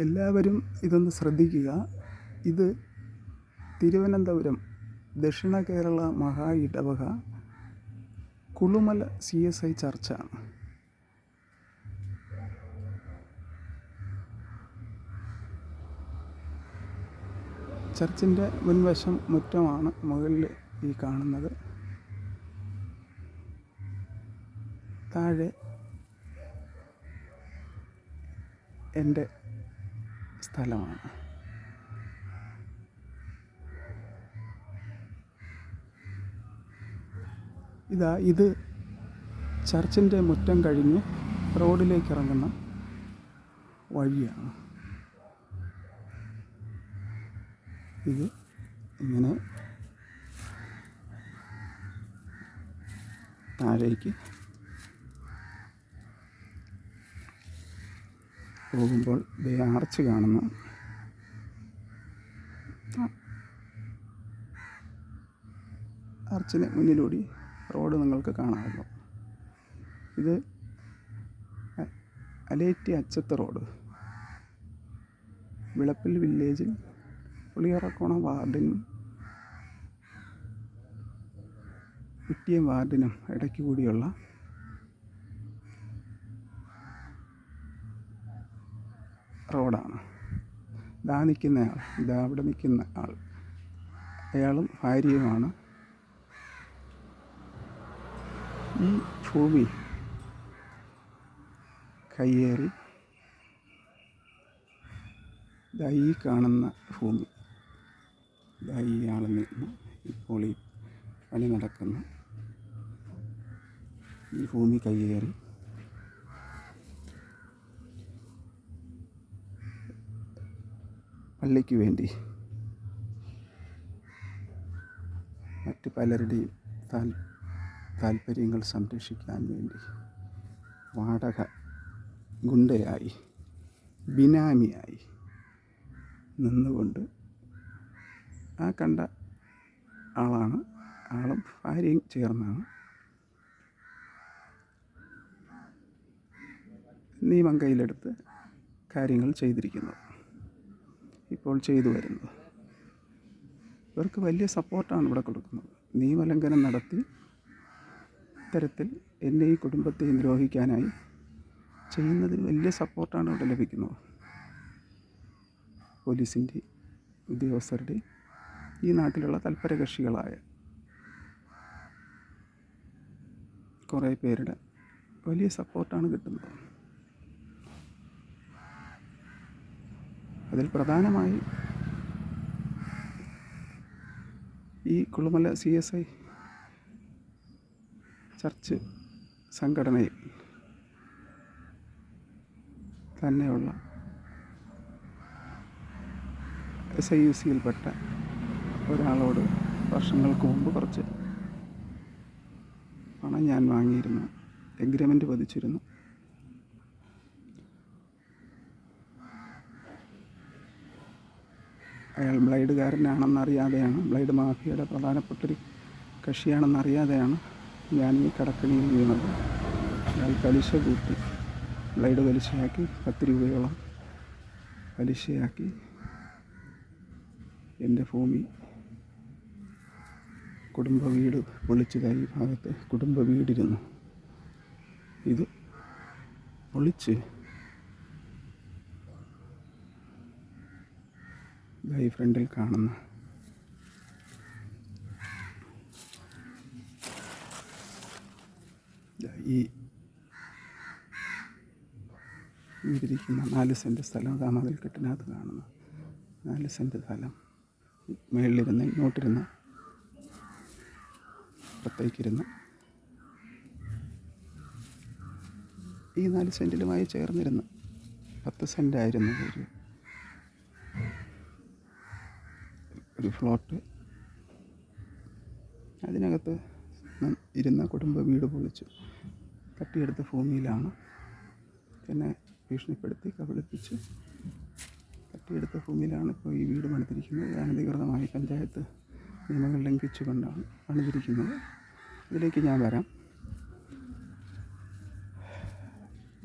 എല്ലാവരും ഇതൊന്ന് ശ്രദ്ധിക്കുക. ഇത് തിരുവനന്തപുരം ദക്ഷിണ കേരള മഹാ ഇടവക കുളുമല CSI ചർച്ചാണ്. ചർച്ചിൻ്റെ മുൻവശം മുറ്റമാണ് മുകളിൽ ഈ കാണുന്നത്. താഴെ എൻ്റെ സ്ഥലമാണ്. ഇത് ചർച്ചിൻ്റെ മുറ്റം കഴിഞ്ഞ് റോഡിലേക്ക് ഇറങ്ങുന്ന വഴിയാണ്. ഇത് ഇങ്ങനെ താഴേക്ക് പോകുമ്പോൾ ആർച്ച് കാണുന്നു. ആർച്ചിന് മുന്നിലൂടെ റോഡ് നിങ്ങൾക്ക് കാണാമല്ലോ. ഇത് അലേറ്റി അച്ചത്ത് റോഡ് വിളപ്പിൽ വില്ലേജിൽ പുളിയറക്കോണം വാർഡിനും കുറ്റിയം വാർഡിനും ഇടയ്ക്ക് കൂടിയുള്ള റോഡാണ്. അവിടെ നിൽക്കുന്ന ആൾ അയാളും ഭാര്യയുമാണ്. ഈ ഭൂമി കയ്യേറി ഈ കാണുന്ന ഭൂമി ഈ ആളിൽ നിന്ന് ഇപ്പോൾ ഈ പണി നടക്കുന്ന ഈ ഭൂമി കയ്യേറി പള്ളിക്ക് വേണ്ടി മറ്റ് പലരുടെയും താല്പര്യങ്ങൾ സംരക്ഷിക്കാൻ വേണ്ടി വാടക ഗുണ്ടയായി ബിനാമിയായി നിന്നുകൊണ്ട് ആ കണ്ട ആളാണ്. ആളും ഭാര്യയും ചേർന്നാണ് നിയമം കയ്യിലെടുത്ത് കാര്യങ്ങൾ ചെയ്തിരിക്കുന്നത്, ഇപ്പോൾ ചെയ്തു വരുന്നത്. ഇവർക്ക് വലിയ സപ്പോർട്ടാണ് ഇവിടെ കൊടുക്കുന്നത്. നിയമലംഘനം നടത്തി ഇത്തരത്തിൽ എന്നെ ഈ കുടുംബത്തെയും ദ്രോഹിക്കാനായി ചെയ്യുന്നതിന് വലിയ സപ്പോർട്ടാണ് ഇവിടെ ലഭിക്കുന്നത്. പോലീസിൻ്റെ ഉദ്യോഗസ്ഥരുടെ ഈ നാട്ടിലുള്ള തൽപരകക്ഷികളായ കുറേ പേരുടെ വലിയ സപ്പോർട്ടാണ് കിട്ടുന്നത്. അതിൽ പ്രധാനമായി ഈ കുളുമല CSI ചർച്ച് സംഘടനയിൽ തന്നെയുള്ള SIUCയിൽപ്പെട്ട ഒരാളോട് വർഷങ്ങൾക്ക് മുമ്പ് കുറച്ച് പണം ഞാൻ വാങ്ങിയിരുന്നു, എഗ്രിമെൻ്റ് പതിച്ചിരുന്നു. അയാൾ ബ്ലൈഡുകാരനാണെന്നറിയാതെയാണ്, ബ്ലൈഡ് മാഫിയയുടെ പ്രധാനപ്പെട്ടൊരു കക്ഷിയാണെന്നറിയാതെയാണ് ഞാൻ ഈ കടക്കണിയിൽ വീണത്. അയാൾ പലിശ കൂട്ടി ബ്ലൈഡ് പലിശയാക്കി 10 രൂപയോളം പലിശയാക്കി എൻ്റെ ഭൂമി കുടുംബ വീട് പൊളിച്ചതായി. ഈ ഭാഗത്ത് കുടുംബ വീടിരുന്നു. ഇത് പൊളിച്ച് ഈ ഫ്രണ്ടിൽ കാണുന്ന ഈ വീടിരിക്കുന്ന 4 സെൻറ്റ് സ്ഥലം, അതാ മതിൽക്കെട്ടിനകത്ത് കാണുന്ന 4 സെൻറ്റ് സ്ഥലം, മേളിലിരുന്ന് ഇങ്ങോട്ടിരുന്ന് പുറത്തേക്കിരുന്ന് ഈ 4 സെൻറ്റിലുമായി ചേർന്നിരുന്ന് 10 സെൻറ്റായിരുന്നു ഒരു ഫ്ലോട്ട്. അതിനകത്ത് ഇരുന്ന കുടുംബ വീട് പൊളിച്ചു തട്ടിയെടുത്ത ഭൂമിയിലാണ് എന്നെ ഭീഷണിപ്പെടുത്തി കബളിപ്പിച്ച് തട്ടിയെടുത്ത ഭൂമിയിലാണ് ഇപ്പോൾ ഈ വീട് പണിതിരിക്കുന്നത്. അനധികൃതമായി പഞ്ചായത്ത് നിയമങ്ങൾ ലംഘിച്ചുകൊണ്ടാണ് പണിതിരിക്കുന്നത്. ഇതിലേക്ക് ഞാൻ വരാം.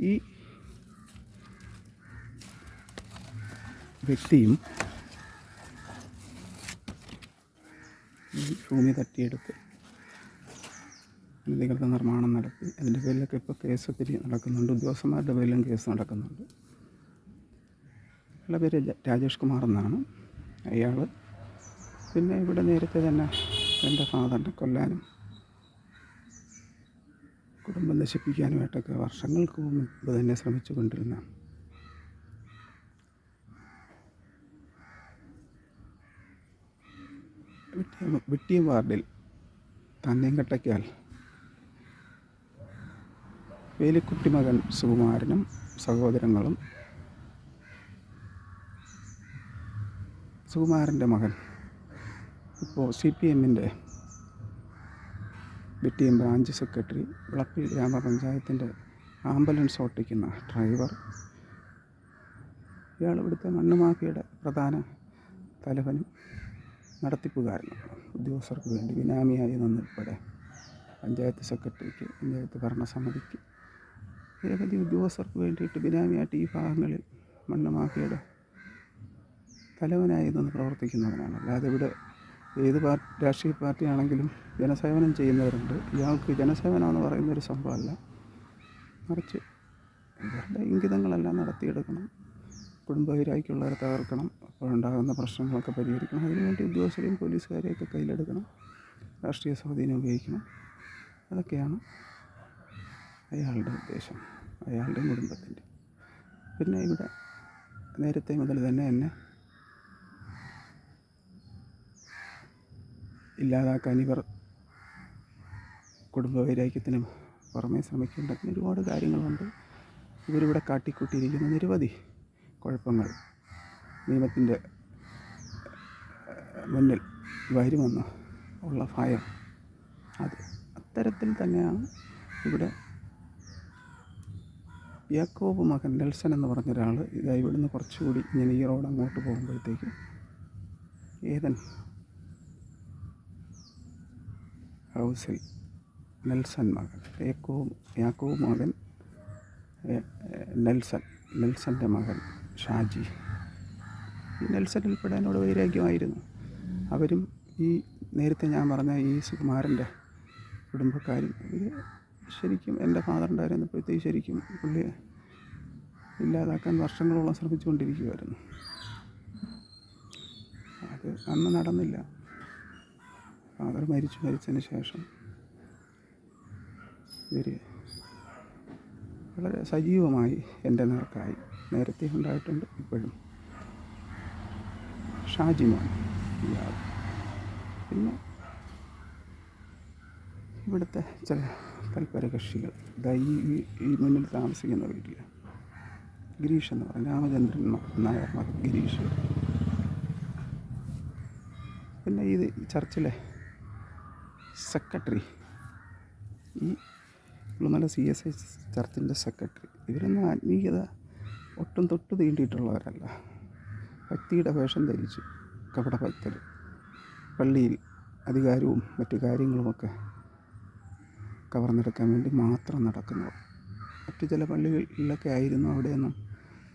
ഈ വ്യക്തിയും ഈ ഭൂമി തട്ടിയെടുത്ത് അനധികൃത നിർമ്മാണം നടത്തി. അതിൻ്റെ പേരിലൊക്കെ ഇപ്പോൾ കേസ് ഒത്തിരി നടക്കുന്നുണ്ട്. ഉദ്യോഗസ്ഥന്മാരുടെ പേരിലും കേസ് നടക്കുന്നുണ്ട്. അയാളുടെ പേര് രാജേഷ് കുമാർ എന്നാണ്. അയാൾ പിന്നെ ഇവിടെ നേരത്തെ തന്നെ എൻ്റെ ഫാദറിനെ കൊല്ലാനും കുടുംബം നശിപ്പിക്കാനുമായിട്ടൊക്കെ വർഷങ്ങൾക്ക് മുമ്പ് തന്നെ ശ്രമിച്ചു കൊണ്ടിരുന്ന വിട്ടിയം വാർഡിൽ തന്നേങ്കട്ടയ്ക്കാൽ വേലിക്കുട്ടി മകൻ സുകുമാരനും സഹോദരങ്ങളും സുകുമാരൻ്റെ മകൻ ഇപ്പോൾ CPMൻ്റെ വിട്ടിയം ബ്രാഞ്ച് സെക്രട്ടറി, വിളപ്പിൽ ഗ്രാമപഞ്ചായത്തിൻ്റെ ആംബുലൻസ് ഓട്ടിക്കുന്ന ഡ്രൈവർ, ഇയാൾ ഇവിടുത്തെ മണ്ണ് മാഫിയയുടെ പ്രധാന തലവനും നടത്തിപ്പുകാരനും. ഉദ്യോഗസ്ഥർക്ക് വേണ്ടി ബിനാമിയായി നിന്നുൾപ്പെടെ പഞ്ചായത്ത് സെക്രട്ടറിക്ക്, പഞ്ചായത്ത് ഭരണസമിതിക്ക്, നിരവധി ഉദ്യോഗസ്ഥർക്ക് വേണ്ടിയിട്ട് ബിനാമിയായിട്ട് ഈ ഭാഗങ്ങളിൽ മണ്ണ് മാഫിയയുടെ തലവനായി നിന്ന് പ്രവർത്തിക്കുന്നവനാണ്. അല്ലാതെ ഇവിടെ ഏത് രാഷ്ട്രീയ പാർട്ടിയാണെങ്കിലും ജനസേവനം ചെയ്യുന്നവരുണ്ട്. ഇയാൾക്ക് ജനസേവനം എന്ന് പറയുന്നൊരു സംഭവമല്ല, മറിച്ച് ഇവരുടെ ഇംഗിതങ്ങളെല്ലാം നടത്തിയെടുക്കണം. കുടുംബവൈരാഗ്യമുള്ളവരെ തകർക്കണം, അപ്പോഴുണ്ടാകുന്ന പ്രശ്നങ്ങളൊക്കെ പരിഹരിക്കണം. അതിനുവേണ്ടി ഉദ്യോഗസ്ഥരെയും പോലീസുകാരെയൊക്കെ കയ്യിലെടുക്കണം, രാഷ്ട്രീയ സ്വാധീനം ഉപയോഗിക്കണം. അതൊക്കെയാണ് അയാളുടെ ഉദ്ദേശം, അയാളുടെ കുടുംബത്തിൻ്റെ. പിന്നെ ഇവിടെ നേരത്തെ മുതൽ തന്നെ എന്നെ ഇല്ലാതാക്കാൻ ഇവർ കുടുംബവൈരാഗ്യത്തിന് പുറമേ ശ്രമിക്കേണ്ടതിന് ഒരുപാട് കാര്യങ്ങളുണ്ട്. ഇവരിവിടെ കാട്ടിക്കൂട്ടിയിരിക്കുന്ന നിരവധി കുഴപ്പങ്ങൾ നിയമത്തിൻ്റെ മുന്നിൽ വരുമെന്ന് ഉള്ള ഭയം, അത് അത്തരത്തിൽ തന്നെയാണ് ഇവിടെ യാക്കോബ് മകൻ നെൽസൺ എന്ന് പറഞ്ഞൊരാൾ. ഇതാ ഇവിടുന്ന് കുറച്ചുകൂടി ഇങ്ങനെ ഈ റോഡ് അങ്ങോട്ട് പോകുമ്പോഴത്തേക്ക് ഏതൻ ഹൗസിൽ നെൽസൺ മകൻ യാക്കോബ് മകൻ നെൽസൻ്റെ മകൻ ഷാജി. ഈ നെൽസണിൽ പെടാനോട് വൈരാഗ്യമായിരുന്നു. അവരും ഈ നേരത്തെ ഞാൻ പറഞ്ഞ ഈ സുകുമാരൻ്റെ കുടുംബക്കാരും ഇവർ ശരിക്കും എൻ്റെ ഫാദറിൻ്റെ ആയിരുന്നപ്പോഴത്തേക്ക് ശരിക്കും പുള്ളിയെ ഇല്ലാതാക്കാൻ വർഷങ്ങളോളം ശ്രമിച്ചുകൊണ്ടിരിക്കുമായിരുന്നു. അത് അന്ന് നടന്നില്ല. ഫാദർ മരിച്ചതിന് ശേഷം ഇവർ വളരെ സജീവമായി എൻ്റെ നേർക്കായി. നേരത്തെ ഉണ്ടായിട്ടുണ്ട്, ഇപ്പോഴും. ഷാജിമോൻ ഇയാൾ, പിന്നെ ഇവിടുത്തെ ചില തൽപര കക്ഷികൾ. ഇതാ ഈ മുന്നിൽ താമസിക്കുന്ന വീട്ടിൽ ഗിരീഷ് എന്ന് പറഞ്ഞ രാമചന്ദ്രൻ നായർ മകൻ ഗിരീഷ്. പിന്നെ ഇത് ചർച്ചിലെ സെക്രട്ടറി, ഈ ഉള്ളുമല CSI ചർച്ചിൻ്റെ സെക്രട്ടറി. ഇവരൊന്നും ആത്മീയത ഒട്ടും തൊട്ട് തീണ്ടിയിട്ടുള്ളവരല്ല. ഭക്തിയുടെ വേഷം ധരിച്ച് കപടഭക്തർ പള്ളിയിൽ അധികാരവും മറ്റു കാര്യങ്ങളുമൊക്കെ കവർന്നെടുക്കാൻ വേണ്ടി മാത്രം നടക്കുന്നവർ. മറ്റു ചില പള്ളികളിലൊക്കെ ആയിരുന്നു അവിടെയൊന്നും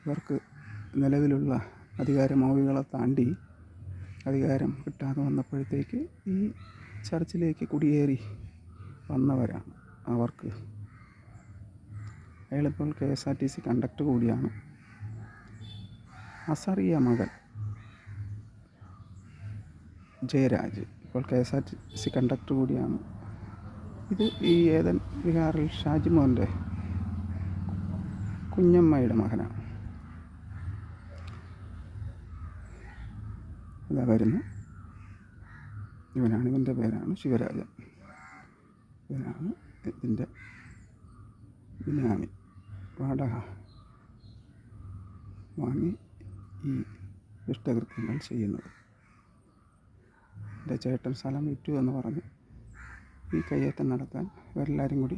ഇവർക്ക് നിലവിലുള്ള അധികാരമൗലികളെ താണ്ടി അധികാരം കിട്ടാതെ വന്നപ്പോഴത്തേക്ക് ഈ ചർച്ചിലേക്ക് കുടിയേറി വന്നവരാണ് അവർക്ക്. അയാളിപ്പോൾ KSRTC കണ്ടക്ടർ കൂടിയാണ്. അസറിയ മകൻ ജയരാജ് ഇപ്പോൾ KSRTC കണ്ടക്ടർ കൂടിയാണ്. ഇത് ഈ ഏതൻ വിഹാറിൽ ഷാജിമോൻ്റെ കുഞ്ഞമ്മയുടെ മകനാണ്. ഇതാ വരുന്നു. ഇവൻ്റെ പേരാണ് ശിവരാജൻ. ഇവനാണ് ഇതിൻ്റെ ബിനാമി. വാടക വാങ്ങി ഈ ദുഷ്ടകൃത്യങ്ങൾ ചെയ്യുന്നത്. എൻ്റെ ചേട്ടൻ സ്ഥലം വിറ്റു എന്ന് പറഞ്ഞ് ഈ കയ്യേറ്റം നടത്താൻ ഇവരെല്ലാവരും കൂടി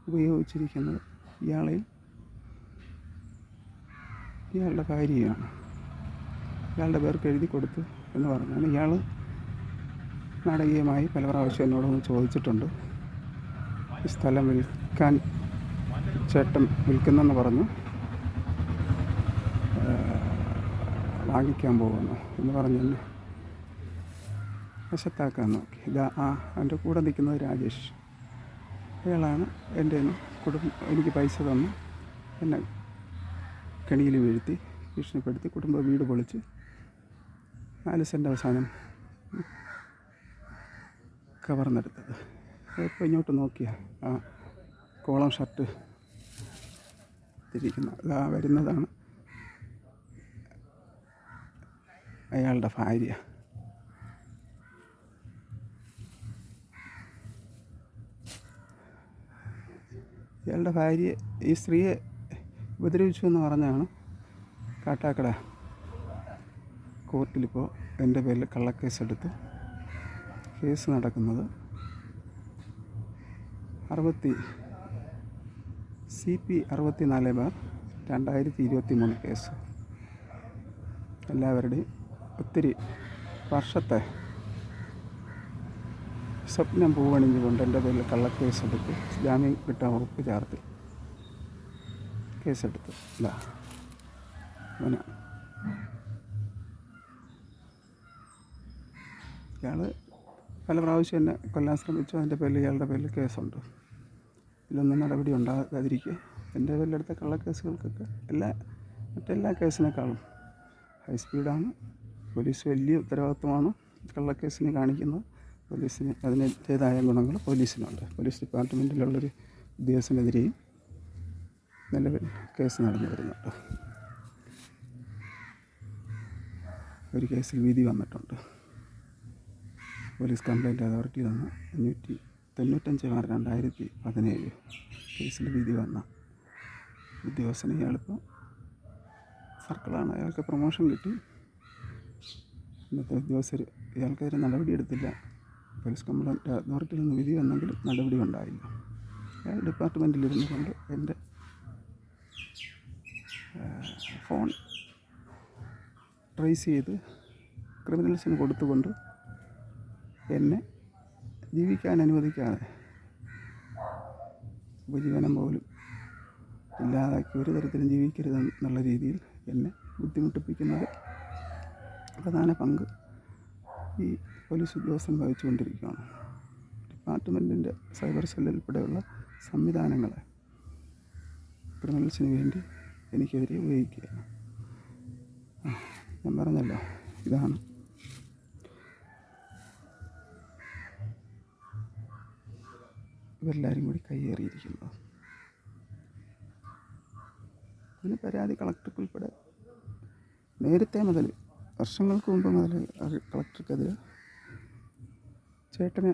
ഉപയോഗിച്ചിരിക്കുന്നത് ഇയാളുടെ ഭാര്യയാണ്. ഇയാളുടെ പേർക്ക് എഴുതി കൊടുത്തു എന്ന് പറഞ്ഞാണ്. ഇയാൾ നാടകീയമായി പല പ്രാവശ്യം എന്നോടൊന്ന് ചോദിച്ചിട്ടുണ്ട്. ഈ സ്ഥലം വിൽക്കാൻ ചേട്ടൻ വിൽക്കുന്നെന്ന് പറഞ്ഞു. വാങ്ങിക്കാൻ പോകുന്നു എന്ന് പറഞ്ഞ് എന്നെ വശത്താക്കാൻ നോക്കി. എൻ്റെ കൂടെ നിൽക്കുന്നത് രാജേഷ്. അയാളാണ് എൻ്റെ എനിക്ക് പൈസ തന്ന് എന്നെ കെണിയിൽ വീഴ്ത്തി ഭീഷണിപ്പെടുത്തി കുടുംബ വീട് പൊളിച്ച് 4 സെൻറ്റ് അവസാനം കവർന്നെടുത്തത്. ഇപ്പോൾ ഇങ്ങോട്ട് നോക്കിയാൽ ആ കോളം ഷർട്ട് വരുന്നതാണ് അയാളുടെ ഭാര്യ. ഇയാളുടെ ഭാര്യ ഈ സ്ത്രീയെ ഉപദ്രവിച്ചു എന്ന് പറഞ്ഞാണ് കാട്ടാക്കട കോർട്ടിലിപ്പോൾ എൻ്റെ പേരിൽ കള്ളക്കേസെടുത്ത് കേസ് നടക്കുന്നത്. CP 64/2023 case. എല്ലാവരുടെയും ഒത്തിരി വർഷത്തെ സ്വപ്നം പൂവണിഞ്ഞുകൊണ്ട് എൻ്റെ പേരിൽ കള്ളക്കേസെടുത്ത് ജാമ്യം കിട്ടാൻ ഉറപ്പ് ചേർത്ത് കേസെടുത്ത് അങ്ങനെ ഇയാൾ പല പ്രാവശ്യം എന്നെ കൊല്ലാൻ ശ്രമിച്ചു. അതിൻ്റെ പേരിൽ ഇയാളുടെ പേരിൽ കേസുണ്ട്. ഇതിലൊന്നും നടപടി ഉണ്ടാകാതിരിക്കുക എൻ്റെ പേരിലെടുത്ത കള്ളക്കേസുകൾക്കൊക്കെ മറ്റെല്ലാ കേസിനേക്കാളും ഹൈ സ്പീഡാണ്. പോലീസ് വലിയ ഉത്തരവാദിത്വമാണ് കള്ളക്കേസിന് കാണിക്കുന്നത്. പോലീസിന് അതിൻ്റേതായ ഗുണങ്ങൾ പോലീസിനുണ്ട്. പോലീസ് ഡിപ്പാർട്ട്മെൻറ്റിലുള്ളൊരു ഉദ്യോഗസ്ഥനെതിരെയും നിലവിൽ കേസ് നടന്നു വരുന്നുണ്ട്. ഒരു കേസിൽ വിധി വന്നിട്ടുണ്ട്. പോലീസ് കംപ്ലയിൻറ്റ് അതോറിറ്റിയിൽ നിന്ന് 595/2017 കേസിൽ വിധി വന്ന ഉദ്യോഗസ്ഥന് ഇയാളിപ്പോൾ സർക്കിളാണ്. അയാൾക്ക് പ്രൊമോഷൻ കിട്ടി. ഇന്നത്തെ ഉദ്യോഗസ്ഥർ ഇയാൾക്കെതിരെ നടപടിയെടുത്തില്ല. പോലീസ് കംപ്ലയിൻറ്റ് അതോറിറ്റിയിൽ നിന്ന് വിധി വന്നെങ്കിലും നടപടി ഉണ്ടായില്ല. അയാൾ ഡിപ്പാർട്ട്മെൻറ്റിലിരുന്നു കൊണ്ട് എൻ്റെ ഫോൺ ട്രേസ് ചെയ്ത് ക്രിമിനൽസിന് കൊടുത്തുകൊണ്ട് എന്നെ ജീവിക്കാൻ അനുവദിക്കാതെ ഉപജീവനം പോലും ഇല്ലാതാക്കി ഒരു തരത്തിലും ജീവിക്കരുതെന്നുള്ള രീതിയിൽ എന്നെ ബുദ്ധിമുട്ടിപ്പിക്കുന്നത് പ്രധാന പങ്ക് ഈ പോലീസ് ഉദ്യോഗസ്ഥൻ വഹിച്ചുകൊണ്ടിരിക്കുകയാണ്. ഡിപ്പാർട്ട്മെൻറ്റിൻ്റെ സൈബർ സെല്ലിൽ ഉൾപ്പെടെയുള്ള സംവിധാനങ്ങളെ ക്രിമിനൽസിന് വേണ്ടി എനിക്കെതിരെ ഉപയോഗിക്കുകയാണ്. ഞാൻ പറഞ്ഞല്ലോ, ഇതാണ് ഇവരെല്ലാവരും കൂടി കയ്യേറിയിരിക്കുന്നത്. ഇതിന് പരാതി കളക്ടർക്ക് ഉൾപ്പെടെ നേരത്തെ മുതൽ വർഷങ്ങൾക്ക് മുമ്പ് മുതൽ കളക്ടർക്കെതിരെ ചേട്ടനെ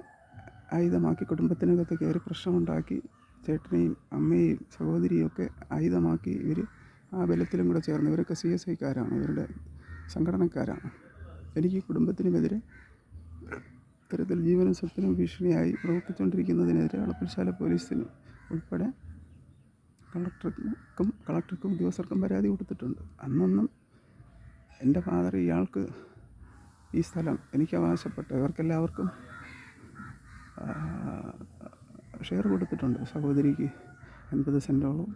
ആയുധമാക്കി കുടുംബത്തിനകത്ത് കയറി പ്രശ്നമുണ്ടാക്കി ചേട്ടനെയും അമ്മയെയും സഹോദരിയും ഒക്കെ ആയുധമാക്കി ഇവർ ആ ബലത്തിലും കൂടെ ചേർന്ന് ഇവരൊക്കെ CSIക്കാരാണ്, ഇവരുടെ സംഘടനക്കാരാണ്. എനിക്ക് കുടുംബത്തിനുമെതിരെ ഇത്തരത്തിൽ ജീവനും സ്വത്തിനും ഭീഷണിയായി പ്രവർത്തിച്ചുകൊണ്ടിരിക്കുന്നതിനെതിരെ വളപ്പശാല പോലീസിന് ഉൾപ്പെടെ കളക്ടർക്കും ഉദ്യോഗസ്ഥർക്കും പരാതി കൊടുത്തിട്ടുണ്ട്. അന്നൊന്നും എൻ്റെ ഫാദർ ഇയാൾക്ക് ഈ സ്ഥലം എനിക്ക് അവകാശപ്പെട്ട ഇവർക്കെല്ലാവർക്കും ഷെയർ കൊടുത്തിട്ടുണ്ട്. സഹോദരിക്ക് 80 സെൻറ്റോളം,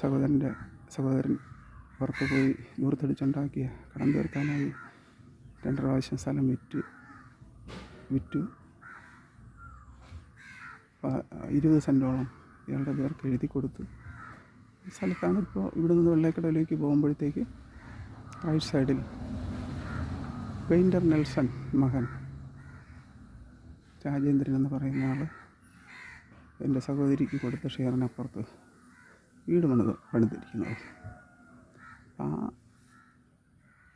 സഹോദരൻ പുറത്ത് പോയി ദൂരത്തടിച്ചുണ്ടാക്കിയ കടം തീർക്കാനായി 2 പ്രാവശ്യം സ്ഥലം വിറ്റു 20 സെൻറ്റോളം ഇയാളുടെ പേർക്ക് എഴുതി കൊടുത്തു. ഈ സ്ഥലത്താണ് ഇപ്പോൾ ഇവിടെ നിന്ന് വെള്ളക്കടയിലേക്ക് പോകുമ്പോഴത്തേക്ക് റൈറ്റ് സൈഡിൽ പെയിൻറ്റർ നെൽസൺ മകൻ രാജേന്ദ്രൻ എന്ന് പറയുന്ന ആൾ എൻ്റെ സഹോദരിക്ക് കൊടുത്ത ഷെയറിനപ്പുറത്ത് വീട് പണിതിരിക്കുന്നത്.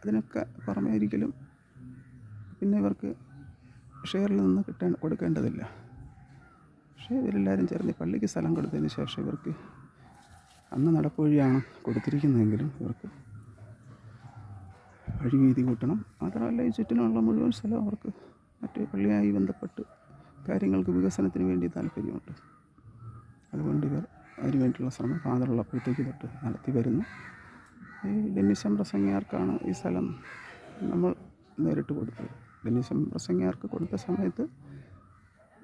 അതിനൊക്കെ പുറമേ ഒരിക്കലും പിന്നെ ഇവർക്ക് ഷെയറിൽ നിന്ന് കൊടുക്കേണ്ടതില്ല. പക്ഷേ ഇവരെല്ലാവരും ചേർന്ന് പള്ളിക്ക് സ്ഥലം കൊടുത്തതിന് ശേഷം ഇവർക്ക് അന്ന് നടപ്പുവഴിയാണ് കൊടുത്തിരിക്കുന്നതെങ്കിലും ഇവർക്ക് വഴി വീതി കൂട്ടണം. മാത്രമല്ല ഈ ചുറ്റിനുള്ള മുഴുവൻ സ്ഥലം അവർക്ക് മറ്റേ പള്ളിയായി ബന്ധപ്പെട്ട് കാര്യങ്ങൾക്ക് വികസനത്തിന് വേണ്ടി താല്പര്യമുണ്ട്. അതുകൊണ്ട് ഇവർ അതിനുവേണ്ടിയുള്ള ശ്രമം ഫാദറുള്ളപ്പോഴത്തേക്ക് തൊട്ട് നടത്തി വരുന്നു. ഈ ഡെന്നിസം പ്രസംഗിയാർക്കാണ് ഈ സ്ഥലം നമ്മൾ നേരിട്ട് കൊടുത്തത്. ഡെന്നിസം പ്രസംഗിയാർക്ക് കൊടുത്ത സമയത്ത്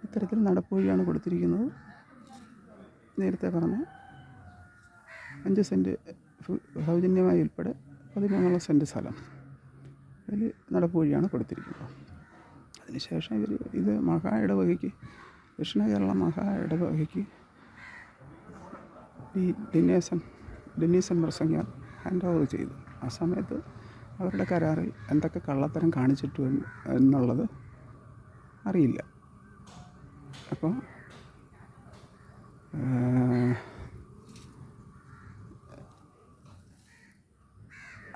ഇത്തരത്തിൽ നടപ്പുവഴിയാണ് കൊടുത്തിരിക്കുന്നത്. നേരത്തെ പറഞ്ഞ 5 സെൻറ്റ് സൗജന്യമായി ഉൾപ്പെടെ 13 സെൻറ്റ് സ്ഥലം അതിൽ നടപ്പ് വഴിയാണ് കൊടുത്തിരിക്കുന്നത്. അതിനുശേഷം ഇവർ ഇത് മഹാ ഇടവകയ്ക്ക്, ദക്ഷിണ കേരള മഹാ ഇടവകയ്ക്ക് ഈ ഡെന്നീസൺ പ്രസംഗം ഹാൻഡ് ഓവർ ചെയ്തു. ആ സമയത്ത് അവരുടെ കരാറിൽ എന്തൊക്കെ കള്ളത്തരം കാണിച്ചിട്ടു എന്നുള്ളത് അറിയില്ല. അപ്പോൾ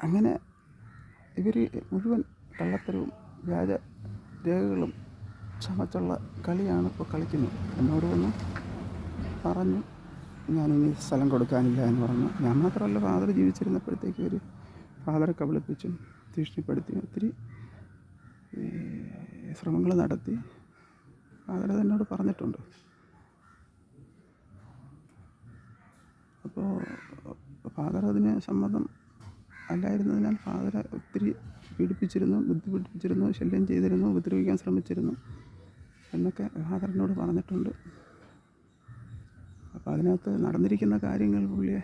അങ്ങനെ ഇവർ മുഴുവൻ കള്ളത്തരവും വ്യാജ രേഖകളും ചമച്ചുള്ള കളിയാണ് ഇപ്പോൾ കളിക്കുന്നത്. എന്നോട് വന്ന് പറഞ്ഞു ഞാനിനി സ്ഥലം കൊടുക്കാനില്ല എന്ന് പറഞ്ഞു. ഞാൻ മാത്രമല്ല, ഫാദർ ജീവിച്ചിരുന്നപ്പോഴത്തേക്ക് ഒരു ഫാദറെ കബളിപ്പിച്ചും ഭീഷണിപ്പെടുത്തിയും ഒത്തിരി ശ്രമങ്ങൾ നടത്തി ഫാദർ എന്നോട് പറഞ്ഞിട്ടുണ്ട്. അപ്പോൾ ഫാദർ അതിന് സമ്മതം അല്ലായിരുന്നതിനാൽ ഫാദറെ ഒത്തിരി പീഡിപ്പിച്ചിരുന്നു, ബുദ്ധിമുട്ടിപ്പിച്ചിരുന്നു, ശല്യം ചെയ്തിരുന്നു, ഉപദ്രവിക്കാൻ ശ്രമിച്ചിരുന്നു എന്നൊക്കെ ഫാദറിനോട് പറഞ്ഞിട്ടുണ്ട്. അപ്പോൾ അതിനകത്ത് നടന്നിരിക്കുന്ന കാര്യങ്ങൾ പുള്ളിയെ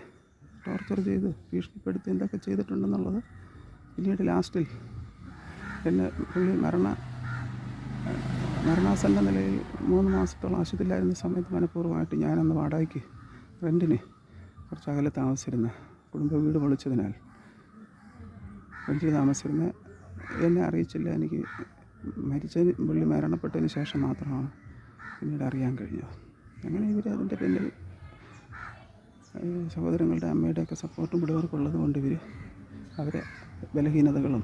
ടോർച്ചർ ചെയ്ത് ഭീഷണിപ്പെടുത്തി എന്തൊക്കെ ചെയ്തിട്ടുണ്ടെന്നുള്ളത് പിന്നീട് ലാസ്റ്റിൽ എന്നെ പുള്ളി മരണാസന്ന നിലയിൽ 3 മാസത്തോളം ആശുപത്രിയിലായിരുന്ന സമയത്ത് മനഃപൂർവ്വമായിട്ട് ഞാനന്ന് വാടകയ്ക്ക് റെൻറ്റിന് കുറച്ച് അകലെ താമസിച്ചിരുന്ന കുടുംബ വീട് പൊളിച്ചതിനാൽ റെൻറ്റിൽ താമസിച്ചിരുന്ന എന്നെ അറിയിച്ചില്ല. എനിക്ക് പുള്ളി മരണപ്പെട്ടതിന് ശേഷം മാത്രമാണ് പിന്നീട് അറിയാൻ കഴിഞ്ഞത്. അങ്ങനെ ഇവർ അതിൻ്റെ പിന്നിൽ സഹോദരങ്ങളുടെ അമ്മയുടെയൊക്കെ സപ്പോർട്ടും പിടിവർക്കുള്ളത് കൊണ്ട് ഇവർ അവരെ ബലഹീനതകളും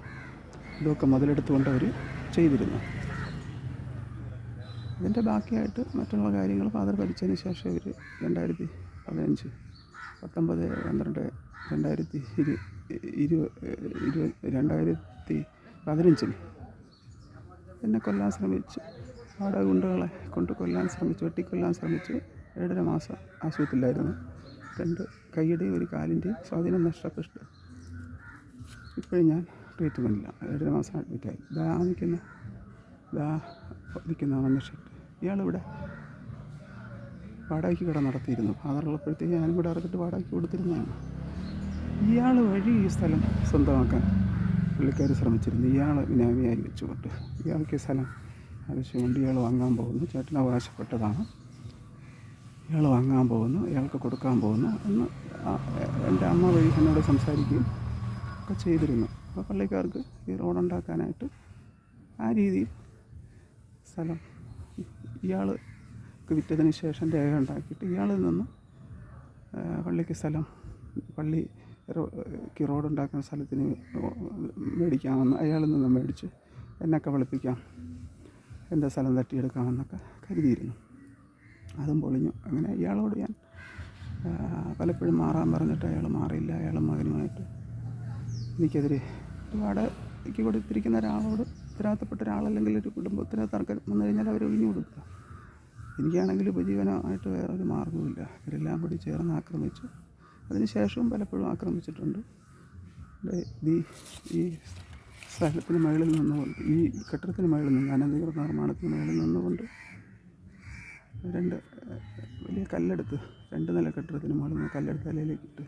ഇതൊക്കെ മുതലെടുത്തുകൊണ്ട് അവർ ചെയ്തിരുന്നു. ഇതിൻ്റെ ബാക്കിയായിട്ട് മറ്റുള്ള കാര്യങ്ങൾ ഫാദർ പഠിച്ചതിന് ശേഷം ഇവർ 2015 19 12 2015 എന്നെ കൊല്ലാൻ ശ്രമിച്ചു. വാടക ഗുണ്ടകളെ കൊണ്ട് കൊല്ലാൻ ശ്രമിച്ചു, വെട്ടിക്കൊല്ലാൻ ശ്രമിച്ചു. 7.5 മാസം ആശുപത്രിയിലായിരുന്നു. 2 കൈയുടെയും 1 കാലിൻ്റെയും സ്വാധീനം നഷ്ടപ്പെട്ടു. ഇപ്പോഴും ഞാൻ ട്രീറ്റ്മെൻറ്റില്ല. 7.5 മാസം അഡ്മിറ്റായി. നിൽക്കുന്ന മനുഷ്യട്ട് ഇയാളിവിടെ വാടകയ്ക്ക് കട നടത്തിയിരുന്നു. ഫാദറുള്ളപ്പോഴത്തേക്ക് ഞാനും കൂടെ ഇറക്കിട്ട് വാടകയ്ക്ക് കൊടുത്തിരുന്നതാണ്. ഇയാൾ വഴി ഈ സ്ഥലം സ്വന്തമാക്കാൻ പുള്ളിക്കാർ ശ്രമിച്ചിരുന്നു. ഇയാൾ ബിനാമിയായി വെച്ചുകൊണ്ട് ഇയാൾക്ക് ഈ സ്ഥലം ആവശ്യമുണ്ട്, ഇയാൾ വാങ്ങാൻ പോകുന്നു, ചേട്ടൻ അവകാശപ്പെട്ടതാണ്, ഇയാൾ വാങ്ങാൻ പോകുന്നു, ഇയാൾക്ക് കൊടുക്കാൻ പോകുന്നു എന്ന് എൻ്റെ അമ്മ വഴി എന്നോട് സംസാരിക്കുകയും ഒക്കെ ചെയ്തിരുന്നു. അപ്പോൾ പള്ളിക്കാർക്ക് ഈ റോഡുണ്ടാക്കാനായിട്ട് ആ രീതിയിൽ സ്ഥലം ഇയാൾക്ക് വിറ്റതിന് ശേഷം രേഖ ഉണ്ടാക്കിയിട്ട് ഇയാളിൽ നിന്ന് പള്ളിക്ക് സ്ഥലം, പള്ളിക്ക് റോഡുണ്ടാക്കുന്ന സ്ഥലത്തിന് മേടിക്കാമെന്ന് അയാളിൽ നിന്ന് മേടിച്ച് എന്നെ കബളിപ്പിക്കാം, എൻ്റെ സ്ഥലം തട്ടിയെടുക്കാമെന്നൊക്കെ കരുതിയിരുന്നു. അതും പൊളിഞ്ഞു. അങ്ങനെ ഇയാളോട് ഞാൻ പലപ്പോഴും മാറാൻ പറഞ്ഞിട്ട് അയാൾ മാറിയില്ല. അയാളും മകനുമായിട്ട് എനിക്കെതിരെ വാടകയ്ക്ക് കൊടുത്തിരിക്കുന്ന ഒരാളോട്, ഉത്തരവാദിത്തപ്പെട്ട ഒരാളല്ലെങ്കിൽ ഒരു കുടുംബത്തിന് തർക്കം വന്നു കഴിഞ്ഞാൽ അവർ ഒഴിഞ്ഞു കൊടുക്കുക. എനിക്കാണെങ്കിൽ ഉപജീവനമായിട്ട് വേറൊരു മാർഗ്ഗവുമില്ല. ഇവരെല്ലാം കൂടി ചേർന്ന് ആക്രമിച്ചു. അതിന് ശേഷവും പലപ്പോഴും ആക്രമിച്ചിട്ടുണ്ട്. ഈ സ്ഥലത്തിന് മുകളിൽ നിന്നുകൊണ്ട്, ഈ കെട്ടിടത്തിന് മുകളിൽ നിന്ന്, അനധികൃത നിർമ്മാണത്തിന് മുകളിൽ നിന്നുകൊണ്ട് 2 വലിയ കല്ലെടുത്ത് 2 നില കെട്ടിടത്തിന് മുകളിൽ നിന്ന് കല്ലെടുത്ത് തലയിലേക്കിട്ട്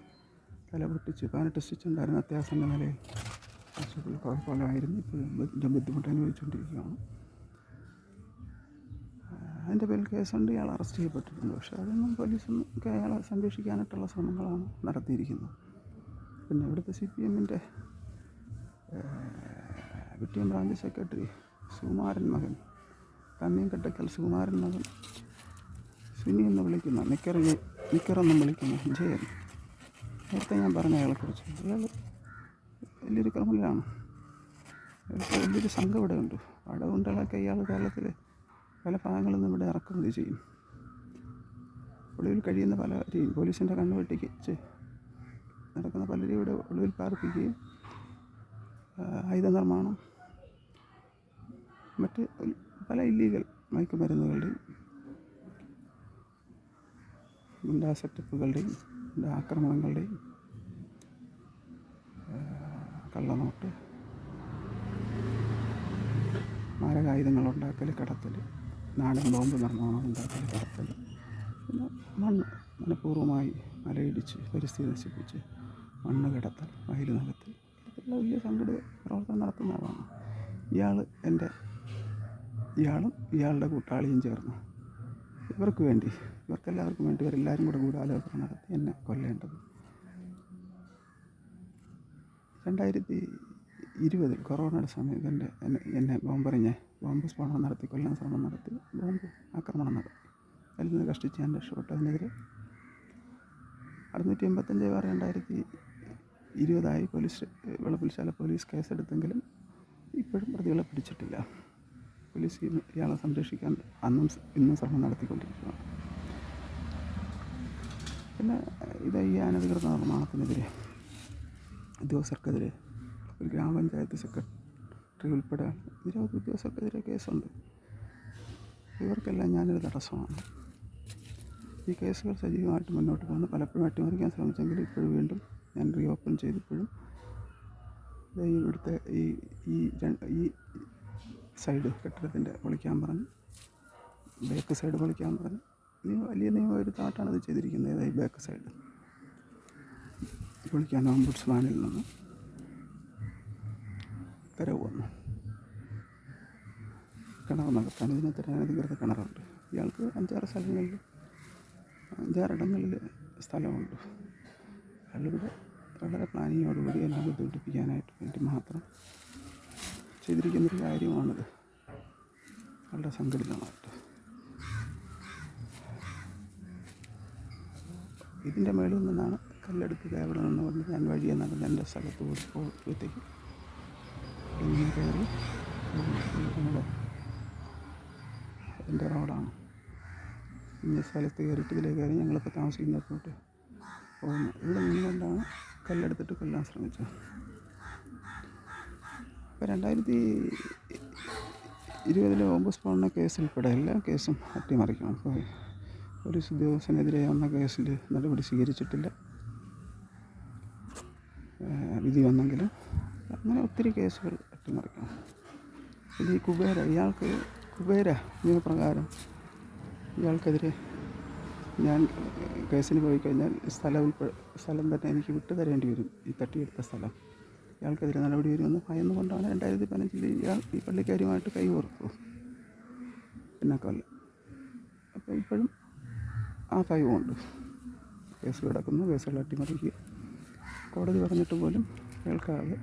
തല പൊട്ടിച്ച് 18 സ്റ്റിച്ച് ഉണ്ടായിരുന്ന അത്യാസന്ന നിലയിൽ കുഴപ്പമില്ലായിരുന്നു. ഇപ്പോൾ ബുദ്ധിമുട്ട് അനുഭവിച്ചുകൊണ്ടിരിക്കുകയാണ്. അതിൻ്റെ പേരിൽ കേസുണ്ട്. ഇയാൾ അറസ്റ്റ് ചെയ്യപ്പെട്ടിട്ടുണ്ട്. പക്ഷേ അതൊന്നും പോലീസൊന്നും ഒക്കെ അയാളെ സംരക്ഷിക്കാനായിട്ടുള്ള ശ്രമങ്ങളാണ് നടത്തിയിരിക്കുന്നത്. പിന്നെ ഇവിടുത്തെ CPMൻ്റെ വിട്ടിയം ബ്രാഞ്ച് സെക്രട്ടറി സുകുമാരൻ മകൻ, തണ്ണിയംകട്ടക്കൽ സുകുമാരൻ മകൻ സുനി എന്ന് വിളിക്കുന്ന, നിക്കറെന്നും വിളിക്കുന്ന ജയൻ, നേരത്തെ ഞാൻ പറഞ്ഞ അയാളെക്കുറിച്ച്. അയാൾ വലിയൊരു ക്രിമിനലാണ്. അയാൾക്ക് വലിയൊരു സംഘം ഇവിടെ ഉണ്ട്. അടവുണ്ടകളൊക്കെ ഇയാൾ കേരളത്തിൽ പല ഭാഗങ്ങളിൽ നിന്ന് ഇവിടെ ഇറക്കുമതി ചെയ്യും. ഒളിവിൽ കഴിയുന്ന പലരെയും പോലീസിൻ്റെ കണ്ണ് വെട്ടിച്ച് നടക്കുന്ന പലരെയും ഇവിടെ ഒളിവിൽ പാർപ്പിക്കുകയും ആയുധ നിർമ്മാണം, മറ്റ് പല ഇല്ലീഗൽ മയക്കുമരുന്നുകളുടെയും ഗുണ്ടാ സെറ്റപ്പുകളുടെയും ആക്രമണങ്ങളുടെയും കള്ളനോട്ട്, മാരകായുധങ്ങളുണ്ടാക്കൽ, കടത്തൽ, നാടൻ ബോംബ് നിർമ്മാണം ഉണ്ടാക്കൽ, കടത്തൽ, പിന്നെ മനഃപൂർവ്വമായി മലയിടിച്ച് പരിസ്ഥിതി നശിപ്പിച്ച് മണ്ണ് കിടത്തൽ, വയൽ നികത്തൽ, ഇത്തരത്തിലുള്ള വലിയ സംഘടിത പ്രവർത്തനം നടത്തുന്ന ആളാണ് ഇയാളും ഇയാളുടെ കൂട്ടാളിയും ചേർന്ന് ഇവർക്കെല്ലാവർക്കും വേണ്ടി ഇവരെല്ലാവരും കൂടെ ഗൂഢാലോചന നടത്തി എന്നെ കൊല്ലേണ്ടത്. 2020 കൊറോണയുടെ സമയത്ത് എന്നെ ബോംബ് സ്ഫോടനം നടത്തി കൊല്ലാൻ ശ്രമം നടത്തി, ബോംബ് ആക്രമണം നടത്തി. അതിൽ നിന്ന് കഷ്ടിച്ച് ഞാൻ രക്ഷപ്പെട്ടു. അതിനെതിരെ 656/2020 വെളുപ്പിൽശാല പോലീസ് കേസെടുത്തെങ്കിലും ഇപ്പോഴും പ്രതികളെ പിടിച്ചിട്ടില്ല. പോലീസ് ഇയാളെ സംരക്ഷിക്കാൻ ഇന്നും ശ്രമം നടത്തിക്കൊണ്ടിരിക്കുകയാണ്. പിന്നെ ഈ അനധികൃത നിർമ്മാണത്തിനെതിരെ ഉദ്യോഗസ്ഥർക്കെതിരെ ഒരു ഗ്രാമപഞ്ചായത്ത് സെക്രട്ടറി ഉൾപ്പെടെ നിരവധി ഉദ്യോഗസ്ഥർക്കെതിരെ കേസുണ്ട്. ഇവർക്കെല്ലാം ഞാനൊരു തടസ്സമാണ്. ഈ കേസുകൾ സജീവമായിട്ട് മുന്നോട്ട് പോകുന്നു. പലപ്പോഴും അട്ടിമറിക്കാൻ ശ്രമിച്ചെങ്കിലും ഇപ്പോഴും വീണ്ടും ഞാൻ റീഓപ്പൺ ചെയ്തിപ്പോഴും ഇവിടുത്തെ ഈ സൈഡ് കെട്ടിടത്തിൻ്റെ പൊളിക്കാൻ പറഞ്ഞു, ബാക്ക് സൈഡ് പൊളിക്കാൻ പറഞ്ഞു. വലിയ നിയമവിരുദ്ധമായിട്ടാണ് ഇത് ചെയ്തിരിക്കുന്നത്. ഈ ബാക്ക് സൈഡ് പൊളിക്കാൻ ഓംബുഡ്സ്മാനിൽ നിന്ന് ഉത്തരവ് വന്നു. കിണർ നികത്താൻ ഇതിനകത്ത് അനധികൃത കിണറുണ്ട്. ഇയാൾക്ക് 5-6 സ്ഥലമുണ്ട്. അയാളിവിടെ വളരെ പ്ലാനിങ്ങോടുകൂടി എല്ലാം ബുദ്ധിമുട്ടിപ്പിക്കാനായിട്ട് വേണ്ടി മാത്രം ചെയ്തിരിക്കുന്നൊരു കാര്യമാണിത്. വളരെ സംഘടിതമായിട്ട് ഇതിൻ്റെ മേളിൽ നിന്നാണ് കല്ലെടുക്കുക. അവിടെ നിന്നുകൊണ്ട് ഞാൻ വഴിയെ നടന്ന് എൻ്റെ സ്ഥലത്ത് പോകുമ്പോഴത്തേക്ക് ഇങ്ങനെ കയറി എൻ്റെ റോഡാണ്. ഇന്ന സ്ഥലത്ത് കയറിയിട്ട് ഇതിലേക്ക് കയറി ഞങ്ങളിപ്പോൾ താമസിക്കുന്നിടത്തോട്ട് പോകുന്നു. ഇവിടെ നിന്നുകൊണ്ടാണ് കല്ലെടുത്തിട്ട് കൊല്ലാൻ ശ്രമിച്ചത്. അപ്പോൾ 2020 ബോംബ് സ്ഫോടന കേസ് ഉൾപ്പെടെ എല്ലാ കേസും അട്ടിമറിക്കണം. അപ്പോൾ പോലീസ് ഉദ്യോഗസ്ഥനെതിരെ വന്ന കേസിൽ നടപടി സ്വീകരിച്ചിട്ടില്ല. വിധി വന്നെങ്കിലും അങ്ങനെ ഒത്തിരി കേസുകൾ അട്ടിമറിക്കണം. ഇത് ഈ കുബേര നിയമപ്രകാരം ഇയാൾക്കെതിരെ ഞാൻ കേസിന് പോയി കഴിഞ്ഞാൽ സ്ഥലം തന്നെ എനിക്ക് വിട്ടു തരേണ്ടി വരും. ഈ തട്ടിയെടുത്ത സ്ഥലം ഇയാൾക്കെതിരെ നടപടി വരുമെന്ന് ഭയന്നുകൊണ്ടാണ് 2015 ഇയാൾ ഈ പള്ളിക്കാരുമായിട്ട് കൈകോർത്തു പിന്നെ കൊല്ലം. അപ്പോൾ ഇപ്പോഴും ആ ഭയമുണ്ട്. കേസ് കിടക്കുന്നു, കേസുകൾ അട്ടിമറിക്കുക. കോടതി പറഞ്ഞിട്ട് പോലും കേൾക്കാതെ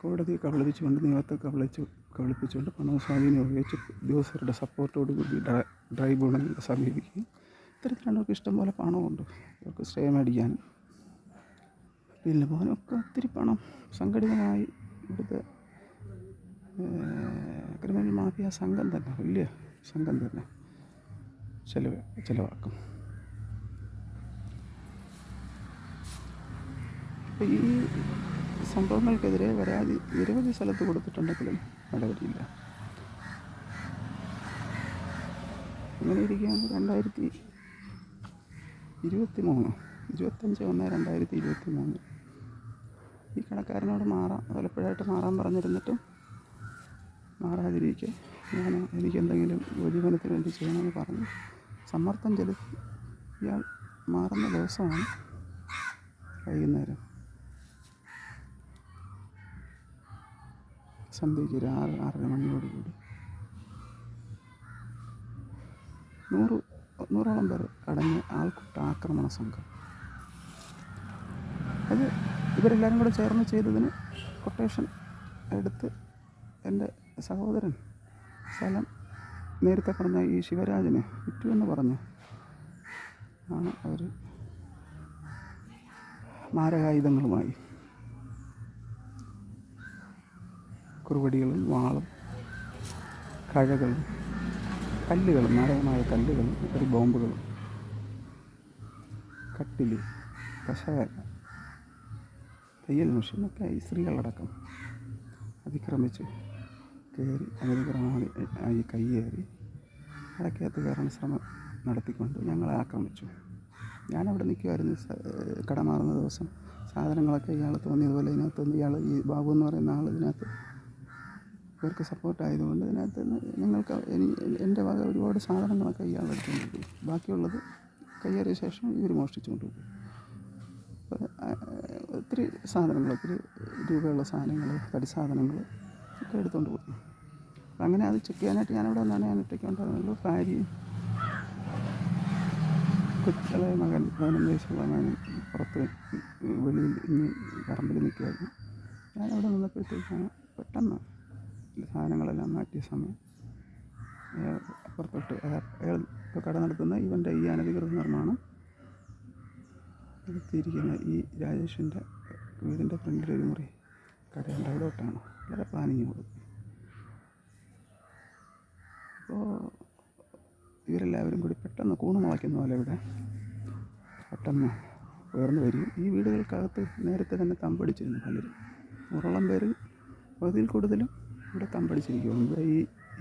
കോടതിയെ കബളിപ്പിച്ചുകൊണ്ട്, നിയമത്തെ കബളിപ്പിച്ചുകൊണ്ട് പണവും സ്വാധീനം ഉപയോഗിച്ച് ഉദ്യോഗസ്ഥരുടെ സപ്പോർട്ടോടുകൂടി ട്രൈബ്യൂണലിനെ സമീപിക്കുകയും ഇത്തരത്തിലാണ് അവർക്ക് ഇഷ്ടംപോലെ പണമുണ്ട്. അവർക്ക് സ്റ്റേ മേടിക്കാനും ബില്ല് പോകാനും ഒക്കെ ഒത്തിരി പണം സംഘടിതമായി ഇവിടുത്തെ ക്രിമിനൽ മാഫിയ സംഘം തന്നെ, വലിയ സംഘം തന്നെ ചിലവാക്കും. അപ്പോൾ ഈ സംഭവങ്ങൾക്കെതിരെ പരാതി നിരവധി സ്ഥലത്ത് കൊടുത്തിട്ടുണ്ടെങ്കിലും നടപടിയില്ല. ഇങ്ങനെ ഇരിക്കുകയാണ് 25/1/2023 ഈ കടക്കാരനോട് പലപ്പോഴായിട്ട് മാറാൻ പറഞ്ഞിരുന്നിട്ടും മാറാതിരിക്കെ എനിക്കെന്തെങ്കിലും ഉപജീവനത്തിന് വേണ്ടി ചെയ്യണമെന്ന് പറഞ്ഞ് സമ്മർദ്ദം ചെലുത്തി ഇയാൾ മാറുന്ന ദിവസമാണ് വൈകുന്നേരം സന്ധ്യയ്ക്ക് ഒരു 6-6:30 മണിയോടുകൂടി 100ഓളം പേർ അടങ്ങിയ ആൾക്കൂട്ട ആക്രമണ സംഘം. അത് ഇവരെല്ലാവരും കൂടെ ചേർന്ന് ചെയ്തതിന് കൊട്ടേഷൻ എടുത്ത് എൻ്റെ സഹോദരൻ സ്ഥലം നേരത്തെ പറഞ്ഞ ഈ ശിവരാജന് വിറ്റുവെന്ന് പറഞ്ഞ് ആണ് അവർ മാരകായുധങ്ങളുമായി കുറുവടികളും വാളും കഴകളും കല്ലുകളും മാരകമായ കല്ലുകളും ഒരു ബോംബുകളും കട്ടിൽ കസേര തയ്യൽ മെഷീനൊക്കെ ഈ സ്ത്രീകളടക്കം അതിക്രമിച്ച് കയറി അനധികൃതമായി കയ്യേറി അടക്കകത്ത് കയറാൻ ശ്രമം നടത്തിക്കൊണ്ട് ഞങ്ങളെ ആക്രമിച്ചു. ഞാനവിടെ നിൽക്കുമായിരുന്നു. കട മാറുന്ന ദിവസം സാധനങ്ങളൊക്കെ ഇയാൾ തോന്നിയതുപോലെ ഇതിനകത്തൊന്ന് ഈ ബാബു എന്ന് പറയുന്ന ആൾ ഇതിനകത്ത് ഇവർക്ക് സപ്പോർട്ടായതുകൊണ്ട് ഇതിനകത്ത് ഞങ്ങൾക്ക് എൻ്റെ വക ഒരുപാട് സാധനങ്ങളൊക്കെ ഇയാൾ എടുത്തുകൊണ്ടിരിക്കും. ബാക്കിയുള്ളത് കയ്യേറിയ ശേഷം ഇവർ മോഷ്ടിച്ചു കൊണ്ടുപോയി. ഒത്തിരി സാധനങ്ങൾ, ഒത്തിരി രൂപയുള്ള സാധനങ്ങൾ, തടി സാധനങ്ങൾ ഒക്കെ എടുത്തുകൊണ്ട് പോയി. അപ്പം അങ്ങനെ അത് ചെക്ക് ചെയ്യാനായിട്ട് ഞാനവിടെ വന്നാണ്. ഞാൻ ഒറ്റയ്ക്ക് ഉണ്ടായിരുന്നുള്ളൂ. ഭാര്യയും ഇളയ മകൻ 15 വയസ്സുള്ള മകനും പുറത്ത് വെളിയിൽ ഇനി പറമ്പിൽ നിൽക്കുമായിരുന്നു. ഞാനവിടെ നിന്നപ്പോഴത്തേക്കാണ് പെട്ടെന്ന് സാധനങ്ങളെല്ലാം മാറ്റിയ സമയം പുറത്തോട്ട് അയാൾ ഇപ്പോൾ കട നടത്തുന്ന ഇവൻ്റെ ഈ അനധികൃത നിർമ്മാണം നിർത്തിയിരിക്കുന്ന ഈ രാജേഷിൻ്റെ വീടിൻ്റെ ഫ്രണ്ടിലൊരു മുറി കടയുണ്ട്, അവിടോട്ടാണ് വളരെ പ്ലാനിങ് കൊടുക്കും. അപ്പോൾ ഇവരെല്ലാവരും കൂടി പെട്ടെന്ന് കൂണ് മുളയ്ക്കുന്ന പോലെ ഇവിടെ പെട്ടെന്ന് ഉയർന്നു വരികയും ഈ വീടുകൾക്കകത്ത് നേരത്തെ തന്നെ തമ്പടിച്ചിരുന്നു പലരും. 100ഓളം പേരിൽ പകുതിയിൽ കൂടുതലും ഇവിടെ തമ്പടിച്ചിരിക്കും. ഇവിടെ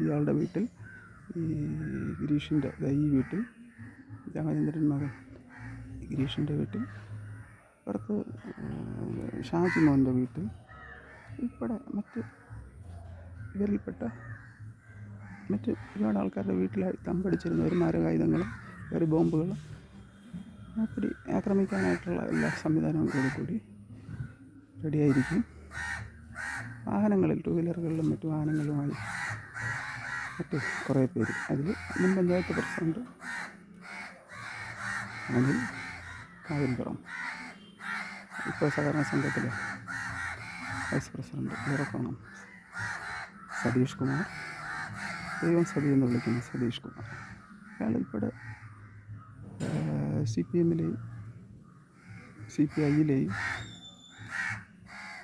ഇയാളുടെ വീട്ടിൽ, ഈ ഗിരീഷിൻ്റെ ഈ വീട്ടിൽ, രാമചന്ദ്രൻ മകൻ ഗിരീഷിൻ്റെ വീട്ടിൽ, പുറത്ത് ഷാജി മോൻ്റെ വീട്ടിൽ ഉൾപ്പെടെ മറ്റ് ഇവരിൽപ്പെട്ട മറ്റ് ഒരുപാട് ആൾക്കാരുടെ വീട്ടിലായി തമ്പടിച്ചിരുന്ന ഒരു മാരകായുധങ്ങളും ഒരു ബോംബുകളും അപ്പടി ആക്രമിക്കാനായിട്ടുള്ള എല്ലാ സംവിധാനങ്ങളും കൂടി റെഡിയായിരിക്കും. വാഹനങ്ങളിൽ, 2 വീലറുകളിലും മറ്റു വാഹനങ്ങളുമായി മറ്റ് കുറേ പേര്, അതിൽ മുൻ പഞ്ചായത്ത് പ്രസിഡന്റ് അനിൽ കാവിൽപ്പുറം, ഇപ്പോൾ സഹകരണ സംഘത്തിലെ വൈസ് പ്രസിഡന്റ് ഇറക്കണം സതീഷ് കുമാർ, ദൈവം സതി എന്ന് വിളിക്കുന്ന സതീഷ് കുമാർ, അയാളുൾപ്പെടെ CPM-ലെയും CPI-ലെയും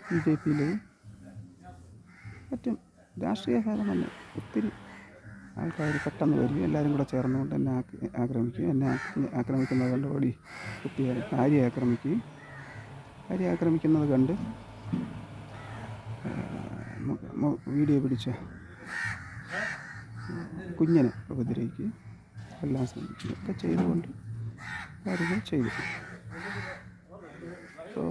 BJP-ലെയും മറ്റും രാഷ്ട്രീയ ഭേദം തന്നെ ഒത്തിരി ആൾക്കാർ പെട്ടെന്ന് വരികയും എല്ലാവരും കൂടെ ചേർന്നുകൊണ്ട് എന്നെ ആക്രമിക്കുകയും, എന്നെ ആക്രമിക്കുന്നത് കണ്ട് ഓടി കുത്തിയാൽ ഭാര്യയെ ആക്രമിക്കുന്നത് കണ്ട് വീഡിയോ പിടിച്ച കുഞ്ഞിനെ ഉപദ്രവിക്കുകയും എല്ലാം ശ്രമിക്കുകയും ഒക്കെ ചെയ്തുകൊണ്ട് കാര്യങ്ങൾ ചെയ്തു. അപ്പോൾ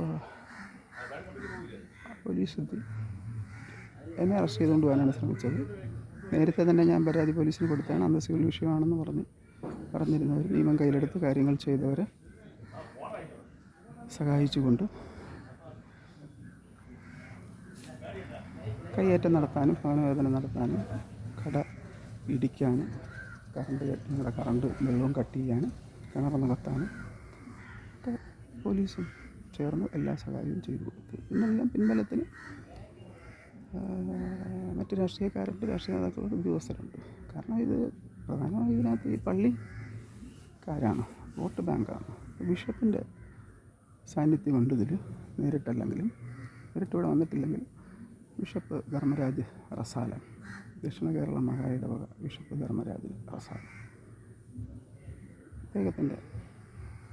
പോലീസ് എന്നെ അറസ്റ്റ് ചെയ്തുകൊണ്ട് പോകാനാണ് ശ്രമിച്ചത്. നേരത്തെ തന്നെ ഞാൻ പരാതി പോലീസിന് കൊടുത്താണ്. അന്ന് സിവിൽ വിഷയമാണെന്ന് പറഞ്ഞിരുന്നവർ നിയമം കയ്യിലെടുത്ത് കാര്യങ്ങൾ ചെയ്തവരെ സഹായിച്ചുകൊണ്ട് കയ്യേറ്റം നടത്താനും ഭവനവേദന നടത്താനും കട ഇടിക്കാനും കറണ്ട് വെള്ളവും കട്ട് ചെയ്യാനും കിണർ നികത്താനും ഒക്കെ പോലീസും ചേർന്ന് എല്ലാ സഹായവും ചെയ്തു കൊടുത്തു. ഇതിനെല്ലാം പിൻബലത്തിന് മറ്റ് രാഷ്ട്രീയക്കാരുണ്ട്, രാഷ്ട്രീയ നേതാക്കളുടെ ഉദ്യോഗസ്ഥരുണ്ട്. കാരണം ഇത് പ്രധാനമായും ഇതിനകത്ത് ഈ പള്ളിക്കാരാണ്, വോട്ട് ബാങ്കാണ്. ബിഷപ്പിൻ്റെ സാന്നിധ്യമുണ്ട് ഇതിൽ, നേരിട്ടല്ലെങ്കിലും, നേരിട്ടിവിടെ വന്നിട്ടില്ലെങ്കിലും. ബിഷപ്പ് ധർമ്മരാജ് റസാല, ദക്ഷിണ കേരള മഹായിടവക ബിഷപ്പ് ധർമ്മരാജ് റസാല, അദ്ദേഹത്തിൻ്റെ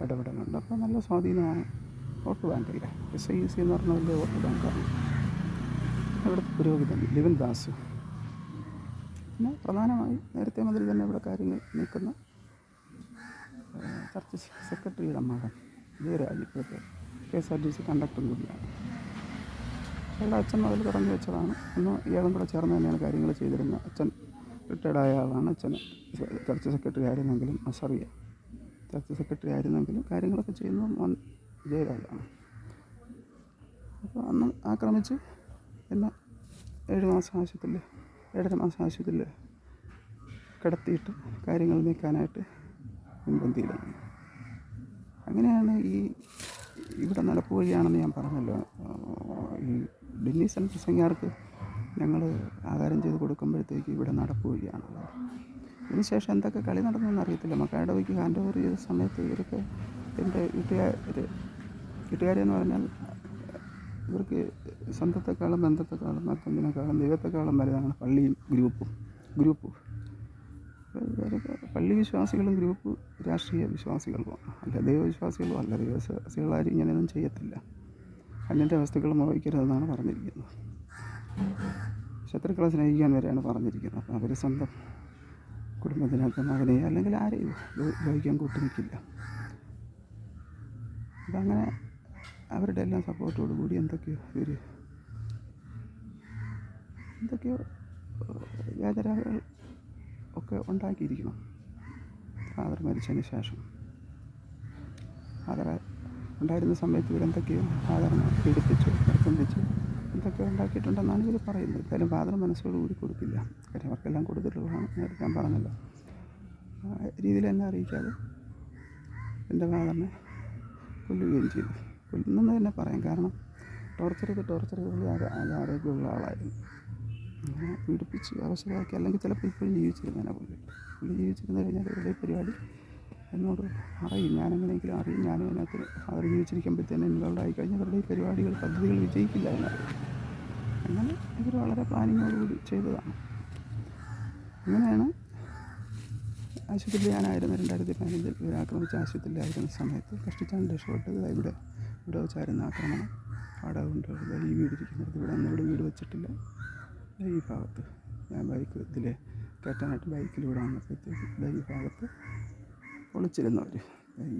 ഇടപെടലുണ്ട്. അപ്പോൾ നല്ല സ്വാധീനമാണ്. വോട്ട് ബാങ്കല്ലേ, SIEC എന്ന് പറഞ്ഞ വലിയ വോട്ട് ബാങ്കാണ്. ഇവിടുത്തെ പുരോഹിതൻ ലിവിൻ ദാസ്, പിന്നെ പ്രധാനമായി നേരത്തെ മുതൽ തന്നെ ഇവിടെ കാര്യങ്ങൾ നീക്കുന്ന ചർച്ച് സെക്രട്ടറിയുടെ മകൻ ജയരാജ്, ഇപ്പോഴത്തെ KSRTC കണ്ടക്ടറും കൂടിയാണ്. അയാളുടെ അച്ഛൻ മുതൽ തുടങ്ങി വെച്ചതാണ്. അന്ന് ഇയാളും കൂടെ ചേർന്ന് തന്നെയാണ് കാര്യങ്ങൾ ചെയ്തിരുന്നത്. അച്ഛൻ റിട്ടയർഡായ ആളാണ്. അച്ഛൻ ചർച്ച് സെക്രട്ടറി ആയിരുന്നെങ്കിലും, അസറിയ ചർച്ച് സെക്രട്ടറി ആയിരുന്നെങ്കിലും കാര്യങ്ങളൊക്കെ ചെയ്യുന്നത് മോൻ ജയരാജാണ്. അപ്പോൾ അന്ന് ആക്രമിച്ച് എന്നെ 7 മാസം ആശുപത്രിയിൽ, 7.5 മാസം ആശുപത്രിയിൽ കിടത്തിയിട്ട് കാര്യങ്ങൾ നീക്കാനായിട്ട് മുൻപന്തിയിലാണ്. അങ്ങനെയാണ് ഇവിടെ നടപ്പുവഴിയാണെന്ന് ഞാൻ പറഞ്ഞല്ലോ. ഈ ഡെന്നീസൺ പ്രസംഗിയാർക്ക് ഞങ്ങൾ ആഹാരം ചെയ്ത് കൊടുക്കുമ്പോഴത്തേക്ക് ഇവിടെ നടപ്പുവഴിയാണുള്ളത്. ഇതിനുശേഷം എന്തൊക്കെ കളി നടന്നതെന്ന് അറിയത്തില്ല. മക്കാഡോയ്ക്ക് ഹാൻഡ് ഓവർ ചെയ്ത സമയത്ത് ഇവരൊക്കെ എൻ്റെ വീട്ടുകാരെന്ന് പറഞ്ഞാൽ ഇവർക്ക് സ്വന്തത്തെക്കാളും ബന്ധത്തെക്കാളും മറ്റൊന്നിനേക്കാളും ദൈവത്തെക്കാളും വലുതാണ് പള്ളിയും ഗ്രൂപ്പും. പള്ളി വിശ്വാസികളും ഗ്രൂപ്പ് രാഷ്ട്രീയ വിശ്വാസികളുമാണ്, അല്ല ദൈവവിശ്വാസികളും അല്ല. ദൈവവിശ്വാസികളാരും ഇങ്ങനെയൊന്നും ചെയ്യത്തില്ല. അന്യൻ്റെ വസ്തുക്കൾ മോഹിക്കരുതെന്നാണ് പറഞ്ഞിരിക്കുന്നത്. ശത്രുക്കളെ സ്നേഹിക്കാൻ വരെയാണ് പറഞ്ഞിരിക്കുന്നത്. അപ്പോൾ അവർ സ്വന്തം കുടുംബത്തിനകത്ത് മകനെ അല്ലെങ്കിൽ ആരെയും ദ്രോഹിക്കാൻ കൂട്ടുനിൽക്കില്ല. അതങ്ങനെ അവരുടെ എല്ലാം സപ്പോർട്ടോടു കൂടി എന്തൊക്കെയോ വ്യാജരേഖകൾ ഒക്കെ ഉണ്ടാക്കിയിരിക്കണം ഫാദർ മരിച്ചതിന് ശേഷം. ഫാദർ ഉണ്ടായിരുന്ന സമയത്ത് ഇവരെന്തൊക്കെയോ ഫാദറിനെ പീഡിപ്പിച്ചു, നിർബന്ധിച്ചു എന്തൊക്കെ ഉണ്ടാക്കിയിട്ടുണ്ടെന്നാണ് ഇവർ പറയുന്നത്. എന്തായാലും ഫാദർ മനസ്സോടുകൂടി കൊടുക്കില്ല. കാര്യം അവർക്കെല്ലാം കൊടുത്തിട്ടുള്ളതാണ്. നേരത്തെ ഞാൻ പറഞ്ഞല്ലോ. രീതിയിൽ എന്നെ അറിയിക്കാതെ എൻ്റെ ഫാദറിനെ കൊല്ലുകയും ചെയ്തു. കൊല്ലുന്നെന്ന് തന്നെ പറയാം. കാരണം ടോർച്ചർ ചെയ്ത് ആരോഗ്യമുള്ള ആളായിരുന്നു. അങ്ങനെ പീഡിപ്പിച്ച് അവശരാക്കി. അല്ലെങ്കിൽ ചിലപ്പോൾ ഇപ്പോഴും ജീവിച്ചിരുന്നതിനെ പുള്ളി ജീവിച്ചിരുന്നു കഴിഞ്ഞാൽ ഇവരുടെ പരിപാടി എന്നോട് അറിയും. ഞാനെങ്ങനെയെങ്കിലും അറിയും. ഞാനും അതിനകത്ത് ഫാദർ ജീവിച്ചിരിക്കുമ്പോഴത്തേനും ഇൻവോൾവ് ആയിക്കഴിഞ്ഞാൽ അവരുടെ ഈ പരിപാടികൾ പദ്ധതികൾ വിജയിക്കില്ല എന്നറിയും. അങ്ങനെ ഇവർ വളരെ പ്ലാനിങ്ങോടുകൂടി ചെയ്തതാണ്. അങ്ങനെയാണ് ആശുപത്രിയിലായിരുന്നു 2015 ഇവർ ആക്രമിച്ച ആശുപത്രിയിലായിരുന്ന സമയത്ത് കഷ്ടിച്ചാണ് രക്ഷപ്പെട്ടത്. ഇവിടെ വെച്ചായിരുന്നു ആക്രമണം. വാടക കൊണ്ട് ഈ വീടിരിക്കുന്നത് ഇവിടെ വീട് വെച്ചിട്ടില്ല. ഈ ഭാഗത്ത് ഞാൻ ബൈക്ക് കയറ്റാനായിട്ട് ബൈക്കിലൂടെ വന്നപ്പോഴത്തേക്ക് ഈ ഭാഗത്ത് ഒളിച്ചിരുന്നവർ ഈ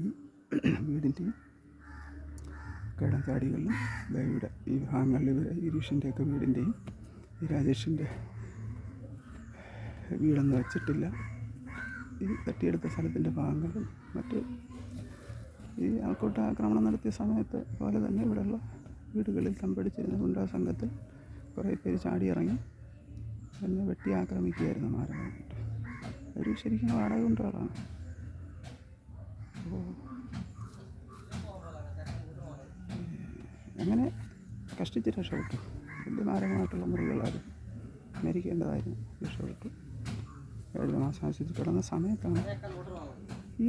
വീടിൻ്റെയും കിടങ്കാടികളിലും ഇവിടെ ഈ ഭാഗങ്ങളിൽ ഇവരെ ഗിരീഷിൻ്റെയൊക്കെ വീടിൻ്റെയും ഈ രാജേഷിൻ്റെ വീടൊന്നും വെച്ചിട്ടില്ല. ഈ തട്ടിയെടുത്ത സ്ഥലത്തിൻ്റെ ഭാഗങ്ങളും മറ്റ് ഈ ആൾക്കൂട്ട ആക്രമണം നടത്തിയ സമയത്ത് പോലെ തന്നെ ഇവിടെയുള്ള വീടുകളിൽ തമ്പടിച്ചിരുന്ന ഗുണ്ടാ സംഘത്തിൽ കുറേ പേര് ചാടിയിറങ്ങി എന്നെ വെട്ടി ആക്രമിക്കുകയായിരുന്നു മാരകമായിട്ട്. അവർ ശരിക്കും വാടക ഗുണ്ടകളാണ്. അങ്ങനെ കഷ്ടിച്ച് രക്ഷപ്പെട്ടു. വലിയ മാരകമായിട്ടുള്ള മുറികളായിരുന്നു, മരിക്കേണ്ടതായിരുന്നു. രക്ഷപ്പെട്ടു. 7 മാസം ആശുപത്രി കിടന്ന സമയത്താണ് ഈ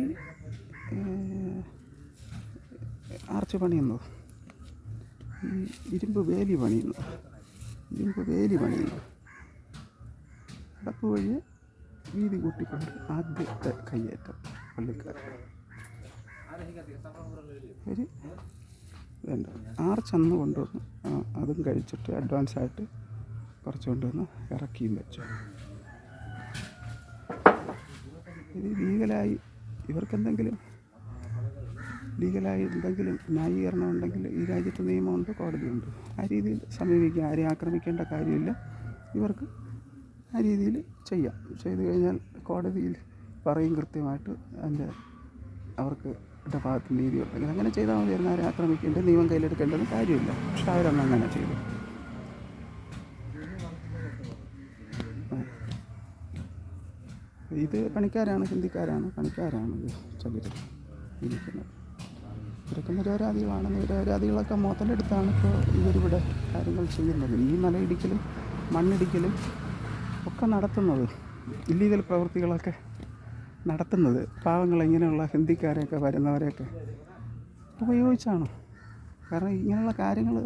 ആർച്ച് പണിയുന്നത്, ഈ ഇരുമ്പ് വേലി പണിയുന്നത്. അടപ്പ് വഴി വീതി കൂട്ടിക്കൊണ്ട് ആദ്യത്തെ കയ്യേറ്റം പള്ളിക്കാർ ഒരു ഇതുണ്ട്. ആർച്ചന്ന് കൊണ്ടുവന്ന് അതും കഴിച്ചിട്ട് അഡ്വാൻസായിട്ട് കുറച്ച് കൊണ്ടുവന്ന് ഇറക്കിയും വെച്ചു. ഇത് ലീഗലായി എന്തെങ്കിലും ന്യായീകരണം ഉണ്ടെങ്കിൽ ഈ രാജ്യത്ത് നിയമമുണ്ട്, കോടതിയുണ്ട്. ആ രീതിയിൽ സമീപിക്കുക. ആരെയും ആക്രമിക്കേണ്ട കാര്യമില്ല. ഇവർക്ക് ആ രീതിയിൽ ചെയ്യാം. ചെയ്തു കഴിഞ്ഞാൽ കോടതിയിൽ പറയും കൃത്യമായിട്ട് അവർക്ക് ഭാഗത്ത് നീതി ഉണ്ടെങ്കിൽ അങ്ങനെ ചെയ്താൽ മതിയായിരുന്നു. ആരെ ആക്രമിക്കേണ്ടത് നിയമം കയ്യിലെടുക്കേണ്ടത് കാര്യമില്ല. പക്ഷെ അവരൊന്നും അങ്ങനെ ചെയ്തു. ഇത് പണിക്കാരാണ്, ഹിന്ദിക്കാരാണ്, ചിലർ ഇരിക്കുന്നത്. ഇവരൊക്കെ നിരപരാധികളാണ്. നിരപരാധികളൊക്കെ മുതലെടുത്താണ് ഇപ്പോൾ ഇവരിവിടെ കാര്യങ്ങൾ ചെയ്യുന്നത്. ഈ മലയിടിക്കലും മണ്ണിടിക്കലും ഒക്കെ നടത്തുന്നത്, ഇല്ലീഗൽ പ്രവൃത്തികളൊക്കെ നടത്തുന്നത് പാവങ്ങൾ ഇങ്ങനെയുള്ള ഹിന്ദിക്കാരെയൊക്കെ വരുന്നവരെയൊക്കെ ഉപയോഗിച്ചാണ്. കാരണം ഇങ്ങനെയുള്ള കാര്യങ്ങൾ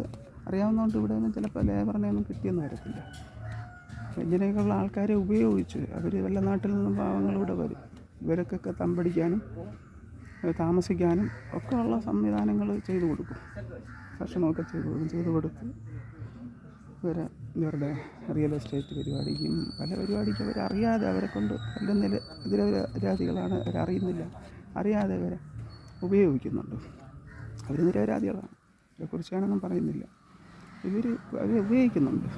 അറിയാവുന്നതുകൊണ്ട് ഇവിടെ ഒന്നും ചിലപ്പോൾ ലേബറിനെ ഒന്നും കിട്ടിയെന്ന് വരത്തില്ല. ഇങ്ങനെയൊക്കെയുള്ള ആൾക്കാരെ ഉപയോഗിച്ച് അവർ വല്ല നാട്ടിൽ നിന്നും പാവങ്ങളിവിടെ വരും. ഇവർക്കൊക്കെ തമ്പടിക്കാനും താമസിക്കാനും ഒക്കെ ഉള്ള സംവിധാനങ്ങൾ ചെയ്തു കൊടുക്കും. ഭക്ഷണമൊക്കെ ചെയ്തു കൊടുത്ത് ഇവരുടെ റിയൽ എസ്റ്റേറ്റ് പരിപാടിക്കും പല പരിപാടിക്കും അവരറിയാതെ അവരെ കൊണ്ട് പല നിരപരാധികളാണ്, അവരറിയുന്നില്ല. അറിയാതെ അവരെ ഉപയോഗിക്കുന്നുണ്ട്. അവർ നിരപരാധികളാണ്, അവരെക്കുറിച്ചാണെന്നും പറയുന്നില്ല. അവരെ ഉപയോഗിക്കുന്നുണ്ട്.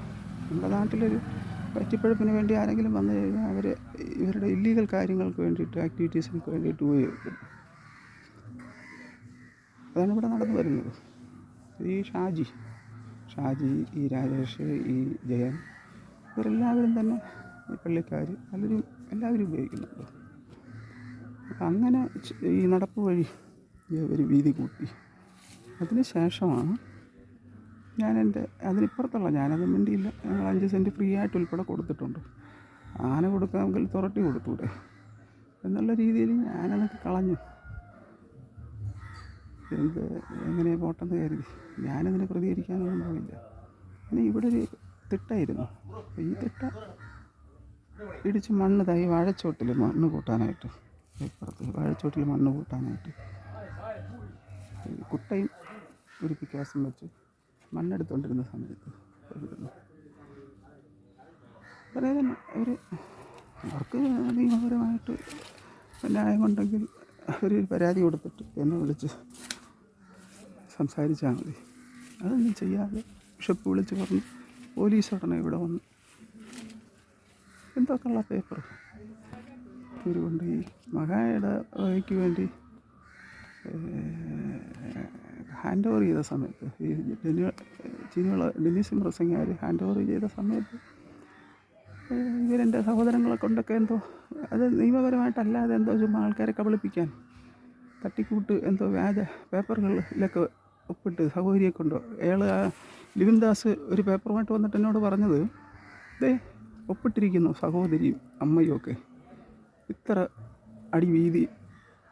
നമ്മുടെ നാട്ടിലൊരു പറ്റിപ്പഴപ്പിന് വേണ്ടി ആരെങ്കിലും വന്നു കഴിഞ്ഞാൽ ഇവരുടെ ഇല്ലീഗൽ കാര്യങ്ങൾക്ക് വേണ്ടിയിട്ട്, ആക്ടിവിറ്റീസിനൊക്കെ വേണ്ടിയിട്ട് ഉപയോഗിക്കും. അതാണ് ഇവിടെ നടന്നു വരുന്നത്. ഈ ഷാജി, ഈ രാജേഷ്, ഈ ജയൻ, ഇവരെല്ലാവരും തന്നെ ഈ പള്ളിക്കാർ എല്ലാവരും ഉപയോഗിക്കുന്നുണ്ട്. അപ്പം അങ്ങനെ ഈ നടപ്പ് വഴി ഒരു വീതി കൂട്ടി. അതിന് ശേഷമാണ് ഞാനത് മിണ്ടിയില്ല. ഞങ്ങൾ 5 സെൻറ്റ് ഫ്രീ ആയിട്ട് ഉൾപ്പെടെ കൊടുത്തിട്ടുണ്ട്. ആന കൊടുക്കാമെങ്കിൽ തുരട്ടി കൊടുത്തൂടെ എന്നുള്ള രീതിയിൽ ഞാനതൊക്കെ കളഞ്ഞു. എങ്ങനെ പോട്ടെന്ന് കരുതി ഞാനതിന് പ്രതികരിക്കാനൊന്നും പോയില്ല. പിന്നെ ഇവിടെ ഒരു തിട്ടായിരുന്നു. ഈ തിട്ട ഇടിച്ച് മണ്ണ് വാഴച്ചോട്ടിൽ മണ്ണ് കൂട്ടാനായിട്ട്, വാഴച്ചോട്ടിൽ മണ്ണ് കൂട്ടാനായിട്ട് കുട്ടയും ഒരു പിക്കാസും വെച്ച് മണ്ണെടുത്തുകൊണ്ടിരുന്ന സമയത്ത് അതേ തന്നെ അവർക്ക് നിയമപരമായിട്ട് ന്യായമുണ്ടെങ്കിൽ ഒരു പരാതി കൊടുത്തിട്ട് എന്നെ വിളിച്ച് സംസാരിച്ചാൽ മതി. അതൊന്നും ചെയ്യാതെ ബിഷപ്പ് വിളിച്ച് പറഞ്ഞു. പോലീസ് ഉടനെ ഇവിടെ വന്നു എന്തൊക്കെയുള്ള പേപ്പർ ഇവരുകൊണ്ട് ഈ മഹായുടെ വകയ്ക്ക് വേണ്ടി ഹാൻഡ് ഓവർ ചെയ്ത സമയത്ത് ഈ ഡെന്നീസ് പ്രസംഗിയാർ ഹാൻഡ് ഓവർ ചെയ്ത സമയത്ത് ഇവരെൻ്റെ സഹോദരങ്ങളെ കൊണ്ടൊക്കെ എന്തോ അത് നിയമപരമായിട്ടല്ലാതെ എന്തോ ചുമ്മാ ആൾക്കാരെ കബളിപ്പിക്കാൻ തട്ടിക്കൂട്ട് എന്തോ വ്യാജ പേപ്പറുകളിലൊക്കെ ഒപ്പിട്ട് സഹോദരിയെ കൊണ്ടോ അയാൾ ലിവിൻദാസ് ഒരു പേപ്പറുമായിട്ട് വന്നിട്ട് എന്നോട് പറഞ്ഞത് ദേ ഒപ്പിട്ടിരിക്കുന്നു സഹോദരിയും അമ്മയും ഒക്കെ ഇത്ര അടി വീതി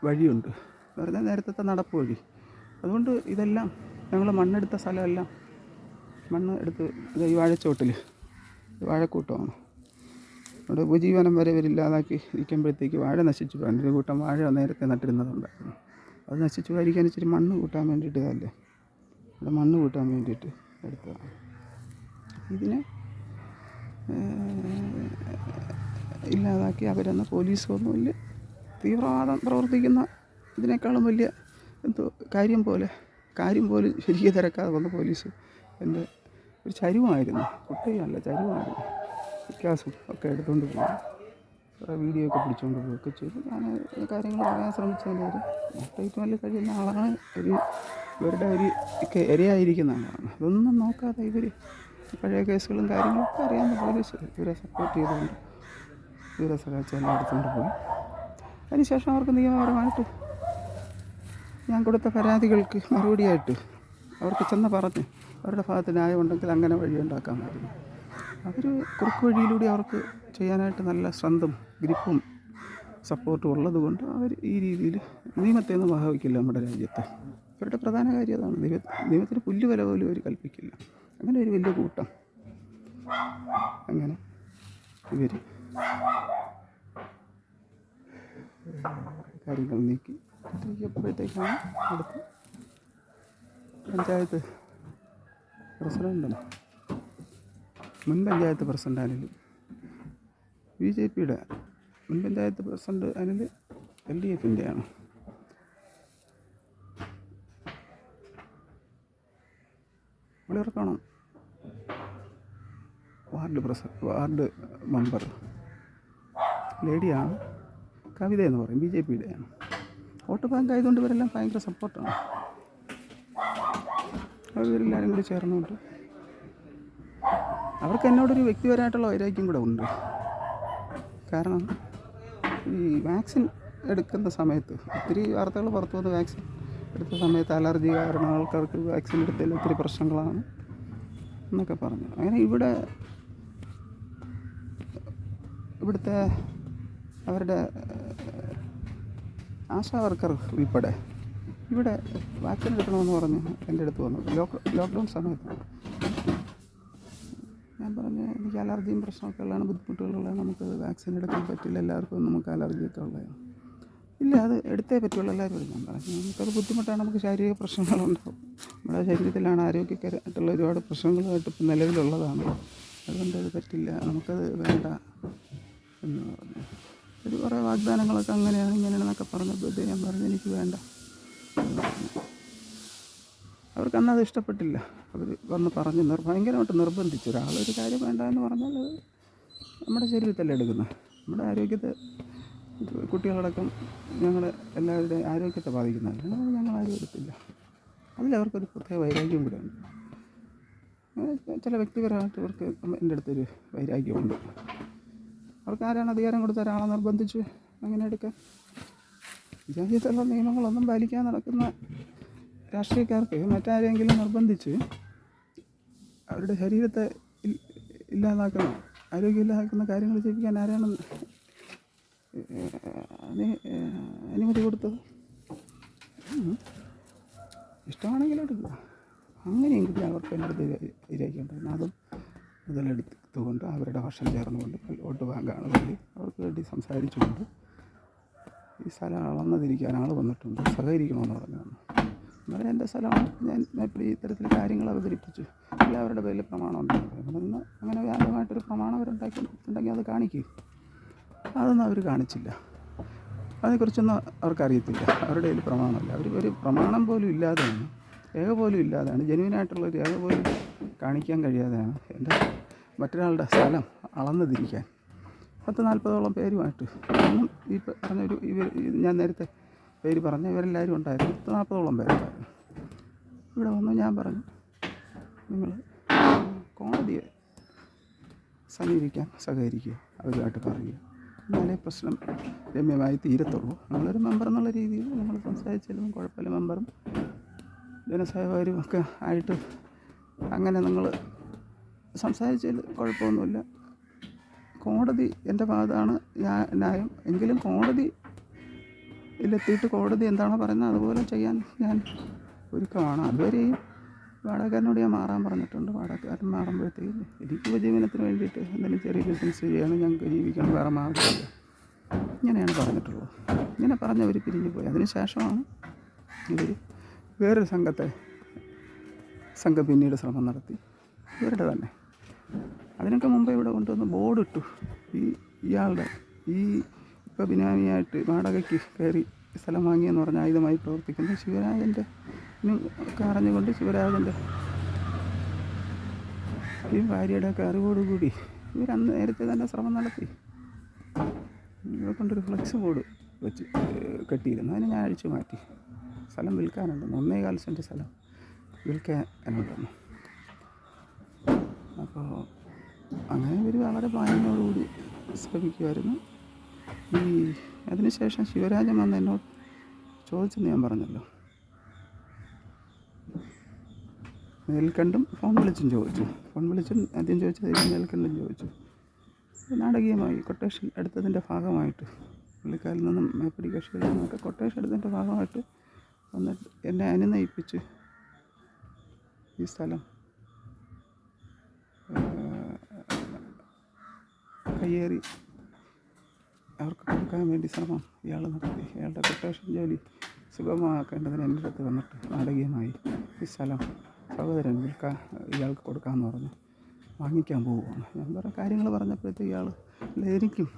വഴിയുണ്ട് പറഞ്ഞാൽ നേരത്തെ നടപ്പ് വഴി. അതുകൊണ്ട് ഇതെല്ലാം ഞങ്ങൾ മണ്ണെടുത്ത സ്ഥലമെല്ലാം മണ്ണ് എടുത്ത് ഈ വാഴച്ചോട്ടിൽ വാഴക്കൂട്ടമാണ് അവിടെ ഉപജീവനം വരെ ഇവരില്ലാതാക്കി ഇരിക്കുമ്പോഴത്തേക്ക് വാഴ നശിച്ചു പോകാൻ ഒരു കൂട്ടം വാഴ നേരത്തെ നട്ടിരുന്നതുണ്ടായിരുന്നു. അത് നശിച്ചു പോയിരിക്കാൻ ഇച്ചിരി മണ്ണ് കൂട്ടാൻ വേണ്ടിയിട്ട് അല്ലേ അവിടെ മണ്ണ് കൂട്ടാൻ വേണ്ടിയിട്ട് എടുത്തതാണ്. ഇതിനെ ഇല്ലാതാക്കി അവരെന്ന് പോലീസൊന്നുമില്ല തീവ്രവാദം പ്രവർത്തിക്കുന്ന ഇതിനേക്കാളും വലിയ എന്തോ കാര്യം പോലും ശരിക്കും തിരക്കാതെ വന്ന പോലീസ് എൻ്റെ ഒരു ചരുവമായിരുന്നു, കുട്ടിയല്ല ചരുവമായിരുന്നു. വിക്കാസും ഒക്കെ എടുത്തുകൊണ്ട് പോകും, കുറേ വീഡിയോ ഒക്കെ പിടിച്ചുകൊണ്ട് പോവുകയൊക്കെ ചെയ്തു. ഞാൻ കാര്യങ്ങൾ പറയാൻ ശ്രമിച്ചതിൻ്റെ ഏറ്റവും വലിയ കഴിയുന്ന ആളാണ് ഇവരുടെ ഒരു ഇരയായിരിക്കുന്ന ആളാണ്. അതൊന്നും നോക്കാതെ ഇവർ പഴയ കേസുകളും കാര്യങ്ങളൊക്കെ അറിയാവുന്ന പോലീസ് ഇവരെ സപ്പോർട്ട് ചെയ്തുകൊണ്ട് ഇവരെ സഹായിച്ചെല്ലാം എടുത്തുകൊണ്ട് പോയി. അതിനുശേഷം അവർക്ക് നിയമപരമായിട്ട് ഞാൻ കൊടുത്ത പരാതികൾക്ക് മറുപടിയായിട്ട് അവർക്ക് ചെന്ന് പറഞ്ഞ് അവരുടെ ഭാഗത്ത് ന്യായമുണ്ടെങ്കിൽ അങ്ങനെ വഴിയുണ്ടാക്കാമായിരുന്നു. അവർ കുറുക്ക് വഴിയിലൂടെ അവർക്ക് ചെയ്യാനായിട്ട് നല്ല സ്ട്രെങ്തും ഗ്രിപ്പും സപ്പോർട്ടും ഉള്ളത് കൊണ്ട് അവർ ഈ രീതിയിൽ നിയമത്തെ ഒന്നും വകവയ്ക്കില്ല നമ്മുടെ രാജ്യത്ത്. ഇവരുടെ പ്രധാന കാര്യം അതാണ്. നിയമത്തിന് പുല്ലുവില പോലും അവർ കൽപ്പിക്കില്ല. അങ്ങനെ ഒരു വലിയ കൂട്ടം അങ്ങനെ ഇവർ കാര്യങ്ങൾ നീക്കി എത്തിയപ്പോഴത്തേക്കാണ് അടുത്ത് പഞ്ചായത്ത് പ്രസിഡൻ്റാണ്, മുൻ പഞ്ചായത്ത് പ്രസിഡൻ്റ് അനിൽ, BJPയുടെ മുൻ പഞ്ചായത്ത് പ്രസിഡൻ്റ് അനിൽ LDFൻ്റെയാണ്. വിളിയിറക്കണം വാർഡ് മെമ്പർ ലേഡിയാണ്, കവിത എന്ന് പറയും, BJPയുടെയാണ്. വോട്ട് ബാങ്ക് ആയതുകൊണ്ട് ഇവരെല്ലാം ഭയങ്കര സപ്പോർട്ടാണ്. അവരെല്ലാവരും കൂടി ചേർന്നുകൊണ്ട് അവർക്ക് എന്നോടൊരു വ്യക്തിപരമായിട്ടുള്ള വൈരാഗ്യം കൂടെ ഉണ്ട്. കാരണം ഈ വാക്സിൻ എടുക്കുന്ന സമയത്ത് ഒത്തിരി വാർത്തകൾ പുറത്തു വന്ന് വാക്സിൻ എടുത്ത സമയത്ത് അലർജി കാരണം ആൾക്കാർക്ക് വാക്സിൻ എടുത്തതിൽ ഒത്തിരി പ്രശ്നങ്ങളാണ് എന്നൊക്കെ പറഞ്ഞു. അങ്ങനെ ഇവിടുത്തെ അവരുടെ ആശാ വർക്കർ ഉൾപ്പെടെ ഇവിടെ വാക്സിൻ എടുക്കണമെന്ന് പറഞ്ഞ് എൻ്റെ അടുത്ത് വന്നു. ലോക്ക്ഡൗൺ സമയത്താണ്. ഞാൻ പറഞ്ഞു എനിക്ക് അലർജിയും പ്രശ്നമൊക്കെ ഉള്ളതാണ്, ബുദ്ധിമുട്ടുകളുള്ളതാണ്, നമുക്ക് വാക്സിൻ എടുക്കാൻ പറ്റില്ല, എല്ലാവർക്കും നമുക്ക് അലർജിയൊക്കെ ഉള്ളതാണ്. ഇല്ല അത് എടുത്തേ പറ്റുള്ളൂ എല്ലാവരും എടുക്കാൻ പറഞ്ഞു. നമുക്കത് ബുദ്ധിമുട്ടാണ്, നമുക്ക് ശാരീരിക പ്രശ്നങ്ങളുണ്ടാവും, നമ്മുടെ ശരീരത്തിലാണ് ആരോഗ്യകരമായിട്ടുള്ള ഒരുപാട് പ്രശ്നങ്ങളുമായിട്ട് ഇപ്പം നിലവിലുള്ളതാണ്, അതുകൊണ്ട് അത് പറ്റില്ല, നമുക്കത് വേണ്ട എന്ന് പറഞ്ഞു. ഒരു കുറേ വാഗ്ദാനങ്ങളൊക്കെ അങ്ങനെയാണ് ഇങ്ങനെയാണെന്നൊക്കെ പറഞ്ഞപ്പോൾ ഞാൻ പറഞ്ഞു എനിക്ക് വേണ്ട. അവർക്ക് അന്നത് ഇഷ്ടപ്പെട്ടില്ല. അവർ വന്ന് പറഞ്ഞ് ഭയങ്കരമായിട്ട് നിർബന്ധിച്ചു. ഒരാളൊരു കാര്യം വേണ്ട എന്ന് പറഞ്ഞാൽ അത് നമ്മുടെ ശരീരത്തല്ലേ എടുക്കുന്നത്, നമ്മുടെ ആരോഗ്യത്തെ കുട്ടികളടക്കം ഞങ്ങളുടെ എല്ലാവരുടെയും ആരോഗ്യത്തെ ബാധിക്കുന്നതല്ല. അത് ഞങ്ങൾ ആരും എടുത്തില്ല. അതിലവർക്കൊരു പ്രത്യേക വൈരാഗ്യം കൂടെ ഉണ്ട്. ചില വ്യക്തിപരമായിട്ട് ഇവർക്ക് എൻ്റെ അടുത്തൊരു വൈരാഗ്യമുണ്ട്. അവർക്ക് ആരാണ് അധികാരം കൊടുത്ത ഒരാളെ നിർബന്ധിച്ച് അങ്ങനെ എടുക്കാൻ? രാജ്യത്തുള്ള നിയമങ്ങളൊന്നും പാലിക്കാൻ നടക്കുന്ന രാഷ്ട്രീയക്കാർക്ക് മറ്റാരെങ്കിലും നിർബന്ധിച്ച് അവരുടെ ശരീരത്തെ ഇല്ലാതാക്കുന്ന ആരോഗ്യം ഇല്ലാതാക്കുന്ന കാര്യങ്ങൾ ചെയ്യിപ്പിക്കാൻ ആരാണ് അനുമതി കൊടുത്തത്? ഇഷ്ടമാണെങ്കിൽ എടുക്കുക. അങ്ങനെയും കൂടി അവർക്ക് എൻ്റെ അടുത്ത് ഇരയ്ക്കുണ്ടായിരുന്നു. അതും മുതലെടുത്തുകൊണ്ട് അവരുടെ വർഷം ചേർന്നുകൊണ്ട് വോട്ട് ബാങ്കാണ് വേണ്ടി അവർക്ക് വേണ്ടി സംസാരിച്ചുകൊണ്ട് ഈ സ്ഥലം അളന്നതിരിക്കാൻ ആൾ വന്നിട്ടുണ്ട്, സഹകരിക്കണമെന്ന് പറഞ്ഞതാണ്. എന്നാലും എൻ്റെ സ്ഥലമാണ്, ഞാൻ ഇപ്പോൾ ഈ തരത്തിൽ കാര്യങ്ങൾ അവതരിപ്പിച്ചു, എല്ലാവരുടെ പേരിൽ പ്രമാണം ഉണ്ടായിരുന്നു. അങ്ങനെ വ്യാപകമായിട്ടൊരു പ്രമാണം അവരുണ്ടാക്കിയിട്ടുണ്ടെങ്കിൽ അത് കാണിക്കുക. അതൊന്നും അവർ കാണിച്ചില്ല. അതിനെക്കുറിച്ചൊന്നും അവർക്കറിയത്തില്ല. അവരുടെ കയ്യിൽ പ്രമാണമില്ല. അവർ ഒരു പ്രമാണം പോലും ഇല്ലാതെയാണ്, രേഖ പോലും ഇല്ലാതെയാണ്, ജെന്യുവിനായിട്ടുള്ള രേഖ പോലും കാണിക്കാൻ കഴിയാതെയാണ് എൻ്റെ മറ്റൊരാളുടെ സ്ഥലം അളന്നതിരിക്കാൻ 10-40ഓളം പേരുമായിട്ട് ഒന്നും ഈ പറഞ്ഞൊരു ഞാൻ നേരത്തെ പേര് പറഞ്ഞ ഇവരെല്ലാവരും ഉണ്ടായിരുന്നു. 40ഓളം പേരുണ്ടായിരുന്നു. ഇവിടെ വന്നു ഞാൻ പറഞ്ഞു, നിങ്ങൾ കോടതിയെ സമീപിക്കാൻ സഹകരിക്കുക, അവരുമായിട്ട് പറയുക, എന്നാലേ പ്രശ്നം രമ്യമായി തീരത്തുള്ളൂ. നമ്മളൊരു മെമ്പർ എന്നുള്ള രീതിയിൽ നമ്മൾ സംസാരിച്ചാലും കുഴപ്പമില്ല. മെമ്പറും ജനസേവകരും ഒക്കെ ആയിട്ട് അങ്ങനെ നിങ്ങൾ സംസാരിച്ചതിൽ കുഴപ്പമൊന്നുമില്ല. കോടതി എൻ്റെ ഭാഗത്താണ് ന്യായം എങ്കിലും കോടതിയിലെത്തിയിട്ട് കോടതി എന്താണോ പറയുന്നത് അതുപോലെ ചെയ്യാൻ ഞാൻ ഒരുക്കമാണ്. അതുവരെയും വാടകക്കാരനോട് ഞാൻ മാറാൻ പറഞ്ഞിട്ടുണ്ട്. വാടകക്കാരൻ മാറുമ്പോഴത്തേക്കും എനിക്ക് ഉപജീവനത്തിന് വേണ്ടിയിട്ട് എന്തെങ്കിലും ചെറിയ ബിസിനസ് ചെയ്യണം, ഞങ്ങൾക്ക് ജീവിക്കണം, വേറെ മാർഗ്ഗമില്ല, ഇങ്ങനെയാണ് പറഞ്ഞിട്ടുള്ളത്. ഇങ്ങനെ പറഞ്ഞവർ പിരിഞ്ഞു പോയി. അതിന് ശേഷമാണ് ഇവർ വേറൊരു സംഘം പിന്നീട് ശ്രമം നടത്തി, ഇവരുടെ തന്നെ. അതിനൊക്കെ മുമ്പേ ഇവിടെ കൊണ്ടുവന്ന് ബോർഡിട്ടു. ഇയാളുടെ ഇപ്പോൾ ബിനാമിയായിട്ട് വാടകയ്ക്ക് കയറി സ്ഥലം വാങ്ങിയെന്ന് പറഞ്ഞ ആയുധമായി പ്രവർത്തിക്കുന്ന ശിവരാജൻ്റെ ഒക്കെ അറിഞ്ഞുകൊണ്ട് ശിവരാജൻ്റെ ഈ ഭാര്യയുടെയൊക്കെ അറിവോടുകൂടി ഇവരന്ന് നേരത്തെ തന്നെ ശ്രമം നടത്തി. ഇവരെ കൊണ്ടൊരു ഫ്ലെക്സ് ബോർഡ് വെച്ച് കെട്ടിയിരുന്നു. അതിനെ ഞാൻ അഴിച്ചു മാറ്റി. സ്ഥലം വിൽക്കാനുണ്ടെന്ന്, 1.25 സെൻറ്റ് സ്ഥലം വിൽക്കാനുണ്ടെന്ന്. അപ്പോൾ അങ്ങനെ ഇവർ വളരെ പ്ലാനിങ്ങോടുകൂടി ശ്രമിക്കുമായിരുന്നു. അതിനുശേഷം ശിവരാജൻ വന്ന് എന്നോട് ചോദിച്ചെന്ന് ഞാൻ പറഞ്ഞല്ലോ. മേൽക്കണ്ടും ഫോൺ വിളിച്ചും ആദ്യം ചോദിച്ചത് മേൽക്കണ്ടും ചോദിച്ചു. നാടകീയമായി കൊട്ടേഷൻ എടുത്തതിൻ്റെ ഭാഗമായിട്ട് പുള്ളിക്കാരിൽ നിന്നും മേപ്പടി കക്ഷികളിൽ നിന്നൊക്കെ കൊട്ടേഷൻ എടുത്തതിൻ്റെ ഭാഗമായിട്ട് വന്നിട്ട് എന്നെ അനുനയിപ്പിച്ച് ഈ സ്ഥലം കയ്യേറി അവർക്ക് കൊടുക്കാൻ വേണ്ടി ശ്രമം ഇയാൾ നടത്തി. ഇയാളുടെ കൊട്ടേഷൻ ജോലി സുഗമമാക്കേണ്ടതിന് എൻ്റെ അടുത്ത് വന്നിട്ട് നാടകീയമായി ഈ സ്ഥലം സഹോദരൻ ഇയാൾക്ക് കൊടുക്കാമെന്ന് പറഞ്ഞ് വാങ്ങിക്കാൻ പോവുകയാണ്. ഞാൻ കുറേ കാര്യങ്ങൾ പറഞ്ഞപ്പോഴത്തേക്ക് ഇയാൾ എനിക്കും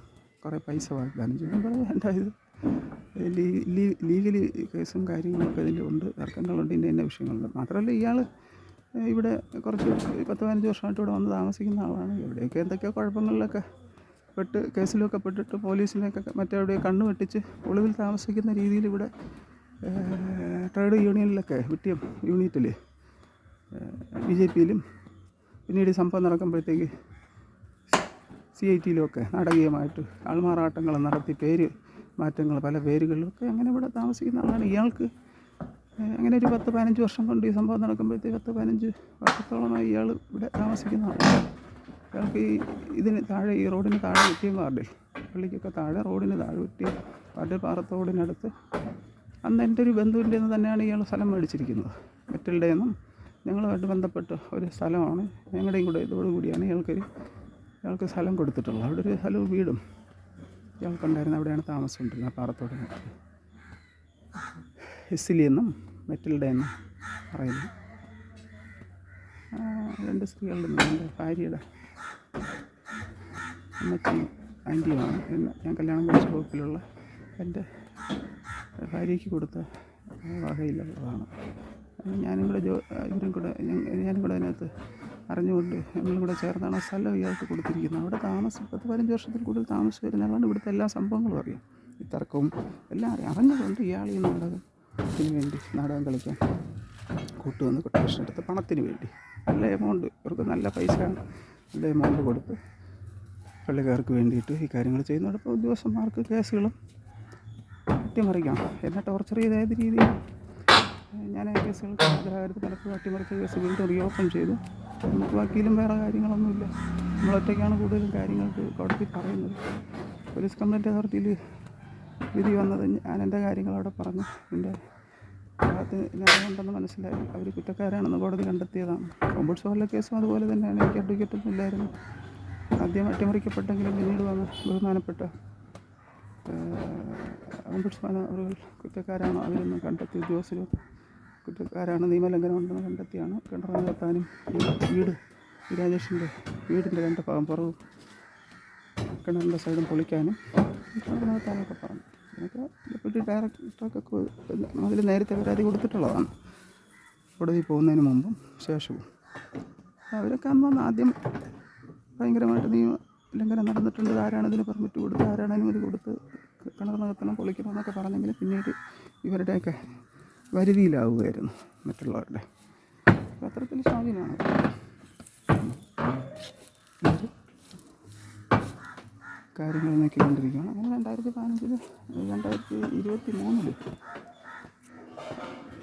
കുറേ പൈസ വാഗ്ദാനം ചെയ്തു. ഞാൻ പറഞ്ഞു, എൻ്റെ ഇത് ലീഗലി കേസും കാര്യങ്ങളൊക്കെ ഇതിൻ്റെ ഉണ്ട്, തർക്കങ്ങളുണ്ട്, ഇന്ന വിഷയങ്ങളുണ്ട്. മാത്രമല്ല ഇയാൾ ഇവിടെ കുറച്ച് 10-15 വർഷമായിട്ട് ഇവിടെ വന്ന് താമസിക്കുന്ന ആളാണ്. എവിടെയൊക്കെ എന്തൊക്കെയോ കുഴപ്പങ്ങളിലൊക്കെ കേസിലൊക്കെ പെട്ടിട്ട് പോലീസിനെയൊക്കെ മറ്റെവിടെയോ കണ്ണു വെട്ടിച്ച് ഒളിവിൽ താമസിക്കുന്ന രീതിയിൽ ഇവിടെ ട്രേഡ് യൂണിയനിലൊക്കെ വിട്ടിയം യൂണിറ്റിൽ BJPയിലും പിന്നീട് ഈ സംഭവം നടക്കുമ്പോഴത്തേക്ക് CITയിലുമൊക്കെ നാടകീയമായിട്ട് ആൾമാറാട്ടങ്ങൾ നടത്തി പേര് മാറ്റങ്ങൾ പല പേരുകളിലൊക്കെ അങ്ങനെ ഇവിടെ താമസിക്കുന്ന ആളാണ്. ഇയാൾക്ക് അങ്ങനെ ഒരു 10-15 വർഷം കൊണ്ട് ഈ സംഭവം നടക്കുമ്പോഴത്തേക്ക് 10-15 വർഷത്തോളമായി ഇയാൾ ഇവിടെ താമസിക്കുന്ന ആളാണ്. ഇയാൾക്ക് ഇതിന് താഴെ ഈ റോഡിന് താഴെ വിട്ടിയം വാർഡിൽ പള്ളിക്കൊക്കെ താഴെ റോഡിന് താഴെ വിട്ടിയം വാർഡിൽ പാറത്തോടിനടുത്ത് അന്ന് എൻ്റെ ഒരു ബന്ധുവിൻ്റെ നിന്ന് തന്നെയാണ് ഇയാൾ സ്ഥലം മേടിച്ചിരിക്കുന്നത്. മെറ്റൽഡേ എന്നും ഞങ്ങളുമായിട്ട് ബന്ധപ്പെട്ട ഒരു സ്ഥലമാണ്. ഞങ്ങളുടെയും കൂടെ ഇതോടുകൂടിയാണ് ഇയാൾക്ക് സ്ഥലം കൊടുത്തിട്ടുള്ളത്. അവിടെ ഒരു സ്ഥലവും വീടും ഇയാൾക്കുണ്ടായിരുന്നു. അവിടെയാണ് താമസിച്ചുകൊണ്ടിരുന്നത്, പാറത്തോടിനടുത്ത്. എസ്സിലി എന്നും മെറ്റൽഡേ എന്നും പറയുന്നു. 2 സ്ത്രീകളുടെ എൻ്റെ ഭാര്യയുടെ അമ്മച്ചിയും ആൻറ്റിയുമാണ്. ഞാൻ കല്യാണം കഴിച്ച വകുപ്പിലുള്ള എൻ്റെ ഭാര്യയ്ക്ക് കൊടുത്ത വകയിലുള്ളതാണ്. ഞാനും കൂടെ അതിനകത്ത് അറിഞ്ഞുകൊണ്ട് നമ്മളും കൂടെ ചേർന്നാണ് സ്ഥലം ഇയാൾക്ക് കൊടുത്തിരിക്കുന്നത്. അവിടെ 10-15 വർഷത്തിൽ കൂടുതൽ താമസിച്ച് വരുന്ന ആളാണ്. ഇവിടുത്തെ എല്ലാ സംഭവങ്ങളും അറിയാം, ഈ തർക്കവും എല്ലാം അറിഞ്ഞുകൊണ്ട് ഇയാൾ ഈ നാടകത്തിന് വേണ്ടി നാടകം കളിക്കാൻ കൂട്ടുവന്ന് കൊട്ടേഷൻ എടുത്ത് പണത്തിന് വേണ്ടി നല്ല എമൗണ്ട്, അവർക്ക് നല്ല പൈസ നല്ല എമൗണ്ട് കൊടുത്ത് പള്ളിക്കാർക്ക് വേണ്ടിയിട്ട് ഈ കാര്യങ്ങൾ ചെയ്യുന്നുണ്ട്. അപ്പോൾ ഉദ്യോഗസ്ഥന്മാർക്ക് കേസുകളും അട്ടിമറിക്കണം. എന്നെ ടോർച്ചർ ചെയ്ത ഏത് രീതിയിൽ ഞാൻ ആ കേസുകൾക്ക് ഹാജരാകരുത്. പലപ്പോഴും അട്ടിമറിച്ച കേസ് വീണ്ടും റീഓപ്പൺ ചെയ്തു. നമുക്ക് വക്കീലും വേറെ കാര്യങ്ങളൊന്നുമില്ല. നമ്മളൊറ്റയ്ക്കാണ് കൂടുതലും കാര്യങ്ങൾക്ക് കോടതി പറയുന്നത്. പോലീസ് കംപ്ലയിൻറ്റ് അതോറിറ്റിയിൽ വിധി വന്നത് ഞാൻ എൻ്റെ കാര്യങ്ങൾ അവിടെ പറഞ്ഞു. എൻ്റെ ഭാഗത്ത് ന്യായമുണ്ടെന്ന് മനസ്സിലായി. അവർ കുറ്റക്കാരാണെന്ന് കോടതി കണ്ടെത്തിയതാണ്. ഓംബുഡ്സ്മാനിലെ കേസും അതുപോലെ തന്നെയാണ്. എനിക്ക് അഡ്വക്കേറ്റൊന്നും ഇല്ലായിരുന്നു. ആദ്യം അട്ടിമറിക്കപ്പെട്ടെങ്കിലും പിന്നീട് വന്ന് ബഹുമാനപ്പെട്ട ഓംബുഡ്സ്മാൻ അവർ കുറ്റക്കാരാണോ അവരൊന്ന് കണ്ടെത്തി. ഉദ്യോഗസ്ഥരും കുറ്റക്കാരാണ്, നിയമലംഘനം ഉണ്ടെന്ന് കണ്ടെത്തിയാണ് കിണർ നികത്താനും ഈ രാജേഷിൻ്റെ വീടിൻ്റെ 2 ഭാഗം പുറവും കിണറിൻ്റെ സൈഡും പൊളിക്കാനും കിണർ നികത്താനൊക്കെ പറഞ്ഞു. ഇതിനൊക്കെ ഡെപ്യൂട്ടി ഡയറക്ടർക്കൊക്കെ അതിൽ നേരത്തെ പരാതി കൊടുത്തിട്ടുള്ളതാണ്, കോടതി പോകുന്നതിന് മുമ്പും ശേഷവും. അവരൊക്കെ അന്ന് ആദ്യം ഭയങ്കരമായിട്ട് നിയമലംഘനം നടന്നിട്ടുണ്ട്, ആരാണ് ഇതിന് പെർമിറ്റ് കൊടുത്ത്, ആരാണ് അനുമതി കൊടുത്ത് കിണർ നികത്തണം പൊളിക്കണം എന്നൊക്കെ പറഞ്ഞെങ്കിലും പിന്നീട് ഇവരുടെയൊക്കെ വരുതിയിലാവുകയായിരുന്നു മറ്റുള്ളവരുടെ. അപ്പോൾ അത്തരത്തിൽ സ്വാധീനമാണ് കാര്യങ്ങൾ നോക്കിക്കൊണ്ടിരിക്കുകയാണ്. അങ്ങനെ 2015 2023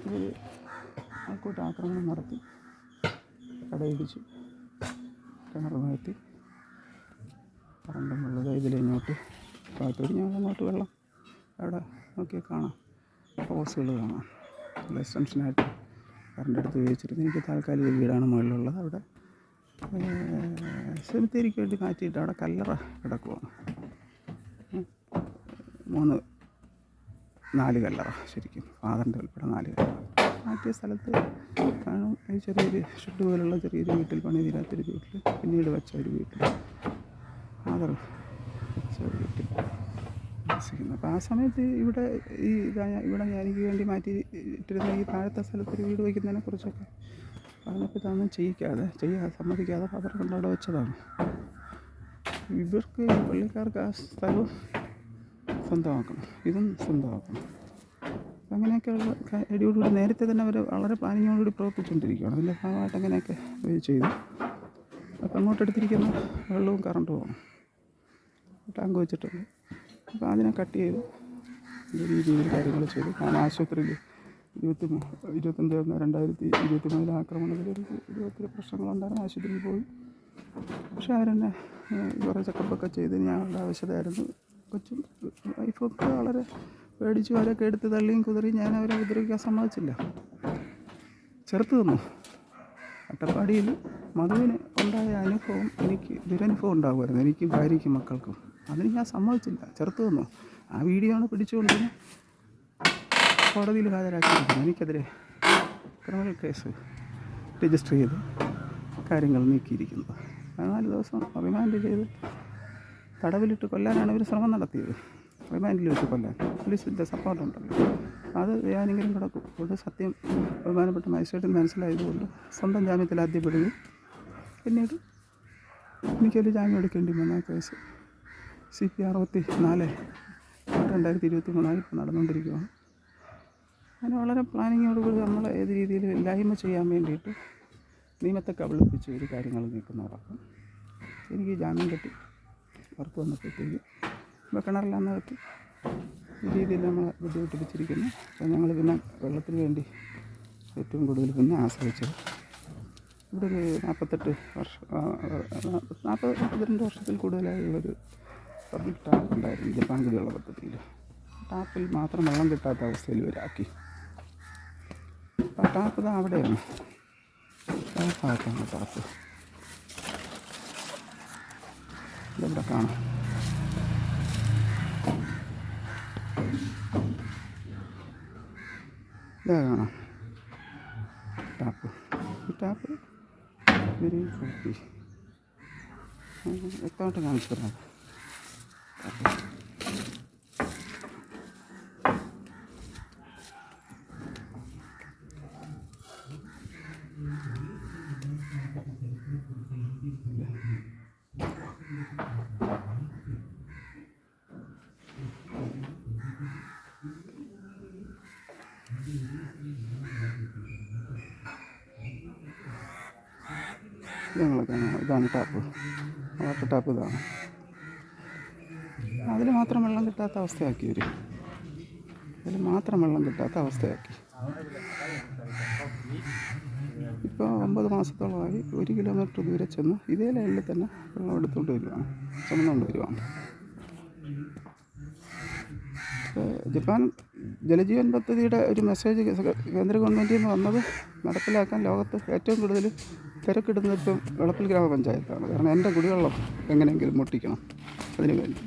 ഇവർ ആൾക്കൂട്ട ആക്രമണം നടത്തി, കടയിടിച്ചു, കിണർ നികത്തി, കറണ്ടും വെള്ളം ഇതിലിങ്ങോട്ട് ഭാഗത്തോട്ട് അങ്ങോട്ട് വെള്ളം അവിടെ നോക്കിയാൽ കാണാം, ഹോസുകൾ കാണാം. എക്സ്റ്റൻഷനായിട്ട് കറണ്ട് എടുത്ത് ഉപയോഗിച്ചിരുന്നു. എനിക്ക് താൽക്കാലിക വീടാണ് മുകളിലുള്ളത്. അവിടെ സെമിത്തേരിക്ക് വേണ്ടി മാറ്റിയിട്ട് അവിടെ കല്ലറ കിടക്കുവാണ്. 4 കല്ലറ, ശരിക്കും ഫാദറിൻ്റെ ഉൾപ്പെടെ 4 കല്ലറ മാറ്റിയ സ്ഥലത്ത് കാണും. ചെറിയൊരു ഷെഡ് പോലുള്ള ചെറിയൊരു വീട്ടിൽ, പണി തീരാത്തൊരു വീട്ടിൽ, പിന്നീട് വെച്ച ഒരു വീട്ടിൽ, ഫാദർ വെച്ച ഒരു വീട്ടിൽ താമസിക്കുന്നു. അപ്പോൾ ആ സമയത്ത് ഇവിടെ ഇവിടെ എനിക്ക് വേണ്ടി മാറ്റി ഇട്ടിരുന്ന ഈ താഴത്തെ സ്ഥലത്തൊരു വീട് വയ്ക്കുന്നതിനെ കുറിച്ചൊക്കെ പറഞ്ഞപ്പോൾ ഇതൊന്നും ചെയ്യാൻ സമ്മതിക്കാതെ ഫാദർ കൊണ്ട് അവിടെ വെച്ചതാണ്. ഇവർക്ക് ഈ പള്ളിക്കാർക്ക് ആ സ്ഥലവും സ്വന്തമാക്കണം, ഇതും സ്വന്തമാക്കണം. അങ്ങനെയൊക്കെയുള്ള ഐഡിയോടുകൂടി നേരത്തെ തന്നെ അവർ വളരെ പ്ലാനിങ്ങോടുകൂടി പ്രവർത്തിച്ചുകൊണ്ടിരിക്കുകയാണ്. അതിൻ്റെ ഭാഗമായിട്ട് അങ്ങനെയൊക്കെ ചെയ്തു. അപ്പോൾ അങ്ങോട്ടെടുത്തിരിക്കുന്ന വെള്ളവും കറണ്ടും പോകണം, ടാങ്ക് വെച്ചിട്ടുണ്ട്. അപ്പോൾ അതിനെ കട്ട് ചെയ്ത് ഈ രീതിയിൽ കാര്യങ്ങൾ ചെയ്തു. ഞാൻ ആശുപത്രിയിൽ 2023 ആക്രമണത്തിൽ ഒത്തിരി പ്രശ്നങ്ങളുണ്ടായിരുന്നു. ആശുപത്രിയിൽ പോയി. പക്ഷെ അവരെന്നെ കുറേ ചെക്കപ്പൊക്കെ ചെയ്ത് ഞങ്ങളുടെ ആവശ്യമായിരുന്നു. കൊച്ചും വൈഫൊക്കെ വളരെ പേടിച്ചു. അവരൊക്കെ എടുത്ത് തള്ളിയും കുതിറിയും ഞാൻ അവരെ ഉപദ്രവിക്കാൻ സമ്മതിച്ചില്ല, ചെറുത്ത് തന്നു. അട്ടപ്പാടിയിൽ മധുവിന് ഉണ്ടായ അനുഭവം എനിക്ക് ദുരനുഭവം ഉണ്ടാകുമായിരുന്നു, എനിക്കും ഭാര്യയ്ക്കും മക്കൾക്കും. അതിന് ഞാൻ സമ്മതിച്ചില്ല, ചെറുത്ത് തന്നു. ആ വീഡിയോ ആണ് പിടിച്ചുകൊണ്ട് കോടതിയിൽ ഹാജരാക്കിയിരിക്കുന്നത്. എനിക്കെതിരെ ക്രിമിനൽ കേസ് രജിസ്റ്റർ ചെയ്ത് കാര്യങ്ങൾ നീക്കിയിരിക്കുന്നത്. 14 ദിവസം റിമാൻഡ് ചെയ്ത് തടവിലിട്ട് കൊല്ലാനാണ് ഇവർ ശ്രമം നടത്തിയത്. റിമാൻഡിൽ വെച്ച് കൊല്ലാൻ പോലീസിൻ്റെ സപ്പോർട്ടുണ്ടല്ലോ, അത് ഞാനെങ്കിലും കിടക്കും. അതുകൊണ്ട് സത്യം ബഹുമാനപ്പെട്ട മജിസ്ട്രേറ്റിന് മനസ്സിലായതുകൊണ്ട് സ്വന്തം ജാമ്യത്തിൽ ആദ്യം പെടുകയും പിന്നീട് എനിക്കൊരു ജാമ്യം എടുക്കേണ്ടി വന്ന കേസ് CP 64 2023 ഇപ്പോൾ നടന്നുകൊണ്ടിരിക്കുകയാണ്. അങ്ങനെ വളരെ പ്ലാനിങ്ങോടുകൂടി നമ്മൾ ഏത് രീതിയിലും ഇല്ലായ്മ ചെയ്യാൻ വേണ്ടിയിട്ട് നിയമത്തെ കബളിപ്പിച്ച് ഒരു കാര്യങ്ങൾ നീക്കുന്നതോടൊപ്പം എനിക്ക് ജാമ്യം കിട്ടി. പുറത്ത് വന്നപ്പോഴത്തേക്ക് ഇപ്പോൾ കിണറിലാന്ന് വെച്ച് ഈ രീതിയിൽ നമ്മൾ ബുദ്ധിമുട്ടിപ്പിച്ചിരിക്കുന്നു. അപ്പോൾ ഞങ്ങൾ പിന്നെ വെള്ളത്തിന് വേണ്ടി ഏറ്റവും കൂടുതൽ പിന്നെ ആശ്രയിച്ചത് ഇവിടെ ഒരു 42 വർഷത്തിൽ കൂടുതലായി ഒരു പബ്ലിക് ടാപ്പ് ഉണ്ടായിരുന്നു ജപ്പാൻ കുടിവെള്ള പദ്ധതിയിൽ. ടാപ്പിൽ മാത്രം വെള്ളം കിട്ടാത്ത അവസ്ഥയിൽ ഇവരാക്കി. ആ ടാപ്പ് ഇതാ അവിടെയാണ്, ആ ഭാഗത്താണ് ടാപ്പ്. ഇതെവിടെ കാണാം. ഇതാ കാണാം ടാപ്പ്. ഈ ടാപ്പ് ഒരു കോപ്പി വ്യക്തമായിട്ട് കാണിച്ചു തരാം. ഇതാണ് ടാപ്പ്, വാട്ടർ ടാപ്പ് ഇതാണ്. അതിൽ മാത്രം വെള്ളം കിട്ടാത്ത അവസ്ഥയാക്കി ഇവർ, അതിൽ മാത്രം വെള്ളം കിട്ടാത്ത അവസ്ഥയാക്കി. ഇപ്പോൾ 9 മാസത്തോളമായി 1 കിലോമീറ്റർ ദൂരെ ചെന്ന് ഇതേ ലൈനിൽ തന്നെ വെള്ളം എടുത്തുകൊണ്ട് വരികയാണ്, ചുമന്നുകൊണ്ട് വരികയാണ്. ജപ്പാൻ ജലജീവൻ പദ്ധതിയുടെ ഒരു മെസ്സേജ് കേന്ദ്ര ഗവൺമെൻറ്റിൽ നിന്ന് വന്നത് നടപ്പിലാക്കാൻ ലോകത്ത് ഏറ്റവും കൂടുതൽ തിരക്കിടുന്നത് ഇപ്പം വെളപ്പിൽ ഗ്രാമപഞ്ചായത്താണ്. കാരണം എൻ്റെ കുടിവെള്ളം എങ്ങനെയെങ്കിലും മുട്ടിക്കണം, അതിന് വേണ്ടി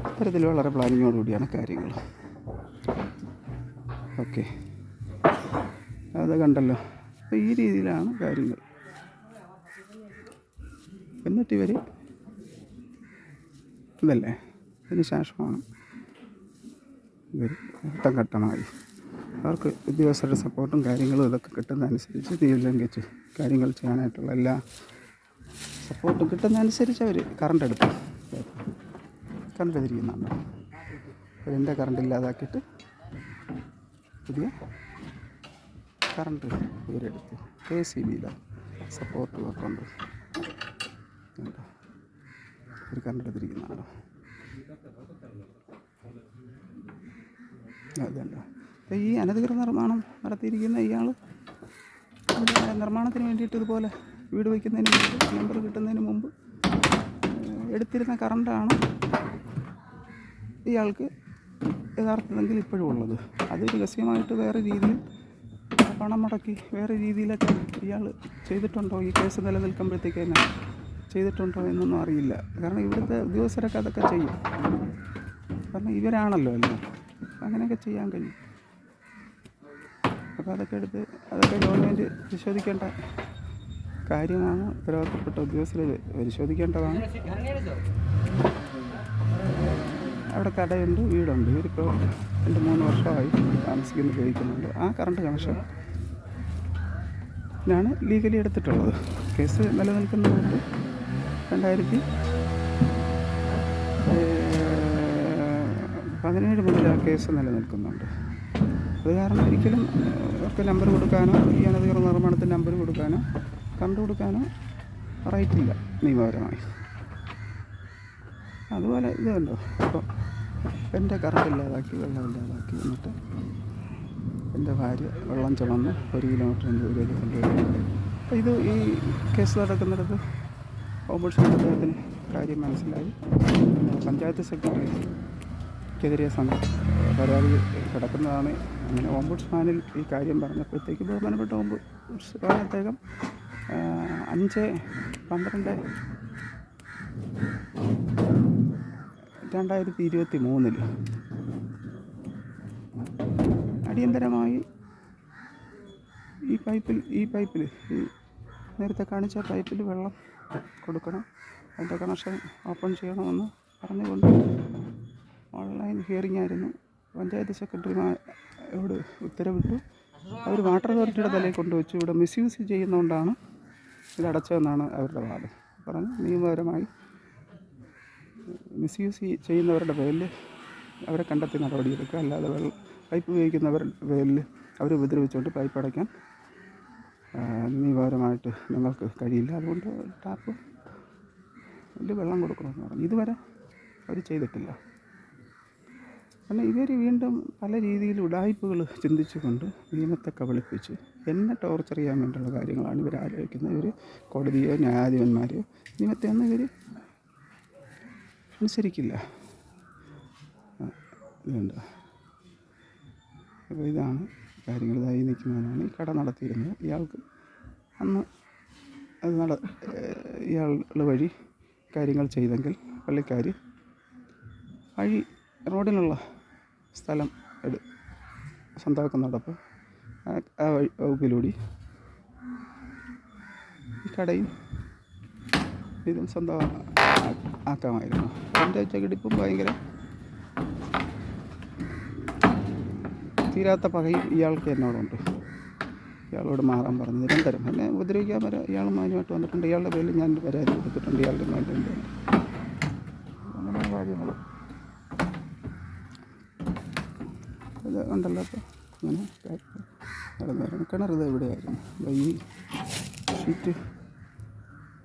അത്തരത്തിൽ വളരെ പ്ലാനിങ്ങോടുകൂടിയാണ് കാര്യങ്ങൾ. ഓക്കെ, അത് കണ്ടല്ലോ. അപ്പോൾ ഈ രീതിയിലാണ് കാര്യങ്ങൾ. എന്നിട്ടിവർ ഇതല്ലേ, അതിന് ശേഷമാണ് ഇവർ ഘട്ടം ഘട്ടമായി അവർക്ക് ഉദ്യോഗസ്ഥരുടെ സപ്പോർട്ടും കാര്യങ്ങളും ഇതൊക്കെ കിട്ടുന്നതനുസരിച്ച് തീരുമാനിച്ച് കാര്യങ്ങൾ ചെയ്യാനായിട്ടുള്ള എല്ലാ സപ്പോർട്ടും കിട്ടുന്നതനുസരിച്ച് അവർ കറണ്ട് എടുത്തു. കറണ്ട് തിരിക്കുന്നുണ്ട്. എൻ്റെ കറണ്ട് ഇല്ലാതാക്കിയിട്ട് പുതിയ കറണ്ട് ഇവരെടുത്ത് KCBയിലാണ് സപ്പോർട്ട് വെക്കൊണ്ട് ഒരു കറണ്ട് എടുത്തിരിക്കുന്നതാണോ അതുണ്ടോ. ഈ അനധികൃത നിർമ്മാണം നടത്തിയിരിക്കുന്ന ഇയാൾ നിർമ്മാണത്തിന് വേണ്ടിയിട്ട് ഇതുപോലെ വീട് വയ്ക്കുന്നതിന് മുമ്പ് നമ്പർ കിട്ടുന്നതിന് മുമ്പ് എടുത്തിരുന്ന കറണ്ടാണ് ഇയാൾക്ക് യഥാർത്ഥത്തിൽ ഇപ്പോഴും ഉള്ളത്. അത് രഹസ്യമായിട്ട് വേറെ രീതിയിൽ പണം മുടക്കി വേറെ രീതിയിലൊക്കെ ഇയാൾ ചെയ്തിട്ടുണ്ടോ, ഈ കേസ് നിലനിൽക്കുമ്പോഴത്തേക്ക് തന്നെ ചെയ്തിട്ടുണ്ടോ എന്നൊന്നും അറിയില്ല. കാരണം ഇവിടുത്തെ ഉദ്യോഗസ്ഥരൊക്കെ അതൊക്കെ ചെയ്യും. കാരണം ഇവരാണല്ലോ എല്ലാം, അങ്ങനെയൊക്കെ ചെയ്യാൻ കഴിയും. അപ്പോൾ അതൊക്കെ ഗവൺമെൻറ് പരിശോധിക്കേണ്ട കാര്യമാണ്. ഉത്തരവാദിത്തപ്പെട്ട ഉദ്യോഗസ്ഥർ പരിശോധിക്കേണ്ടതാണ്. അവിടെ കടയുണ്ട്, വീടുണ്ട്. ഇവരിപ്പോൾ 2-3 വർഷമായി താമസിക്കുന്നു, ഉപയോഗിക്കുന്നുണ്ട്. ആ കറണ്ട് കണക്ഷനാണ് ലീഗലി എടുത്തിട്ടുള്ളത്. കേസ് നിലനിൽക്കുന്നതുകൊണ്ട് 2017 മുതൽ ആ കേസ് നിലനിൽക്കുന്നുണ്ട്. അത് കാരണം ഒരിക്കലും അവർക്ക് നമ്പർ കൊടുക്കാനോ ഈ അനധികൃത നിർമ്മാണത്തിന് നമ്പർ കൊടുക്കാനോ കറണ്ട് കൊടുക്കാനോ റൈറ്റില്ല നിയമപരമായി. അതുപോലെ ഇത് കണ്ടോ, ഇപ്പോൾ എൻ്റെ കറണ്ട് ഇല്ലാതാക്കി, വെള്ളം ഇല്ലാതാക്കി, എന്നിട്ട് എൻ്റെ ഭാര്യ വെള്ളം ചുമന്ന് 1 കിലോമീറ്ററിൻ്റെ ദൂരേക്ക് കൊണ്ടുപോയി. അപ്പോൾ ഇത് ഈ കേസ് നടക്കുന്നിടത്ത് ഓംബുഡ്സ്മാൻ അദ്ദേഹത്തിന് കാര്യം മനസ്സിലായി. പഞ്ചായത്ത് സെക്രട്ടറിക്കെതിരെ പരാതി കിടക്കുന്നതാണ്. അങ്ങനെ ഓംബുഡ്സ്മാനിൽ ഈ കാര്യം പറഞ്ഞപ്പോഴത്തേക്ക് ബഹുമാനപ്പെട്ട ഓംബുഡ്സ്മാൻ അദ്ദേഹം 5/12/2023 അടിയന്തരമായി ഈ പൈപ്പിൽ നേരത്തെ കാണിച്ച പൈപ്പിൽ വെള്ളം കൊടുക്കണം, അതിൻ്റെ കണക്ഷൻ ഓപ്പൺ ചെയ്യണമെന്ന് പറഞ്ഞുകൊണ്ട് ഓൺലൈൻ ഹിയറിംഗ് ആയിരുന്നു. പഞ്ചായത്ത് സെക്രട്ടറിയോട് ഉത്തരവിട്ടു. അവർ വാട്ടർ അതോറിറ്റിയുടെ തലയിൽ കൊണ്ടുവച്ചു. ഇവിടെ മിസ്യൂസ് ചെയ്യുന്നതുകൊണ്ടാണ് ഇത് അടച്ചതെന്നാണ് അവരുടെ വാദം. പറഞ്ഞ് നിയമപരമായി മിസ്യൂസ് ചെയ്യുന്നവരുടെ പേരിൽ അവരെ കണ്ടെത്തി നടപടിയെടുക്കുക, അല്ലാതെ പൈപ്പ് ഉപയോഗിക്കുന്നവരുടെ പേരിൽ അവർ ഉപദ്രവിച്ചുകൊണ്ട് പൈപ്പ് അടയ്ക്കാൻ നിയമപരമായിട്ട് നിങ്ങൾക്ക് കഴിയില്ല. അതുകൊണ്ട് ടാപ്പ് വെള്ളം കൊടുക്കണമെന്ന് പറഞ്ഞു. ഇതുവരെ അവർ ചെയ്തിട്ടില്ല. കാരണം ഇവർ വീണ്ടും പല രീതിയിൽ ഉഡായിപ്പുകൾ ചിന്തിച്ചുകൊണ്ട് നിയമത്തെ കബളിപ്പിച്ച് എന്നെ ടോർച്ചർ ചെയ്യാൻ വേണ്ടിയുള്ള കാര്യങ്ങളാണ് ഇവർ ആലോചിക്കുന്നത്. ഇവർ കോടതിയോ ന്യായാധിപന്മാരെയോ നിയമത്തെയൊന്നും ഇവർ അനുസരിക്കില്ല. ഇതുണ്ട്. അപ്പോൾ ഇതാണ് കാര്യങ്ങൾ. ഇതായി നിൽക്കുന്നതിനാണ് ഈ കട നടത്തിയിരുന്നത്. ഇയാൾക്ക് അന്ന് അത് ഇയാളുടെ വഴി കാര്യങ്ങൾ ചെയ്തെങ്കിൽ പള്ളിക്കാർ വഴി റോഡിനുള്ള സ്ഥലം സ്വന്തമാക്കുന്നതോടൊപ്പം ആ വകുപ്പിലൂടെ ഈ കടയും ഇതും സ്വന്തം ആക്കാമായിരുന്നു. എൻ്റെ ചകിടിപ്പും ഭയങ്കര തീരാത്ത പകയും ഇയാൾക്ക് എന്നോടുണ്ട്. ഇയാളോട് മാറാൻ പറഞ്ഞു നിരന്തരം എന്നെ ഉപദ്രവിക്കാൻ ഇയാൾ മാന്യമായിട്ട് വന്നിട്ടുണ്ട്. ഇയാളുടെ പേരിൽ ഞാൻ പരാതി കൊടുത്തിട്ടുണ്ട്. ഇയാളുടെ മേലുണ്ട് അങ്ങനെ കാര്യങ്ങൾ ഇത് ഉണ്ടല്ലോ. അപ്പോൾ അങ്ങനെ നടന്നു വരണം. കിണറിത് എവിടെയായിരുന്നു? ഈ ഷീറ്റ്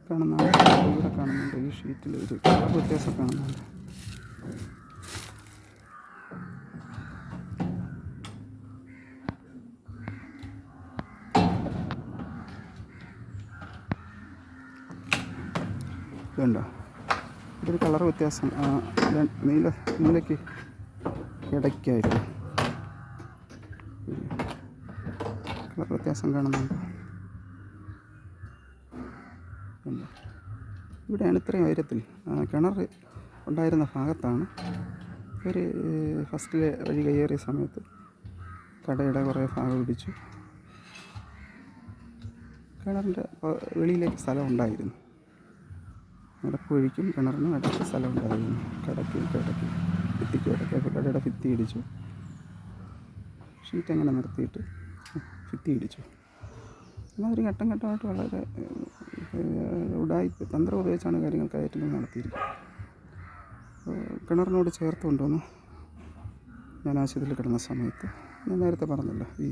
കാണുന്നതാണ്, ഇവിടെ കാണുന്നുണ്ട്. ഈ ഷീറ്റിൽ ഒരു കളർ വ്യത്യാസം കാണുന്നുണ്ട്. ഇതുണ്ടോ, ഇതൊരു കളർ വ്യത്യാസം. നീലയ്ക്ക് ഇടയ്ക്കായിട്ട് കളർ വ്യത്യാസം കാണുന്നുണ്ട്. ഇവിടെയാണ് ഇത്രയും ഉയരത്തിൽ കിണർ ഉണ്ടായിരുന്ന ഭാഗത്താണ് ഒരു ഫസ്റ്റിലെ വഴി കയ്യേറിയ സമയത്ത് കടയുടെ കുറേ ഭാഗം ഇടിച്ചു. കിണറിൻ്റെ വെളിയിലേക്ക് സ്ഥലം ഉണ്ടായിരുന്നു. ഇടക്കുവഴിക്കും കിണറിനും ഇടയ്ക്ക് സ്ഥലം ഉണ്ടായിരുന്നു. ഭിത്തിക്കും ഇടയ്ക്ക്. അപ്പോൾ കടയുടെ ഭിത്തി ഇടിച്ചു. ഷീറ്റ് അങ്ങനെ നിർത്തിയിട്ട് ഭിത്തി ഇടിച്ചു. എന്നാൽ ഒരു ഘട്ടം ഘട്ടമായിട്ട് വളരെ ഉഡായിപ്പ് തന്ത്രം ഉപയോഗിച്ചാണ് കാര്യങ്ങൾ കയറ്റുന്നത് നടത്തിയിരിക്കുന്നത്. കിണറിനോട് ചേർത്ത് കൊണ്ടുവന്നു ഞാൻ ആശുപത്രിയിൽ കിടന്ന സമയത്ത് ഞാൻ നേരത്തെ പറഞ്ഞല്ലോ ഈ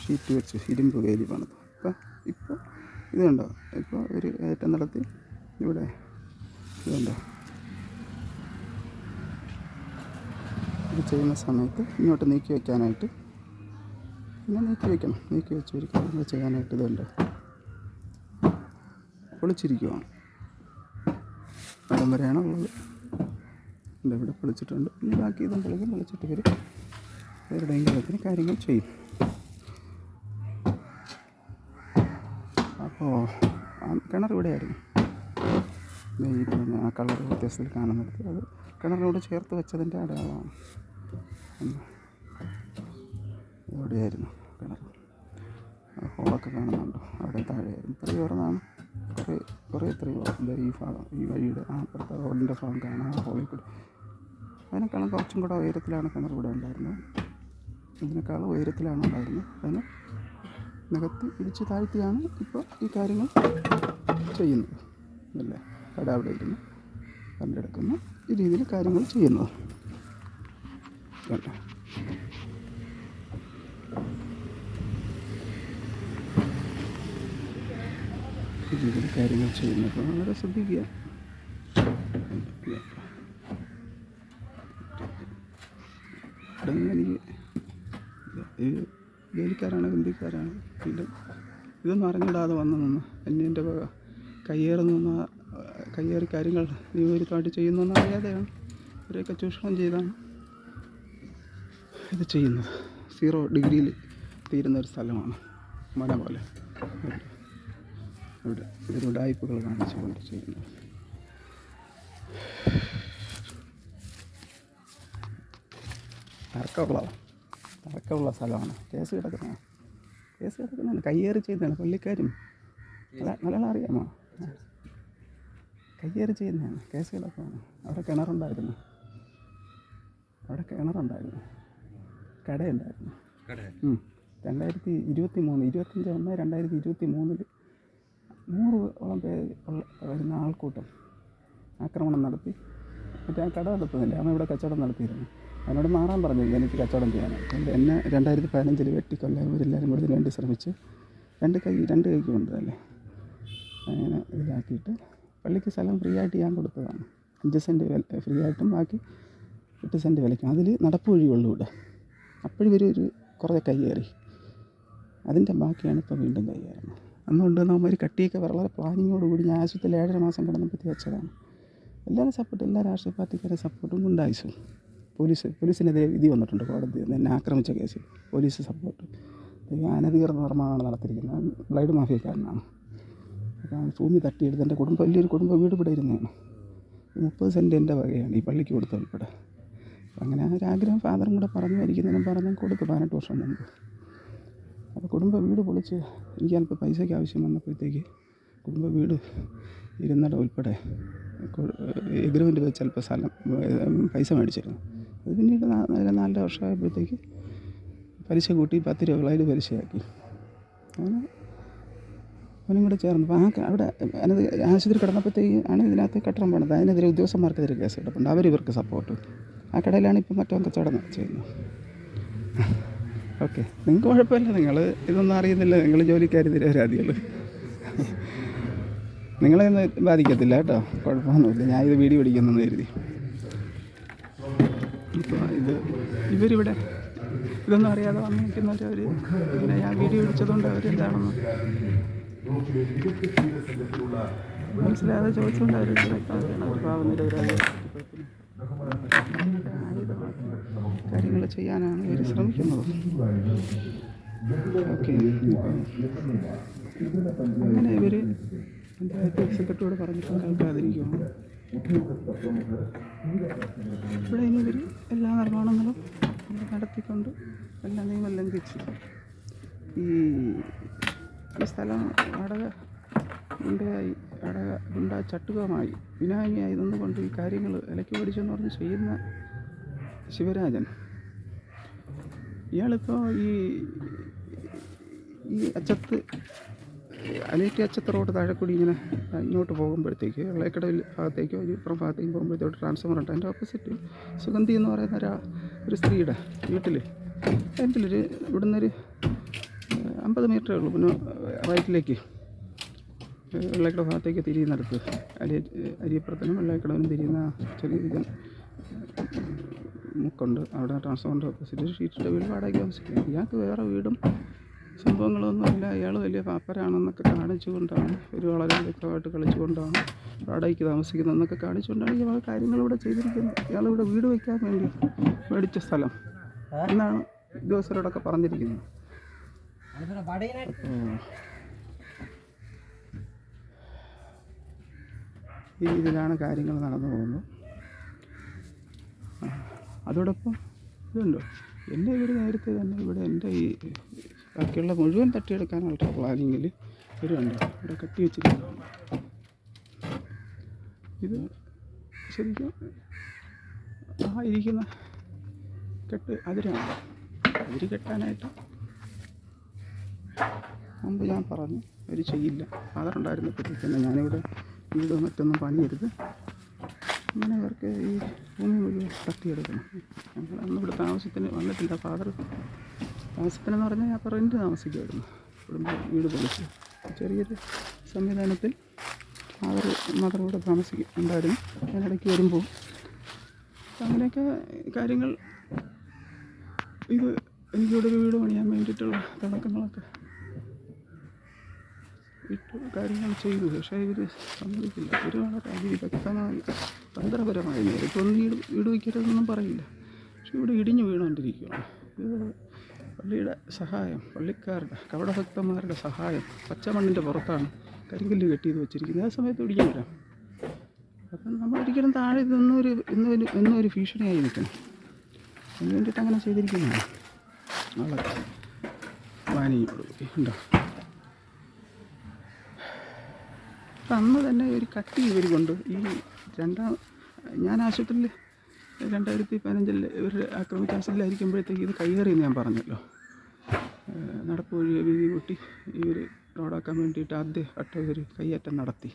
ഷീറ്റ് വെച്ച് ഇരുമ്പ് വേലി പണിത്. ഇപ്പോൾ ഇതുണ്ടോ, ഇപ്പോൾ ഒരു ഏറ്റം നടത്തി ഇവിടെ ഇതുണ്ടോ, ഇത് ചെയ്യുന്ന സമയത്ത് ഇങ്ങോട്ട് നീക്കി വയ്ക്കാനായിട്ട് പിന്നെ നീക്കി വെച്ച് ഒരു കാര്യങ്ങൾ ചെയ്യാനായിട്ട് ഇതുണ്ട് പൊളിച്ചിരിക്കുവാണ്. ഇടം വരെയാണ് ഉള്ളത്. ഇവിടെ പൊളിച്ചിട്ടുണ്ട്. ഇനി ബാക്കി ഇതും പൊളിച്ചിട്ട് ഇവർ ഇവരുടെയെങ്കിലും കാര്യങ്ങൾ ചെയ്യും. അപ്പോൾ കിണർ ഇവിടെയായിരുന്നു. ഈ പിന്നെ ആ കളർ വ്യത്യാസത്തിൽ കാണുന്നത് അത് കിണറിനോട് ചേർത്ത് വെച്ചതിൻ്റെ അടയാളമാണ്. ഇവിടെയായിരുന്നു കിണർ. ഹോളൊക്കെ കാണുന്നുണ്ടോ, അവിടെ താഴെയായിരുന്നു. ഇത്രയും ഉയർന്നാണ് കുറേ എത്രയോ ഈ ഭാഗം, ഈ വഴിയുടെ ആ അപ്പുറത്തെ റോഡിൻ്റെ ഭാഗം കാണാൻ ആ ഹോളിൽ കൂടി. അതിനേക്കാളും കുറച്ചും കൂടെ ഉയരത്തിലാണ് കിണർ ഇവിടെ ഉണ്ടായിരുന്നത്. ഇതിനേക്കാളും ഉയരത്തിലാണ് ഉണ്ടായിരുന്നത്. അതിന് നികത്തി ഇടിച്ച് താഴ്ത്തിയാണ് ഇപ്പോൾ ഈ കാര്യങ്ങൾ ചെയ്യുന്നത്. അല്ലേ, കട അവിടെ ഇരുന്ന് കണ്ടെടുക്കുന്ന ഈ രീതിയിൽ കാര്യങ്ങൾ ചെയ്യുന്നത്. കേട്ടോ, ഈ രീതിയിൽ കാര്യങ്ങൾ ചെയ്യുന്നത് വളരെ ശ്രദ്ധിക്കുക. എനിക്ക് ഈ ജോലിക്കാരാണ്, ഹിന്ദിക്കാരാണ്, ഇതൊന്നും അറിഞ്ഞിടാതെ വന്നു നിന്ന് എൻ്റെ കയ്യേറി കാര്യങ്ങൾ നിയമവിരുദ്ധമായിട്ട് ചെയ്യുന്നതെന്ന് അറിയാതെയാണ് ഇവരെയൊക്കെ ചൂഷണം ചെയ്താണ് ഇത് ചെയ്യുന്നത്. 0 ഡിഗ്രിയിൽ തീരുന്നൊരു സ്ഥലമാണ് മല പോലെ. ഇവിടെ ഇതിലൂടെ ഉടായിപ്പുകൾ കാണിച്ചുകൊണ്ട് ചെയ്യുന്നത്. തർക്കമുള്ള സ്ഥലമാണ്. കേസ് കിടക്കുന്നതാണ്, കയ്യേറി ചെയ്യുന്നതാണ്. പള്ളിക്കാരും മലയാളം അറിയാമോ? കയ്യേറി ചെയ്യുന്നതാണ്, കേസ് കിടക്കുകയാണ്. അവിടെ കിണറുണ്ടായിരുന്നു, കടയുണ്ടായിരുന്നു. 2023 100ഓളം പേര് വരുന്ന ആൾക്കൂട്ടം ആക്രമണം നടത്തി. മറ്റേ ആ കട നടത്തുന്നില്ല, അവൻ ഇവിടെ കച്ചവടം നടത്തിയിരുന്നു. അവനോട് മാറാൻ പറഞ്ഞു എനിക്ക് കച്ചവടം ചെയ്യാനായിട്ട്. എന്നെ 2015 വെട്ടിക്കൊല്ലാൻ ഇവരെല്ലാവരും കൂടി വേണ്ടി ശ്രമിച്ച് രണ്ട് കൈക്ക് കൊണ്ടതല്ലേ. അങ്ങനെ ഇതാക്കിയിട്ട് പള്ളിക്ക് സ്ഥലം ഫ്രീ ആയിട്ട് ഞാൻ കൊടുത്തതാണ്. 5 സെൻറ്റ് ഫ്രീ ആയിട്ടും ബാക്കി 8 സെൻറ്റ് വിലയ്ക്കും. അതിൽ നടപ്പ് വഴിയുള്ളൂ ഇവിടെ. അപ്പോഴും ഒരു കുറേ കയ്യേറി. അതിൻ്റെ ബാക്കിയാണ് ഇപ്പോൾ വീണ്ടും കയ്യേറുന്നത്. അന്നുകൊണ്ട് നമ്മൾ കട്ടിയൊക്കെ വളരെ പ്ലാനിങ്ങോടുകൂടി ഞാൻ ആശുപത്രിയിൽ 7.5 മാസം കിടന്നപ്പോൾ വെച്ചതാണ്. എല്ലാവരും സപ്പോർട്ട്, എല്ലാ രാഷ്ട്രീയ പാർട്ടിക്കാരുടെ സപ്പോർട്ടും ഉണ്ടായിച്ചു. പോലീസിനെതിരെ വിധി വന്നിട്ടുണ്ട് കോടതി, എന്നെ ആക്രമിച്ച കേസിൽ പോലീസ് സപ്പോർട്ട്. അനധികൃത നിർമ്മാണമാണ് നടത്തിയിരിക്കുന്നത്. ബ്ലൈഡ് മാഫിയക്കാരനാണ്. അപ്പോൾ ഭൂമി തട്ടിയെടുത്ത് എൻ്റെ വലിയൊരു കുടുംബ വീട് ഇവിടെ ഇരുന്നതാണ്. 30 സെൻറ്റ് എൻ്റെ വകയാണ് ഈ പള്ളിക്ക് കൊടുത്ത ഉൾപ്പെടെ. അങ്ങനെ ആ ഒരാഗ്രഹം ഫാദറും കൂടെ പറഞ്ഞും കൊടുത്തു 18 വർഷം മുമ്പ്. അപ്പോൾ കുടുംബ വീട് പൊളിച്ച് എനിക്ക് അല്പം പൈസയ്ക്ക് ആവശ്യം വന്നപ്പോഴത്തേക്ക് കുടുംബ വീട് ഇരുന്നിടം ഉൾപ്പെടെ എഗ്രിമെൻ്റ് വെച്ച് അല്പം സ്ഥലം പൈസ മേടിച്ചിരുന്നു. അത് പിന്നീട് 4 വർഷമായപ്പോഴത്തേക്ക് പലിശ കൂട്ടി 10 രൂപ പലിശയാക്കി. അങ്ങനെ അവനും കൂടെ ചേർന്നു. അപ്പോൾ അവിടെ ആശുപത്രി കിടന്നപ്പോഴത്തേക്ക് ആണ് ഇതിനകത്ത് കെട്ടിടം പണിത്. അതിനെതിരെ ഉദ്യോഗസ്ഥന്മാർക്കെതിരെ കേസ് കിടപ്പുണ്ട്. ഇവർക്ക് സപ്പോർട്ട്. ആ കടയിലാണ് ഇപ്പം മറ്റോ കച്ചവടം ചെയ്യുന്നത്. ഓക്കെ, നിങ്ങൾക്ക് കുഴപ്പമില്ല, നിങ്ങൾ ഇതൊന്നും അറിയുന്നില്ല, നിങ്ങൾ ജോലിക്കാർ നിരപരാധികൾ, നിങ്ങളെയൊന്നും ബാധിക്കത്തില്ല കേട്ടോ, കുഴപ്പമൊന്നുമില്ല. ഞാൻ ഇത് വീഡിയോ പിടിക്കുന്നെന്ന് കരുതി. ഇപ്പോൾ ഇവരിവിടെ ഇതൊന്നും അറിയാതെ വന്ന് നിൽക്കുന്നവർ പിന്നെ ഞാൻ വീഡിയോ പിടിച്ചതുകൊണ്ട് അവരെന്താണെന്ന് മനസ്സിലാതെ ചോദിച്ചുകൊണ്ട് അവർ പാവം നിരപരാധി കാര്യങ്ങൾ ചെയ്യാനാണ് ഇവർ ശ്രമിക്കുന്നത്. ഓക്കെ, അങ്ങനെ ഇവർ പഞ്ചായത്ത് സെക്രട്ടറിയോട് പറഞ്ഞിട്ടും കേൾക്കാതിരിക്കുകയാണ്. ഇവിടെ ഇനി ഇവർ എല്ലാ നിർമ്മാണങ്ങളും നടത്തിക്കൊണ്ട് എല്ലാ നിയമം ലംഘിച്ചു ഈ സ്ഥലം ചട്ടുകമായി ബിനാമിയായി നിന്നുകൊണ്ട് ഈ കാര്യങ്ങൾ ഇലയ്ക്ക് പഠിച്ചെന്ന് പറഞ്ഞ് ചെയ്യുന്ന ശിവരാജൻ, ഇയാളിപ്പോൾ ഈ അച്ചത്ത് അനേറ്റി അച്ചത്ത് റോഡ് താഴെക്കൂടി ഇങ്ങനെ ഇങ്ങോട്ട് പോകുമ്പോഴത്തേക്ക് വെള്ളക്കടവിൽ ഭാഗത്തേക്കോ ഇപ്പുറം ഭാഗത്തേക്കും പോകുമ്പോഴത്തേക്ക് ട്രാൻസ്ഫോമർ ഉണ്ട്. അതിൻ്റെ ഓപ്പോസിറ്റ് സുഗന്ധി എന്ന് പറയുന്ന ഒരു സ്ത്രീയുടെ വീട്ടിൽ ഫ്രണ്ടിലൊരു ഇവിടുന്നൊരു 50 മീറ്ററേ ഉള്ളൂ. പിന്നെ റൈറ്റിലേക്ക് വെള്ളക്കട ഭാഗത്തേക്ക് തിരിയുന്നിടത്ത് അരിയപ്പുറത്തിനും വെള്ളക്കടവിനും തിരിയുന്ന ചെറിയ മുക്കുണ്ട്. അവിടെ ട്രാൻസ്ഫോമറിൻ്റെ ഓപ്പോസിറ്റ് ഷീറ്റിൻ്റെ വീട് വാടകയ്ക്ക് താമസിക്കുക. ഇയാൾക്ക് വേറെ വീടും സംഭവങ്ങളൊന്നുമില്ല. അയാൾ വലിയ പാപ്പരാണെന്നൊക്കെ കാണിച്ചുകൊണ്ടാണ്, ഒരു വളരെ വ്യക്തമായിട്ട് കളിച്ചുകൊണ്ടാണ് വാടകയ്ക്ക് താമസിക്കുന്നതെന്നൊക്കെ കാണിച്ചുകൊണ്ടാണ് ഇയാൾ കാര്യങ്ങളിവിടെ ചെയ്തിരിക്കുന്നത്. ഇയാളിവിടെ വീട് വയ്ക്കാൻ വേണ്ടി മേടിച്ച സ്ഥലം എന്നാണ് ഉദ്യോഗസ്ഥരോടൊക്കെ പറഞ്ഞിരിക്കുന്നത്. അപ്പോൾ ഈ രീതിയിലാണ് കാര്യങ്ങൾ നടന്നു പോകുന്നത്. അതോടൊപ്പം ഇതുണ്ടോ, എൻ്റെ വീട് നേരത്തെ തന്നെ ഇവിടെ എൻ്റെ ഈ ബാക്കിയുള്ള മുഴുവൻ തട്ടിയെടുക്കാനുള്ള പ്ലാനിങ്ങിൽ വരുന്നുണ്ട്. ഇവിടെ കെട്ടി വെച്ചിരിക്കുന്നതാണ്. ഇത് ശരിക്കും ആ ഇരിക്കുന്ന കെട്ട് അതിരാണ്. അതിര് കെട്ടാനായിട്ട് മുമ്പ് ഞാൻ പറഞ്ഞു അവർ ചെയ്യില്ല. ഫാദറുണ്ടായിരുന്നപ്പോഴത്തേക്ക് തന്നെ ഞാനിവിടെ വീട് മറ്റൊന്നും പണിയരുത്, അങ്ങനെ അവർക്ക് ഈ ഭൂമി മുഴുവൻ തട്ടിയെടുക്കണം. ഞങ്ങൾ അന്നിവിടെ താമസത്തിന് വന്നിട്ടില്ല. ഫാദർ താമസത്തിനെന്ന് പറഞ്ഞാൽ ഞാൻ റെൻറ്റ് താമസിക്കുമായിരുന്നു. ഇവിടുന്ന് വീട് പൊളിച്ച് ചെറിയൊരു സംവിധാനത്തിൽ ഫാദർ മാത്രം ഇവിടെ താമസിക്കും ഉണ്ടായിരുന്നു. അതിനിടയ്ക്ക് വരുമ്പോൾ അങ്ങനെയൊക്കെ കാര്യങ്ങൾ ഇത് എനിക്കിവിടെ ഒരു വീട് പണിയാൻ വേണ്ടിയിട്ടുള്ള തുടക്കങ്ങളൊക്കെ ഇട്ട് കാര്യങ്ങൾ ചെയ്തു. പക്ഷേ ഇവർ സമ്മതിക്കില്ല. ഇവർ വളരെ അതിവിദഗ്ധമായി തന്ത്രപരമായി നേരിട്ടൊന്നും വീട് വയ്ക്കരുതെന്നൊന്നും പറയില്ല. പക്ഷെ ഇവിടെ ഇടിഞ്ഞു വീണുകൊണ്ടിരിക്കുകയാണ്. ഇത് പള്ളിയുടെ സഹായം, പള്ളിക്കാരുടെ കപടഭക്തന്മാരുടെ സഹായം പച്ചമണ്ണിൻ്റെ പുറത്താണ് കരിങ്കല്ല് കെട്ടിയത് വെച്ചിരിക്കുന്നത്. ആ സമയത്ത് ഇടിഞ്ഞു വരാം. അപ്പം നമ്മളൊരിക്കലും താഴെ ഇന്നും ഒരു ഭീഷണിയായി നിൽക്കണം. അതിന് വേണ്ടിയിട്ട് അങ്ങനെ ചെയ്തിരിക്കുന്നതാണ്. നാളെ വാനിയോട് ഉണ്ടോ. അപ്പം അന്ന് തന്നെ ഒരു കട്ടി ഇവർ കൊണ്ട് ഈ ഞാൻ ആശുപത്രിയിൽ 2015 ഇവർ ആക്രമിക്കാൻ സെല്ലായിരിക്കുമ്പോഴത്തേക്ക് ഇത് കയ്യേറിയെന്ന് ഞാൻ പറഞ്ഞല്ലോ. നടപ്പ് വഴി വീതി കൂട്ടി ഇവർ റോഡാക്കാൻ വേണ്ടിയിട്ട് ആദ്യ ഘട്ടം ഇവർ കയ്യേറ്റം നടത്തി.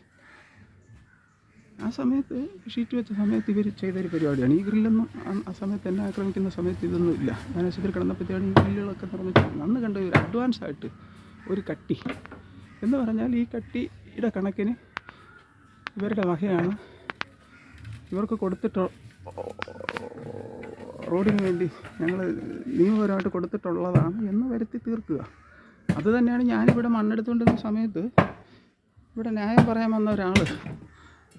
ആ സമയത്ത് ഷീറ്റ് വെച്ച സമയത്ത് ഇവർ ചെയ്തൊരു പരിപാടിയാണ്. ഈ ഗ്രില്ലൊന്നും ആ സമയത്ത് എന്നെ ആക്രമിക്കുന്ന സമയത്ത് ഇതൊന്നും ഇല്ല. ഞാൻ ആശുപത്രി കിടന്നപ്പോഴത്തേക്കാണ് ഈ ഗ്രില്ലുകളൊക്കെ നിർമ്മിച്ചത്. അന്ന് കണ്ട ഒരു അഡ്വാൻസ് ആയിട്ട് ഒരു കട്ടി എന്ന് പറഞ്ഞാൽ ഈ കട്ടിയുടെ കണക്കിന് ഇവരുടെ വകയാണ്. ഇവർക്ക് കൊടുത്തിട്ട് റോഡിന് വേണ്ടി ഞങ്ങൾ നിയമപരമായിട്ട് കൊടുത്തിട്ടുള്ളതാണ് എന്ന് വരുത്തി തീർക്കുക. അതുതന്നെയാണ് ഞാനിവിടെ മണ്ണെടുത്തുകൊണ്ടിരുന്ന സമയത്ത് ഇവിടെ ന്യായം പറയാൻ വന്ന ഒരാൾ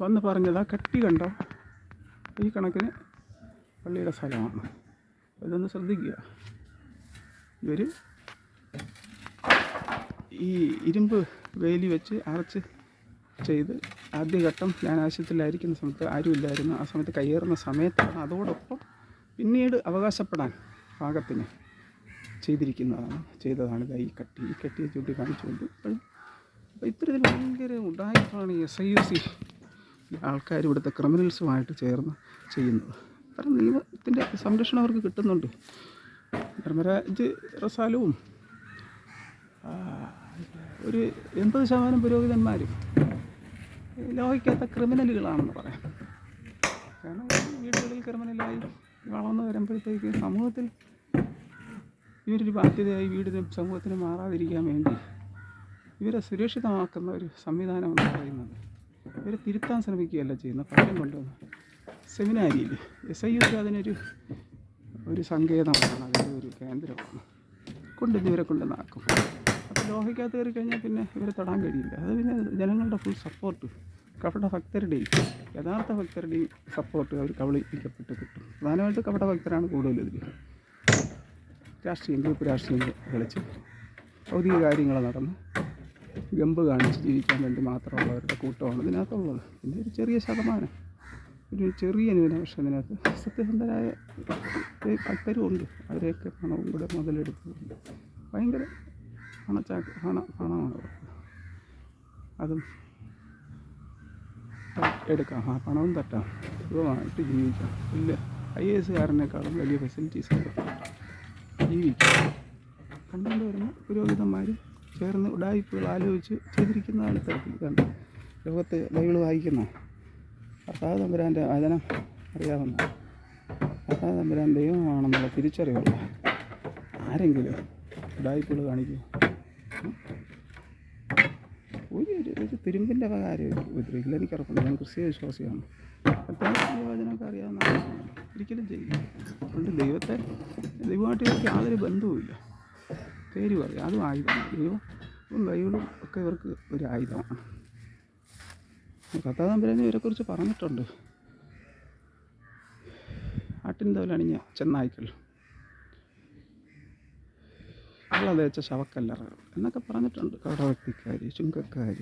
വന്ന് പറഞ്ഞത്, ആ കട്ടി കണ്ടോ, ഈ കണക്കിന് പള്ളിയുടെ സ്ഥലമാണ്. ഇതൊന്ന് ശ്രദ്ധിക്കുക. ഇവർ ഈ ഇരുമ്പ് വേലി വെച്ച് അറച്ച് ചെയ്ത് ആദ്യഘട്ടം ഞാൻ ആശുപത്രിയിലായിരിക്കുന്ന സമയത്ത് ആരുമില്ലായിരുന്നു. ആ സമയത്ത് കയ്യേറുന്ന സമയത്താണ്. അതോടൊപ്പം പിന്നീട് അവകാശപ്പെടാൻ പാകത്തിന് ചെയ്തതാണ് ഈ കട്ടിയെ ചൂണ്ടി കാണിച്ചുകൊണ്ട്. അപ്പോൾ ഇത്തരത്തിൽ ഭയങ്കര ഉഡായിപ്പാണ് ഈ SIUC ആൾക്കാർ ഇവിടുത്തെ ക്രിമിനൽസുമായിട്ട് ചേർന്ന് ചെയ്യുന്നത്. കാരണം നിയമത്തിൻ്റെ സംരക്ഷണം അവർക്ക് കിട്ടുന്നുണ്ട്. ധർമ്മരാജ് റസാലുവും ഒരു 80% പുരോഹിതന്മാരും ലോഹിക്കാത്ത ക്രിമിനലുകളാണെന്ന് പറയാം. കാരണം വീടുകളിൽ ക്രിമിനലായി വളർന്നു വരുമ്പോഴത്തേക്ക് സമൂഹത്തിൽ ഇവരൊരു ബാധ്യതയായി വീടിനും സമൂഹത്തിനും മാറാതിരിക്കാൻ വേണ്ടി ഇവരെ സുരക്ഷിതമാക്കുന്ന ഒരു സംവിധാനം എന്ന് പറയുന്നത് ഇവരെ തിരുത്താൻ ശ്രമിക്കുകയല്ല ചെയ്യുന്ന പലരും കൊണ്ടുവന്ന് സെമിനാരിയിൽ SIUC അതിനൊരു സങ്കേതമാണ്, അതിൻ്റെ ഒരു കേന്ദ്രമാണ്. ഇവരെ കൊണ്ട് നാക്കും. അപ്പോൾ ലോഹിക്കകത്ത് കയറി കഴിഞ്ഞാൽ പിന്നെ ഇവരെ തൊടാൻ കഴിയില്ല. അത് പിന്നെ ജനങ്ങളുടെ ഫുൾ സപ്പോർട്ട്, കപട ഭക്തരുടെയും യഥാർത്ഥ ഭക്തരുടെയും സപ്പോർട്ട് അവർ കബളിപ്പിക്കപ്പെട്ട് കിട്ടും. പ്രധാനമായിട്ട് കപട ഭക്തരാണ് കൂടുതൽ ഇതിൽ. ഗ്രൂപ്പ് രാഷ്ട്രീയം കളിച്ച് ഭൗതിക കാര്യങ്ങൾ നടന്ന് ഗമ്പ് കാണിച്ച് ജീവിക്കാൻ വേണ്ടി മാത്രമുള്ളവരുടെ കൂട്ടമാണ് ഇതിനകത്തുള്ളത്. പിന്നെ ഒരു ചെറിയ ശതമാനം, ഒരു ചെറിയ ന്യൂനപക്ഷം ഇതിനകത്ത് സത്യസന്ധരായ ഭക്തരും ഉണ്ട്. അവരെയൊക്കെ പണവും കൂടെ മുതലെടുത്തുകൊണ്ട് ഭയങ്കര പണമാണ് അതും എടുക്കാം. ആ പണവും തട്ടാം, സുഖമായിട്ട് ജീവിക്കാം. ഇല്ല, IAS വലിയ ഫെസിലിറ്റീസ് ജീവിക്കാം. കണ്ടുകൊണ്ട് വരുന്ന പുരോഹിതന്മാർ ചേർന്ന് ഉഡായിപ്പുകൾ ആലോചിച്ച് ചെയ്തിരിക്കുന്നതാണ് ഇത്തരത്തിൽ. ഇതാണ് ലോകത്ത് ബൈബിൾ വായിക്കുന്ന കർത്താവ് തമ്പുരാൻ്റെ വചനം അറിയാവുന്ന തമ്പുരാൻ ദൈവമാണെന്നുള്ള തിരിച്ചറിവുള്ള ആരെങ്കിലും ഉടായിപ്പുകൾ കാണിക്കും. ഒരു തുരുമ്പിൻ്റെ കാര്യം ഉപദ്രവിക്കില്ല. എനിക്കുറപ്പുണ്ട്. ഞാൻ ക്രിസ്തീയ വിശ്വാസിയാണ്. അത്യാവശ്യം യുവജനമൊക്കെ അറിയാവുന്ന ഒരിക്കലും ചെയ്യില്ല. അതുകൊണ്ട് ദൈവമായിട്ട് ഇവർക്ക് യാതൊരു ബന്ധവുമില്ല. പേര് പറയും, അതും ആയുധമാണ്. ദൈവവും ബൈബിളും ഒക്കെ ഇവർക്ക് ഒരു ആയുധമാണ്. കർത്താവ് തമ്പുരാൻ ഇവരെക്കുറിച്ച് പറഞ്ഞിട്ടുണ്ട്. ആട്ടിൻ തോലണിഞ്ഞ ചെന്നായ്ക്കൾ, വെള്ള തേച്ച ശവക്കല്ലറകൾ എന്നൊക്കെ പറഞ്ഞിട്ടുണ്ട്. കടവെട്ടിക്കാർ, ചുങ്കക്കാർ,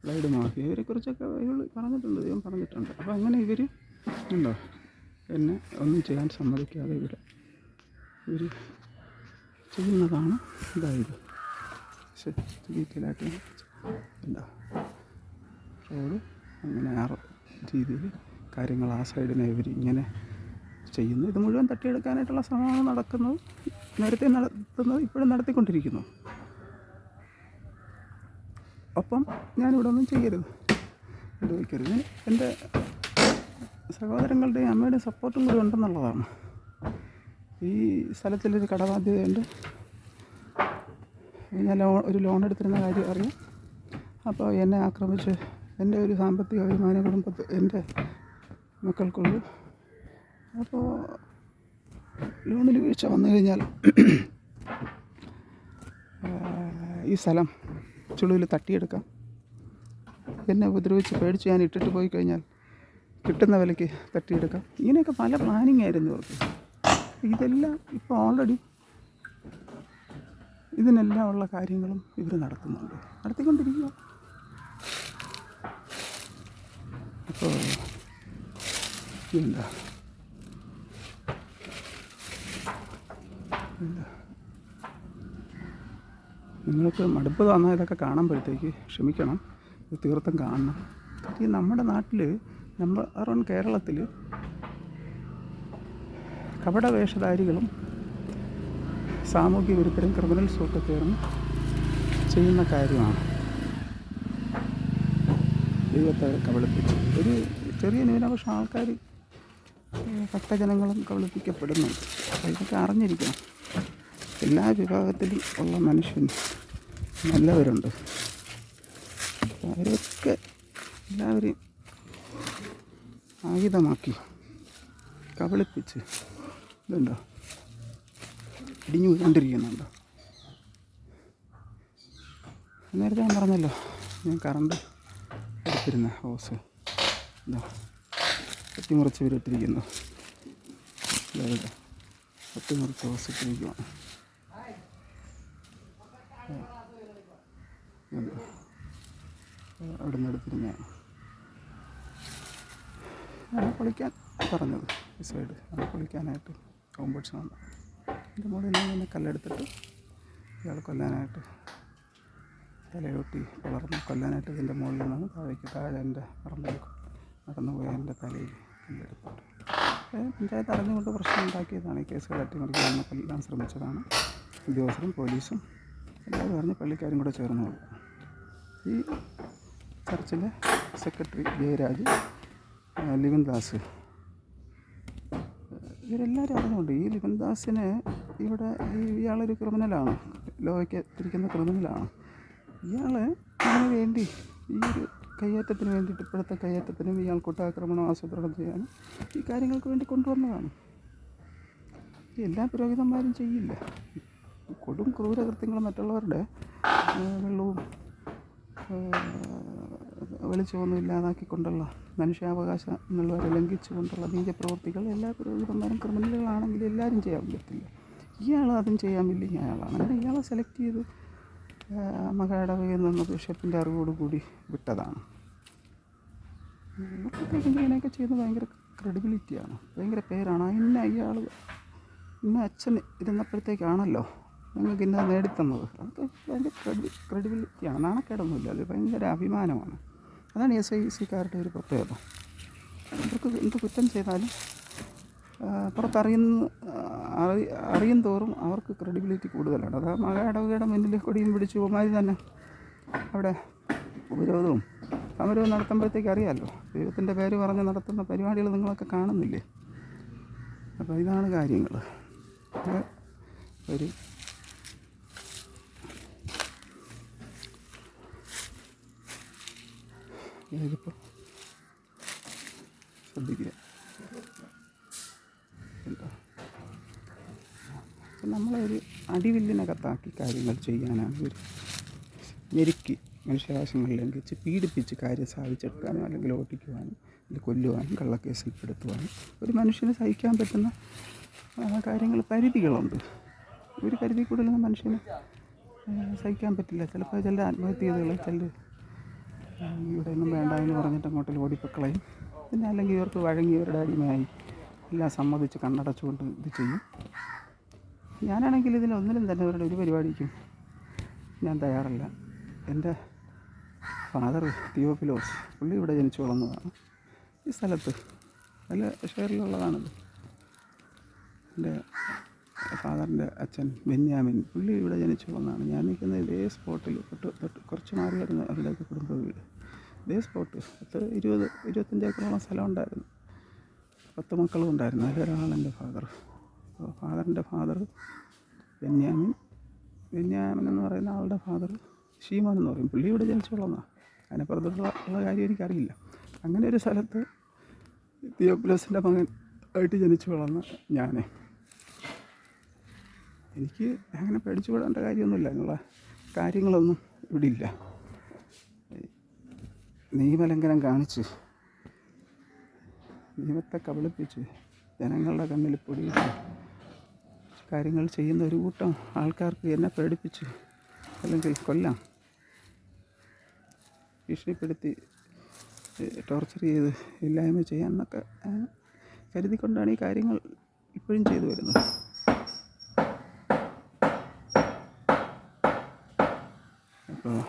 ബ്ലൈഡ് മാഫിയ, ഇവരെക്കുറിച്ചൊക്കെ ബൈബിൾ പറഞ്ഞിട്ടുണ്ട്, ദൈവം പറഞ്ഞിട്ടുണ്ട്. അപ്പോൾ അങ്ങനെ ഇവർ ഉണ്ടോ എന്നെ ഒന്നും ചെയ്യാൻ സമ്മതിക്കാതെ ഇവർ ചെയ്യുന്നതാണ് ഇതായത്. ഡീറ്റെയിലായിട്ട് ഉണ്ടോ റോഡ് അങ്ങനെ ആ രീതിയിൽ കാര്യങ്ങൾ ആ സൈഡിനെ ഇവർ ഇങ്ങനെ ചെയ്യുന്നു. ഇത് മുഴുവൻ തട്ടിയെടുക്കാനായിട്ടുള്ള ശ്രമമാണ് നടക്കുന്നത്. നേരത്തെ നടത്തുന്നത്, ഇപ്പോഴും നടത്തിക്കൊണ്ടിരിക്കുന്നു. ഒപ്പം ഞാനിവിടെ ഒന്നും ചെയ്യരുത്, ഉപയോഗിക്കരുത്. എൻ്റെ സഹോദരങ്ങളുടെയും അമ്മയുടെയും സപ്പോർട്ടും കൂടി ഉണ്ടെന്നുള്ളതാണ്. ഈ സ്ഥലത്തിലൊരു കടബാധ്യതയുണ്ട്. ഞാൻ ഒരു ലോൺ എടുത്തിരുന്ന കാര്യം അറിയാം. അപ്പോൾ എന്നെ ആക്രമിച്ച് എൻ്റെ ഒരു സാമ്പത്തിക വരുമാന കുടുംബത്തിൽ എൻ്റെ മക്കൾക്കുള്ളൂ. അപ്പോൾ ലോണിൽ വീഴ്ച വന്നു കഴിഞ്ഞാൽ ഈ സ്ഥലം ചുളുവിൽ തട്ടിയെടുക്കാം. എന്നെ ഉപദ്രവിച്ച് പേടിച്ച് ഞാൻ ഇട്ടിട്ട് പോയി കഴിഞ്ഞാൽ കിട്ടുന്ന വിലയ്ക്ക് തട്ടിയെടുക്കാം. ഇങ്ങനെയൊക്കെ പല പ്ലാനിങ് ആയിരുന്നു ഇവർക്ക്. ഇതെല്ലാം ഇപ്പോൾ ഓൾറെഡി ഇതിനെല്ലാം ഉള്ള കാര്യങ്ങളും ഇവർ നടത്തുന്നുണ്ട്, നടത്തിക്കൊണ്ടിരിക്കുക. അപ്പോൾ എന്താ നിങ്ങൾക്ക് മടുപ്പ് തോന്നാൻ ഇതൊക്കെ കാണുമ്പോഴത്തേക്ക് ക്ഷമിക്കണം, ഇത് തീർത്തും കാണണം. ഈ നമ്മുടെ നാട്ടിൽ, നമ്പർ 1 കേരളത്തിൽ കപട വേഷധാരികളും സാമൂഹ്യ വിരുദ്ധരും ക്രിമിനൽസും ഒക്കെ ചേർന്ന് ചെയ്യുന്ന കാര്യമാണ് ദൈവത്തെ കബളിപ്പിച്ച്. ഒരു ചെറിയ ന്യൂനപക്ഷ ആൾക്കാർ, ഭക്തജനങ്ങളും കബളിപ്പിക്കപ്പെടുന്നുണ്ട്. അപ്പോൾ ഇതൊക്കെ അറിഞ്ഞിരിക്കണം. എല്ലാ വിഭാഗത്തിലും ഉള്ള മനുഷ്യൻ നല്ലവരുണ്ട്. അവരൊക്കെ എല്ലാവരെയും ആയുധമാക്കി കബളിപ്പിച്ച് ഇതുണ്ടോ ഇടിഞ്ഞു വീണ്ടുകൊണ്ടിരിക്കുന്നുണ്ടോ. നേരത്തെ ഞാൻ പറഞ്ഞല്ലോ, ഞാൻ കറണ്ട് എടുത്തിരുന്ന ഹോസ് ഇതാ വെട്ടിമുറിച്ച് ഇവരിട്ടിരിക്കുന്നു. അതായത് വെട്ടിമുറിച്ച് ഹോസ് ഇട്ടിരിക്കുകയാണ്. അവിടെ നിന്ന് എടുത്തിരുന്നതാണ്. അത് പൊളിക്കാൻ പറഞ്ഞത് ഈ സൈഡ് അത് പൊളിക്കാനായിട്ട് കോമ്പൗണ്ട്സ് വന്നു. എൻ്റെ മുകളിൽ നിന്ന് കല്ലെടുത്തിട്ട് ഇയാൾ കൊല്ലാനായിട്ട് തലയൊട്ടി വളർന്ന് കൊല്ലാനായിട്ട് ഇതിൻ്റെ മുകളിൽ നിന്നാണ് താഴെ എൻ്റെ പറമ്പിലേക്ക് നടന്നുപോയ എൻ്റെ തലയിൽ കല്ലെടുത്തിട്ട് പഞ്ചായത്ത് അറിഞ്ഞുകൊണ്ട് പ്രശ്നം ഉണ്ടാക്കിയതാണ്. ഈ കേസുകൾ അട്ടിമറിക്കാമെന്ന് കൊല്ലാൻ ശ്രമിച്ചതാണ്. ഉദ്യോഗസ്ഥരും പോലീസും എല്ലാവരും അറിഞ്ഞ് പള്ളിക്കാരും കൂടെ ചേർന്ന് കൊള്ളും. ഈ ചർച്ചിലെ സെക്രട്ടറി ജയരാജ്, ലിവൻദാസ്, ഇവരെല്ലാവരും അറിഞ്ഞുകൊണ്ട് ഈ ലിവൻദാസിന് ഇവിടെ ഇയാളൊരു ക്രിമിനലാണ്, ലോയ്ക്ക് തിരിക്കുന്ന ക്രിമിനലാണ്. ഇയാൾ അതിന് വേണ്ടി ഈ ഒരു കയ്യേറ്റത്തിന് വേണ്ടിയിട്ട്, ഇപ്പോഴത്തെ കയ്യേറ്റത്തിനും ഇയാൾ കൂട്ടാക്രമണം ആസൂത്രണം ചെയ്യാനും ഈ കാര്യങ്ങൾക്ക് വേണ്ടി കൊണ്ടുവന്നതാണ്. എല്ലാ പുരോഹിതന്മാരും ചെയ്യില്ല. കൊടും ക്രൂരകൃത്യങ്ങൾ മറ്റുള്ളവരുടെ വെള്ളവും വെളിച്ചമൊന്നും ഇല്ലാതാക്കിക്കൊണ്ടുള്ള മനുഷ്യാവകാശങ്ങളുവരെ ലംഘിച്ചുകൊണ്ടുള്ള നീചപ്രവൃത്തികൾ എല്ലാ പുരോഹിതന്മാരും ക്രിമിനലുകളാണെങ്കിൽ എല്ലാവരും ചെയ്യാൻ പറ്റില്ല. ഇയാൾ അതും ചെയ്യാൻ വില്ലിങ് അയാളാണ്. അങ്ങനെ ഇയാളെ സെലക്ട് ചെയ്ത് മകടവയിൽ നിന്ന് ബിഷപ്പിൻ്റെ അറിവോടുകൂടി വിട്ടതാണ്. ഇങ്ങനെയൊക്കെ ചെയ്യുന്നത് ഭയങ്കര ക്രെഡിബിലിറ്റിയാണ്, ഭയങ്കര പേരാണ്. ഇന്ന അച്ഛൻ ഇരുന്നപ്പോഴത്തേക്കാണല്ലോ ഞങ്ങൾക്ക് ഇന്നത് നേടിത്തന്നത്. അതൊക്കെ ഭയങ്കര ക്രെഡിബിലിറ്റിയാണ്, നാണക്കേടൊന്നുമില്ല. അത് ഭയങ്കര അഭിമാനമാണ്. അതാണ് SIC-കാരുടെ ഒരു പ്രത്യേകത. അവർക്ക് എന്ത് കുറ്റം ചെയ്താലും അറിയും തോറും അവർക്ക് ക്രെഡിബിലിറ്റി കൂടുതലാണ്. അത് മകടവകയുടെ മുന്നിൽ കൊടിയും പിടിച്ച് പോമാതിരി തന്നെ അവിടെ ഉപരോധവും സമരവും നടത്തുമ്പോഴത്തേക്ക് അറിയാമല്ലോ, ദൈവത്തിൻ്റെ പേര് പറഞ്ഞ് നടത്തുന്ന പരിപാടികൾ നിങ്ങളൊക്കെ കാണുന്നില്ലേ. അപ്പോൾ ഇതാണ് കാര്യങ്ങൾ. ഒരു ഇതിപ്പോൾ ശ്രദ്ധിക്കുക, എന്താ നമ്മളൊരു അടിവില്ലിനകത്താക്കി കാര്യങ്ങൾ ചെയ്യാനാണ് ഇവർ ഞെരുക്കി മനുഷ്യാവകാശങ്ങൾ ലംഘിച്ച് പീഡിപ്പിച്ച് കാര്യം സാധിച്ചെടുക്കാനും അല്ലെങ്കിൽ ഓട്ടിക്കുവാനും അല്ലെങ്കിൽ കൊല്ലുവാനും കള്ളക്കേസിൽപ്പെടുത്തുവാനും ഒരു മനുഷ്യന് സഹിക്കാൻ പറ്റുന്ന കാര്യങ്ങൾ പരിധികളുണ്ട്. ഒരു പരിധി കൂടുതലൊന്നും മനുഷ്യന് സഹിക്കാൻ പറ്റില്ല. ചിലപ്പോൾ ചിലർ ആത്മഹത്യ ചെയ്തുകൾ, ചിലർ ഇവിടെ ഒന്നും വേണ്ട എന്ന് പറഞ്ഞിട്ട് അങ്ങോട്ട് ഓടിപ്പൊക്കളയും. പിന്നെ അല്ലെങ്കിൽ ഇവർക്ക് വഴങ്ങിയവരുടെ അടിമയായി എല്ലാം സമ്മതിച്ച് കണ്ണടച്ചുകൊണ്ട് ഇത് ചെയ്യും. ഞാനാണെങ്കിൽ ഇതിലൊന്നിലും തന്നെ അവരുടെ ഒരു പരിപാടിക്കും ഞാൻ തയ്യാറല്ല. എൻ്റെ ഫാദർ തിയോഫിലോസ്, പുള്ളി ഇവിടെ ജനിച്ചു വളർന്നതാണ്, ഈ സ്ഥലത്ത് നല്ല ഷെയറിലുള്ളതാണത്. എൻ്റെ ഫാദറിൻ്റെ അച്ഛൻ ബെന്യാമിൻ, പുള്ളി ഇവിടെ ജനിച്ചു വളർന്നതാണ്. ഞാൻ നിൽക്കുന്ന ഇതേ സ്പോട്ടിൽ തൊട്ട് കുറച്ച് മാറിയായിരുന്നു അവരുടെയൊക്കെ കുടുംബ വീട്. ഇതേ സ്പോട്ട് 25 ഏക്കറോളം സ്ഥലം ഉണ്ടായിരുന്നു, 10 മക്കളും ഉണ്ടായിരുന്നു. അതിലൊരാളാണ് എൻ്റെ ഫാദർ. അപ്പോൾ ഫാദറിൻ്റെ ഫാദർ ബെന്യാമിൻ എന്ന് പറയുന്ന ആളുടെ ഫാദർ ഷീമോൻ എന്ന് പറയും. പുള്ളി ഇവിടെ ജനിച്ചു വളർന്നതാണ്. അതിനെപ്പുറത്തുള്ള കാര്യം എനിക്കറിയില്ല. അങ്ങനെ ഒരു സ്ഥലത്ത് തിയോഫിലോസിൻ്റെ മകൻ ആയിട്ട് ജനിച്ചു വളർന്ന എനിക്ക് അങ്ങനെ പേടിച്ചു വിടേണ്ട കാര്യമൊന്നുമില്ല. എന്നുള്ള കാര്യങ്ങളൊന്നും ഇവിടെ ഇല്ല. നിയമലംഘനം കാണിച്ച് നിയമത്തെ കബളിപ്പിച്ച് ജനങ്ങളുടെ കണ്ണിൽ പൊടിയിട്ട് കാര്യങ്ങൾ ചെയ്യുന്ന ഒരു കൂട്ടം ആൾക്കാർക്ക് എന്നെ പേടിപ്പിച്ച് അല്ലെങ്കിൽ കൊല്ലാം, ഭീഷണിപ്പെടുത്തി ടോർച്ചർ ചെയ്ത് ഇല്ലായ്മ ചെയ്യാമെന്നൊക്കെ കരുതിക്കൊണ്ടാണ് ഈ കാര്യങ്ങൾ ഇപ്പോഴും ചെയ്തു വരുന്നത്. അപ്പോൾ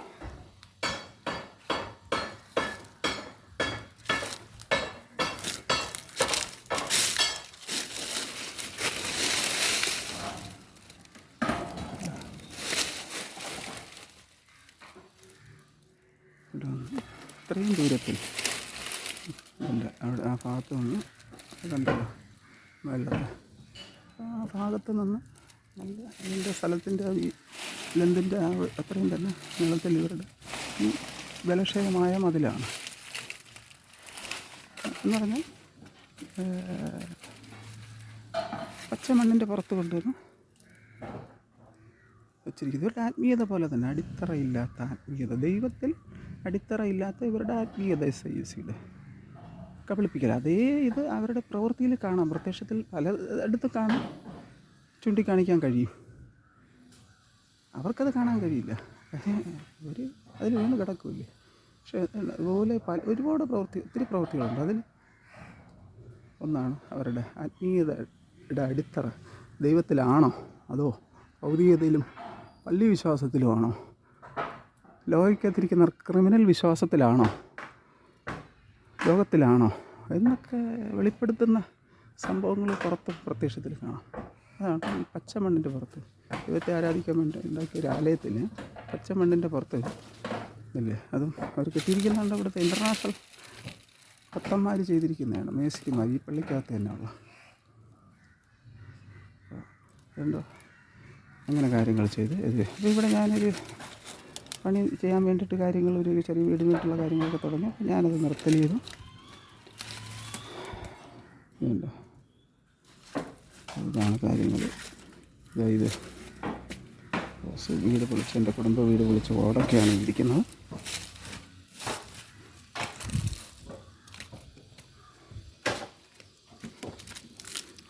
ഇത്രയും ദൂരത്തിൽ അല്ല, അവിടെ ആ ഭാഗത്ത് നിന്ന് കണ്ടല്ലോ വെള്ളത്തെ ആ ഭാഗത്ത് നിന്ന് നല്ല അതിൻ്റെ സ്ഥലത്തിൻ്റെ ഈ ലെന്തിൻ്റെ അത്രയും തന്നെ നീളത്തിൽ ഇവരുടെ ഈ ബലക്ഷയമായ മതിലാണ് എന്ന് പറഞ്ഞാൽ പച്ചമണ്ണിൻ്റെ പുറത്ത് കൊണ്ടുവന്ന് വെച്ചിരിക്കുന്നത്. ഇവരുടെ ആത്മീയത പോലെ തന്നെ അടിത്തറയില്ലാത്ത ആത്മീയത, ദൈവത്തിൽ അടിത്തറയില്ലാത്ത ഇവരുടെ ആത്മീയത SIUCയുടെ കബളിപ്പിക്കൽ. അതേ ഇത് അവരുടെ പ്രവൃത്തിയിൽ കാണാം, പ്രത്യക്ഷത്തിൽ പലയിടത്ത് കാണാം, ചൂണ്ടിക്കാണിക്കാൻ കഴിയും. അവർക്കത് കാണാൻ കഴിയില്ല, അവർ അതിൽ വീണ് കിടക്കില്ലേ. പക്ഷേ അതുപോലെ ഒരുപാട് ഒത്തിരി പ്രവൃത്തികളുണ്ട്. അതിൽ ഒന്നാണ് അവരുടെ ആത്മീയതയുടെ അടിത്തറ ദൈവത്തിലാണോ അതോ ഭൗതികതയിലും പള്ളി വിശ്വാസത്തിലുമാണോ, ലോകത്തിരിക്കുന്ന ക്രിമിനൽ വിശ്വാസത്തിലാണോ, ലോകത്തിലാണോ എന്നൊക്കെ വെളിപ്പെടുത്തുന്ന സംഭവങ്ങൾ പുറത്ത് പ്രത്യക്ഷത്തിൽ കാണാം. അതാണ് ഈ പച്ചമണ്ണിൻ്റെ പുറത്ത് ദൈവത്തെ ആരാധിക്കാൻ വേണ്ടി ഉണ്ടാക്കിയ ഒരു ആലയത്തിൽ പച്ചമണ്ണിൻ്റെ പുറത്ത് ഇല്ലേ, അതും അവർ കിട്ടിയിരിക്കുന്നുണ്ട്. ഇവിടുത്തെ ഇൻ്റർനാഷണൽ ഭക്തന്മാർ ചെയ്തിരിക്കുന്നതാണ്, മേസ്ത്രിമാർ ഈ പള്ളിക്കകത്ത് തന്നെയുള്ള. എന്തോ അങ്ങനെ കാര്യങ്ങൾ ചെയ്ത് അപ്പോൾ ഇവിടെ ഞാനൊരു പണി ചെയ്യാൻ വേണ്ടിയിട്ട് കാര്യങ്ങൾ ഒരു ചെറിയ വീടിനായിട്ടുള്ള കാര്യങ്ങളൊക്കെ തുടങ്ങി. ഞാനത് നിർത്തൽ ചെയ്തു. ഉണ്ടോ, ഇതാണ് കാര്യങ്ങൾ. ഇത് വീട് പൊളിച്ച് എൻ്റെ കുടുംബ വീട് പൊളിച്ച് ഓടൊക്കെയാണ് ഇരിക്കുന്നത്.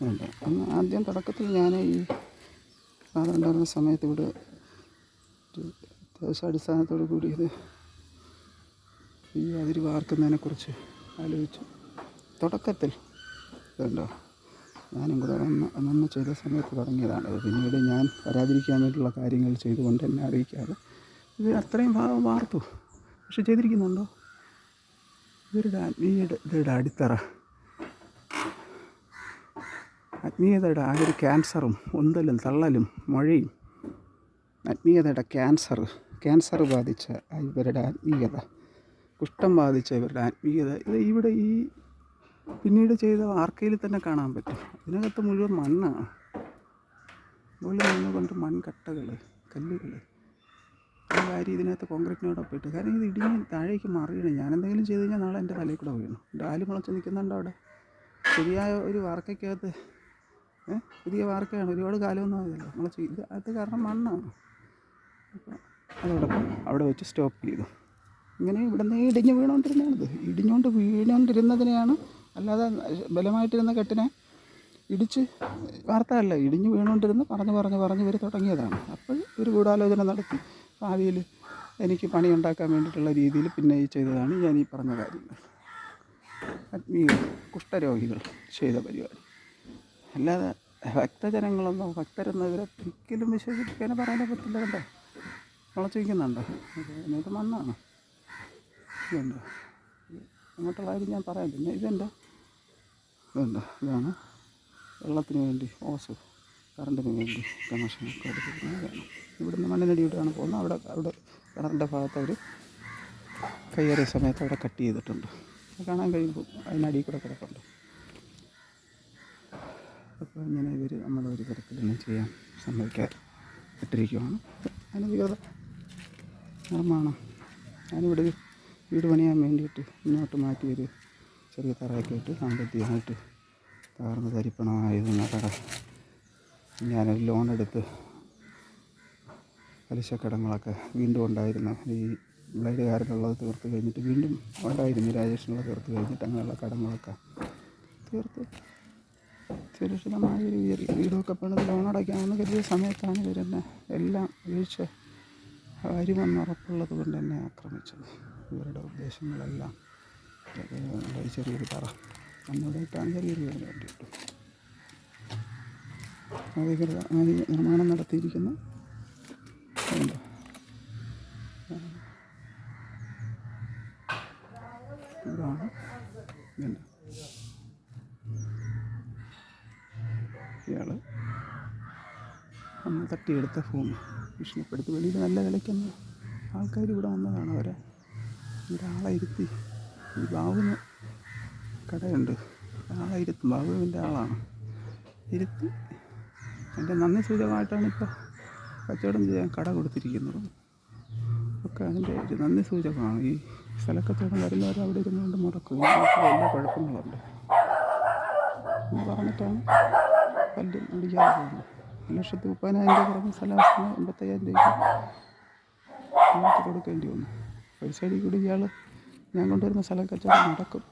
ഉണ്ട്. അന്ന് ആദ്യം തുടക്കത്തിൽ ഞാൻ ഈ അതുണ്ടായിരുന്ന സമയത്ത് ഇവിടെ അത്യാവശ്യ അടിസ്ഥാനത്തോടു കൂടി ഇത് ഈ അതിര് വാർക്കുന്നതിനെക്കുറിച്ച് ആലോചിച്ചു. തുടക്കത്തിൽ ഇതുണ്ടോ ഞാനും കൂടെ വന്ന് ചെയ്ത സമയത്ത് തുടങ്ങിയതാണത്. പിന്നീട് ഞാൻ വരാതിരിക്കാൻ വേണ്ടിയുള്ള കാര്യങ്ങൾ ചെയ്തുകൊണ്ട് എന്നെ അറിയിക്കാതെ ഇത് അത്രയും ഭാഗം വാർത്തു. പക്ഷെ ചെയ്തിരിക്കുന്നുണ്ടോ, ഇവരുടെ ആത്മീയതയുടെ അടിത്തറ, ആത്മീയതയുടെ ആ ഒരു ക്യാൻസറും ഉന്തലും തള്ളലും മഴയും, ആത്മീയതയുടെ ക്യാൻസർ ബാധിച്ച ഇവരുടെ ആത്മീയത കുഷ്ഠം ബാധിച്ച ഇവരുടെ ആത്മീയത ഇത് ഇവിടെ ഈ പിന്നീട് ചെയ്ത വാർക്കയിൽ തന്നെ കാണാൻ പറ്റും. ഇതിനകത്ത് മുഴുവൻ മണ്ണാണ്. മുകളിൽ നിന്നുകൊണ്ട് മൺകട്ടകൾ, കല്ലുകൾ വാരി ഇതിനകത്ത് കോൺക്രീറ്റിനോടൊപ്പം ഇട്ട്. കാരണം ഇത് ഇടിഞ്ഞ് താഴേക്ക് മറിയണം. ഞാനെന്തെങ്കിലും ചെയ്ത് കഴിഞ്ഞാൽ നാളെ എൻ്റെ തലയിൽ കൂടെ വീണു. എൻ്റെ ആല് മുളച്ച് നിൽക്കുന്നുണ്ട് അവിടെ. ശരിയായ ഒരു വാർക്കയ്ക്കകത്ത് പുതിയ വാർക്കയാണ്, ഒരുപാട് കാലമൊന്നും ആയതല്ലോ മുളച്ച്. ഇത് അത് കാരണം മണ്ണാണ്. അപ്പോൾ അതോടൊപ്പം അവിടെ വെച്ച് സ്റ്റോപ്പ് ചെയ്തു. ഇങ്ങനെ ഇവിടെ നിന്ന് ഇടിഞ്ഞ് വീണുകൊണ്ടിരുന്നതാണിത്. വീണുകൊണ്ടിരുന്നതിനെയാണ്, അല്ലാതെ ബലമായിട്ടിരുന്ന കെട്ടിനെ ഇടിച്ച് വാർത്തയല്ല, ഇടിഞ്ഞ് വീണുകൊണ്ടിരുന്ന് പറഞ്ഞ് ഇവർ തുടങ്ങിയതാണ്. അപ്പോൾ ഒരു ഗൂഢാലോചന നടത്തി ഭാവിയിൽ എനിക്ക് പണി ഉണ്ടാക്കാൻ വേണ്ടിയിട്ടുള്ള രീതിയിൽ പിന്നെ ഈ ചെയ്തതാണ് ഞാൻ ഈ പറഞ്ഞ കാര്യങ്ങൾ. ആത്മീയ കുഷ്ഠരോഗികൾ ചെയ്ത പരിപാടി. അല്ലാതെ ഭക്തജനങ്ങളൊന്നും, ഭക്തരെന്നവരെ ഒരിക്കലും വിശ്വസിപ്പിക്കാനേ പറയാനേ പറ്റില്ല. കണ്ടോ മുളച്ച് വയ്ക്കുന്നുണ്ടോ? ഇത് മണ്ണാണ്. ഇതുണ്ടോ? അങ്ങോട്ടുള്ള കാര്യം ഞാൻ പറയാം. പിന്നെ ഇതുണ്ടോ? ഇതാണ് വെള്ളത്തിന് വേണ്ടി ഓസ്, കറണ്ടിന് വേണ്ടി കണക്ഷനൊക്കെ എടുത്തിരിക്കുന്നതാണ്. ഇവിടുന്ന് മണ്ണിനടിയോട്ടാണ് പോകുന്നത്. അവിടെ കിണറിൻ്റെ ഭാഗത്ത് അവർ കയ്യേറിയ സമയത്ത് അവിടെ കട്ട് ചെയ്തിട്ടുണ്ട്. കാണാൻ കഴിയുമ്പോൾ അതിനടിയിൽ കൂടെ കിടപ്പുണ്ട്. അപ്പോൾ ഇങ്ങനെ ഇവർ നമ്മളൊരു തരത്തിലൊന്നും ചെയ്യാൻ സമ്മതിക്കാതെ ഇട്ടിരിക്കുകയാണ്. അനധികൃത നിർമ്മാണം. ഞാനിവിടെ വീട് പണിയാൻ വേണ്ടിയിട്ട് ഇങ്ങോട്ട് മാറ്റി ഒരു ചെറിയ തറയൊക്കെ ഇട്ട് സാമ്പത്തികമായിട്ട് തകർന്ന് തരിപ്പണമായിരുന്ന കട ഞാനൊരു ലോണെടുത്ത് പലിശക്കടങ്ങളൊക്കെ വീണ്ടും ഉണ്ടായിരുന്ന ഈ ബ്ലൈഡുകാരനുള്ളത് തീർത്ത് കഴിഞ്ഞിട്ട് വീണ്ടും ഉണ്ടായിരുന്നു രാജേഷിനുള്ളത് തീർത്ത് കഴിഞ്ഞിട്ട് അങ്ങനെയുള്ള കടങ്ങളൊക്കെ തീർത്ത് സുരക്ഷിതമായൊരു വീടൊക്കെ പണിത് ലോണടയ്ക്കാമെന്ന് കരുതിയ സമയത്താണ് ഇവരെന്നെ എല്ലാം വീഴ്ച വരുമെന്നുറപ്പുള്ളത് കൊണ്ട് എന്നെ ആക്രമിച്ചത്. ഇവരുടെ ഉദ്ദേശങ്ങളെല്ലാം ചെറിയൊരു തറ അന്നോടായിട്ടാണ് ചെറിയൊരു വീടിന് വേണ്ടിയിട്ട് അധികൃതമായി നിർമ്മാണം നടത്തിയിരിക്കുന്ന ഉണ്ടോ. ഇതാണ് ഇതുണ്ട്. ഇയാൾ അന്ന് തട്ടിയെടുത്ത ഭൂമി ഭീഷണിപ്പെടുത്തി വെളിയിൽ നല്ല വിലയ്ക്കൊന്ന് ആൾക്കാർ ഇവിടെ വന്നതാണ്. ഒരാളെ ഇരുത്തി ഈ ബാബുവിന് കടയുണ്ട്, ആളെ ഇരുത്തും. ബാബുവിൻ്റെ ആളാണ്. ഇരുത്തി എൻ്റെ നന്ദി സൂചകമായിട്ടാണ് ഇപ്പോൾ കച്ചവടം ചെയ്യാൻ കട കൊടുത്തിരിക്കുന്നത്. ഒക്കെ അതിൻ്റെ ഒരു നന്ദി സൂചകമാണ്. ഈ സ്ഥലക്കച്ചവടം വരുന്നവർ അവിടെ ഇരുന്നുകൊണ്ട് മുടക്കും. എല്ലാ കുഴപ്പങ്ങളുണ്ട് എന്ന് പറഞ്ഞിട്ടാണ് പല്ല് അടിക്കാതെ പോകുന്നത്. 1,30,000 പറഞ്ഞ സ്ഥലത്തിന് 85,000 രൂപ കൊടുക്കേണ്ടി വന്നു. ഒരു സൈഡിൽ കൂടി ഇയാൾ ഞാൻ കൊണ്ടുവരുന്ന സ്ഥലം കച്ചവടം നടക്കും.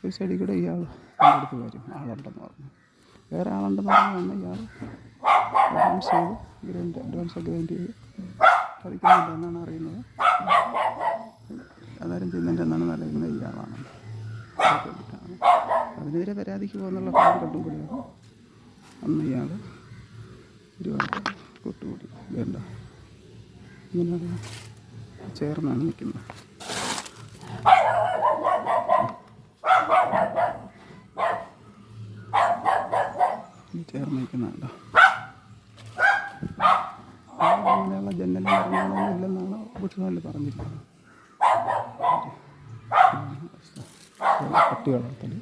ഒരു സൈഡിൽ കൂടെ ഇയാൾ എൻ്റെ വരും. ആളുണ്ടെന്ന് പറഞ്ഞു, വേറെ ആളുണ്ടെന്ന് പറഞ്ഞു വന്ന് ഇയാൾ അഡ്വാൻസ് ചെയ്ത് അഡ്വാൻസ് ഗ്രാൻഡ് ചെയ്ത് കളിക്കുന്നുണ്ടെന്നാണ് അറിയുന്നത്. ആധാരം ചെയ്യുന്നുണ്ടെന്നാണ് അറിയുന്നത് ഇയാളാണ്. അതിനെതിരെ പരാതിക്ക് പോകുന്നുള്ള കാര്യം കണ്ടും കൂടിയാണ് അന്ന് ഇയാൾ ഒരുപാട് കൂട്ടുകൂടി. വേണ്ട ഇങ്ങനെയുള്ള ചേർന്നാണ് നിൽക്കുന്നത്. ചേർന്ന് നിൽക്കുന്നുണ്ടോ? അങ്ങനെയുള്ള ജനലും നിർമ്മാണമൊന്നും ഇല്ലെന്നാണ് വീട്ടുകാരിൽ പറഞ്ഞിരിക്കുന്നത്. പട്ടി വളർത്തൽ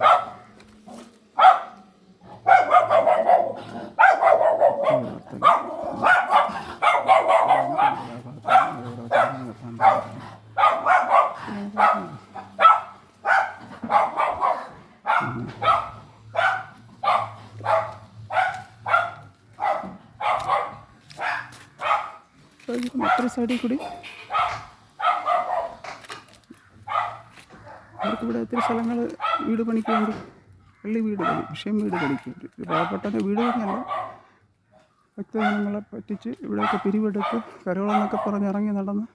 മറ്റൊരു സൈഡിൽ കൂടി അവർക്കിവിടെ ഒത്തിരി സ്ഥലങ്ങൾ വീട് പണിക്ക് വേണ്ടി പള്ളി വീട് പണി, വിഷയം വീട് പണിക്ക് വേണ്ടി പാവപ്പെട്ടവൻ്റെ വീട് പണിയല്ല, ഭക്തജനങ്ങളെ പറ്റിച്ച് ഇവിടെയൊക്കെ പിരിവെടുത്ത് കരോളെന്നൊക്കെ പറഞ്ഞിറങ്ങി നടന്ന്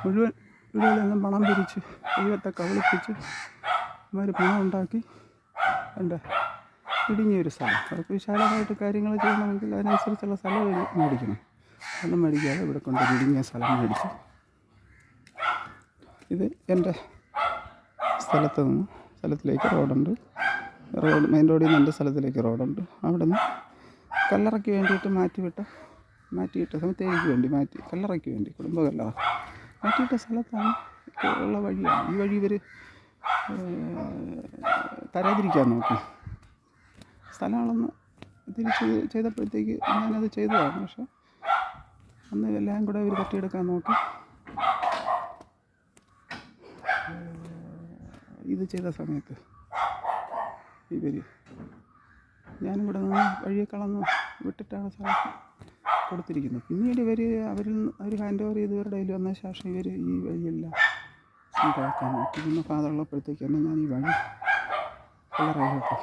മുഴുവൻ വീടുകളിൽ നിന്നും പണം പിരിച്ച് ദൈവത്തെ കബളിപ്പിച്ച് ഇവർ പണം ഉണ്ടാക്കി എന്താ ഇടുങ്ങിയൊരു സ്ഥലം. അവർക്ക് വിശാലമായിട്ട് കാര്യങ്ങൾ ചെയ്യണമെങ്കിൽ അതിനനുസരിച്ചുള്ള സ്ഥലം മേടിക്കണം. സ്ഥലം മേടിക്കാതെ ഇവിടെ കൊണ്ട് ഇടുങ്ങിയ സ്ഥലം മേടിച്ച് ഇത് എൻ്റെ സ്ഥലത്തിലേക്ക് റോഡുണ്ട്. മെയിൻ റോഡിൽ നിന്ന് എൻ്റെ സ്ഥലത്തിലേക്ക് റോഡുണ്ട്. അവിടെ നിന്ന് കല്ലറയ്ക്ക് വേണ്ടിയിട്ട് മാറ്റിയിട്ട സമയത്തേക്ക് വേണ്ടി കല്ലറയ്ക്ക് വേണ്ടി കുടുംബ കല്ലറ മാറ്റിയിട്ട സ്ഥലത്താണ് ഒക്കെ ഉള്ള വഴിയാണ്. ഈ വഴി ഇവർ തരാതിരിക്കാൻ നോക്കി. സ്ഥലം അളന്ന് തിരിച്ച് ചെയ്തപ്പോഴത്തേക്ക് ഞാനത് ചെയ്തതാണ്. പക്ഷെ അന്ന് എല്ലാം കൂടെ ഇവർ തട്ടിയെടുക്കാൻ നോക്കി. ഇത് ചെയ്ത സമയത്ത് ഇവർ ഞാനും കൂടെ നിന്ന് വഴിയെ കളന്ന് വിട്ടിട്ടാണ് സ്ഥലം കൊടുത്തിരിക്കുന്നത്. പിന്നീട് അവർ ഹാൻഡ് ഓവർ ചെയ്ത് ഇവരുടെ കയ്യിൽ വന്ന ശേഷം ഇവർ ഈ വഴിയെല്ലാം സ്വന്തമാക്കാൻ നോക്കി. പിന്നെ ഫാദറുള്ളപ്പോഴത്തേക്ക് തന്നെ ഞാൻ ഈ വഴി കളറായിട്ട്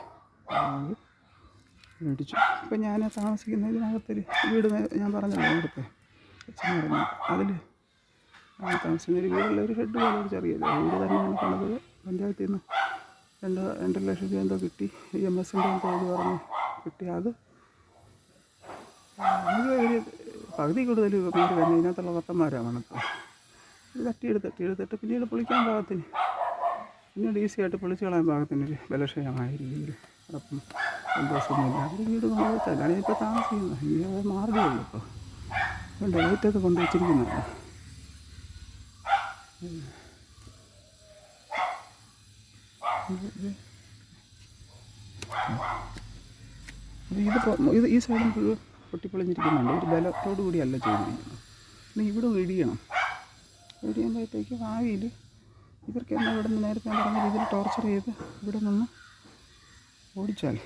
മേടിച്ചു. ഇപ്പം ഞാൻ താമസിക്കുന്ന ഇതിനകത്തൊരു വീട് ഞാൻ പറഞ്ഞല്ലോ നേരത്തെ അച്ഛൻ പറഞ്ഞു, അതിൽ താമസിക്കുന്ന ഒരു വീടുള്ള ഒരു ഷെഡ് പോലെ ഒരു ചെറിയ വീട് തന്നെയാണ് പണിതത്. പഞ്ചായത്തിൽ നിന്ന് 2 ലക്ഷം രൂപ എന്തോ കിട്ടി. EMSൻ്റെ എന്തോ ഇത് പറഞ്ഞ് കിട്ടി. അത് ഒരു പകുതി കൂടുതൽ പേര് തന്നെ ഇതിനകത്തുള്ള വട്ടന്മാരാണ് മണത്ത്. ഇത് തട്ടിയെടുത്തിട്ട് പിന്നീട് പൊളിക്കാൻ പാകത്തിന്, പിന്നീട് ഈസിയായിട്ട് പൊളിച്ച് കളയാൻ പാകത്തിനൊരു ബലക്ഷയമായ രീതിയിൽ അടപ്പം സന്തോഷമൊന്നുമില്ല. അവർ വീട് കൊണ്ടുവച്ചാൽ ഇപ്പോൾ താമസിക്കുന്നത്. ഇനി അത് മാറുകയുള്ളൂ. ഇപ്പോൾ കൊണ്ട് ഏറ്റത്ത് കൊണ്ടുവച്ചിരിക്കുന്നതാണ്. ഇത് ഈ സൈഡും മുഴുവൻ പൊട്ടിപ്പൊളിഞ്ഞിരിക്കുന്നുണ്ട്. ഒരു ബലത്തോടു കൂടിയല്ല ചെയ്തിരിക്കുന്നത്. പിന്നെ ഇവിടെ ഇടിയുമ്പോഴത്തേക്ക് ഭാവിയിൽ ഇവർക്ക് എന്താ ഇവിടെ നിന്ന് നേരത്തെ ഞാൻ പറഞ്ഞ രീതിയിൽ ടോർച്ചർ ചെയ്ത് ഇവിടെ നിന്ന് ഓടിച്ചാൽ,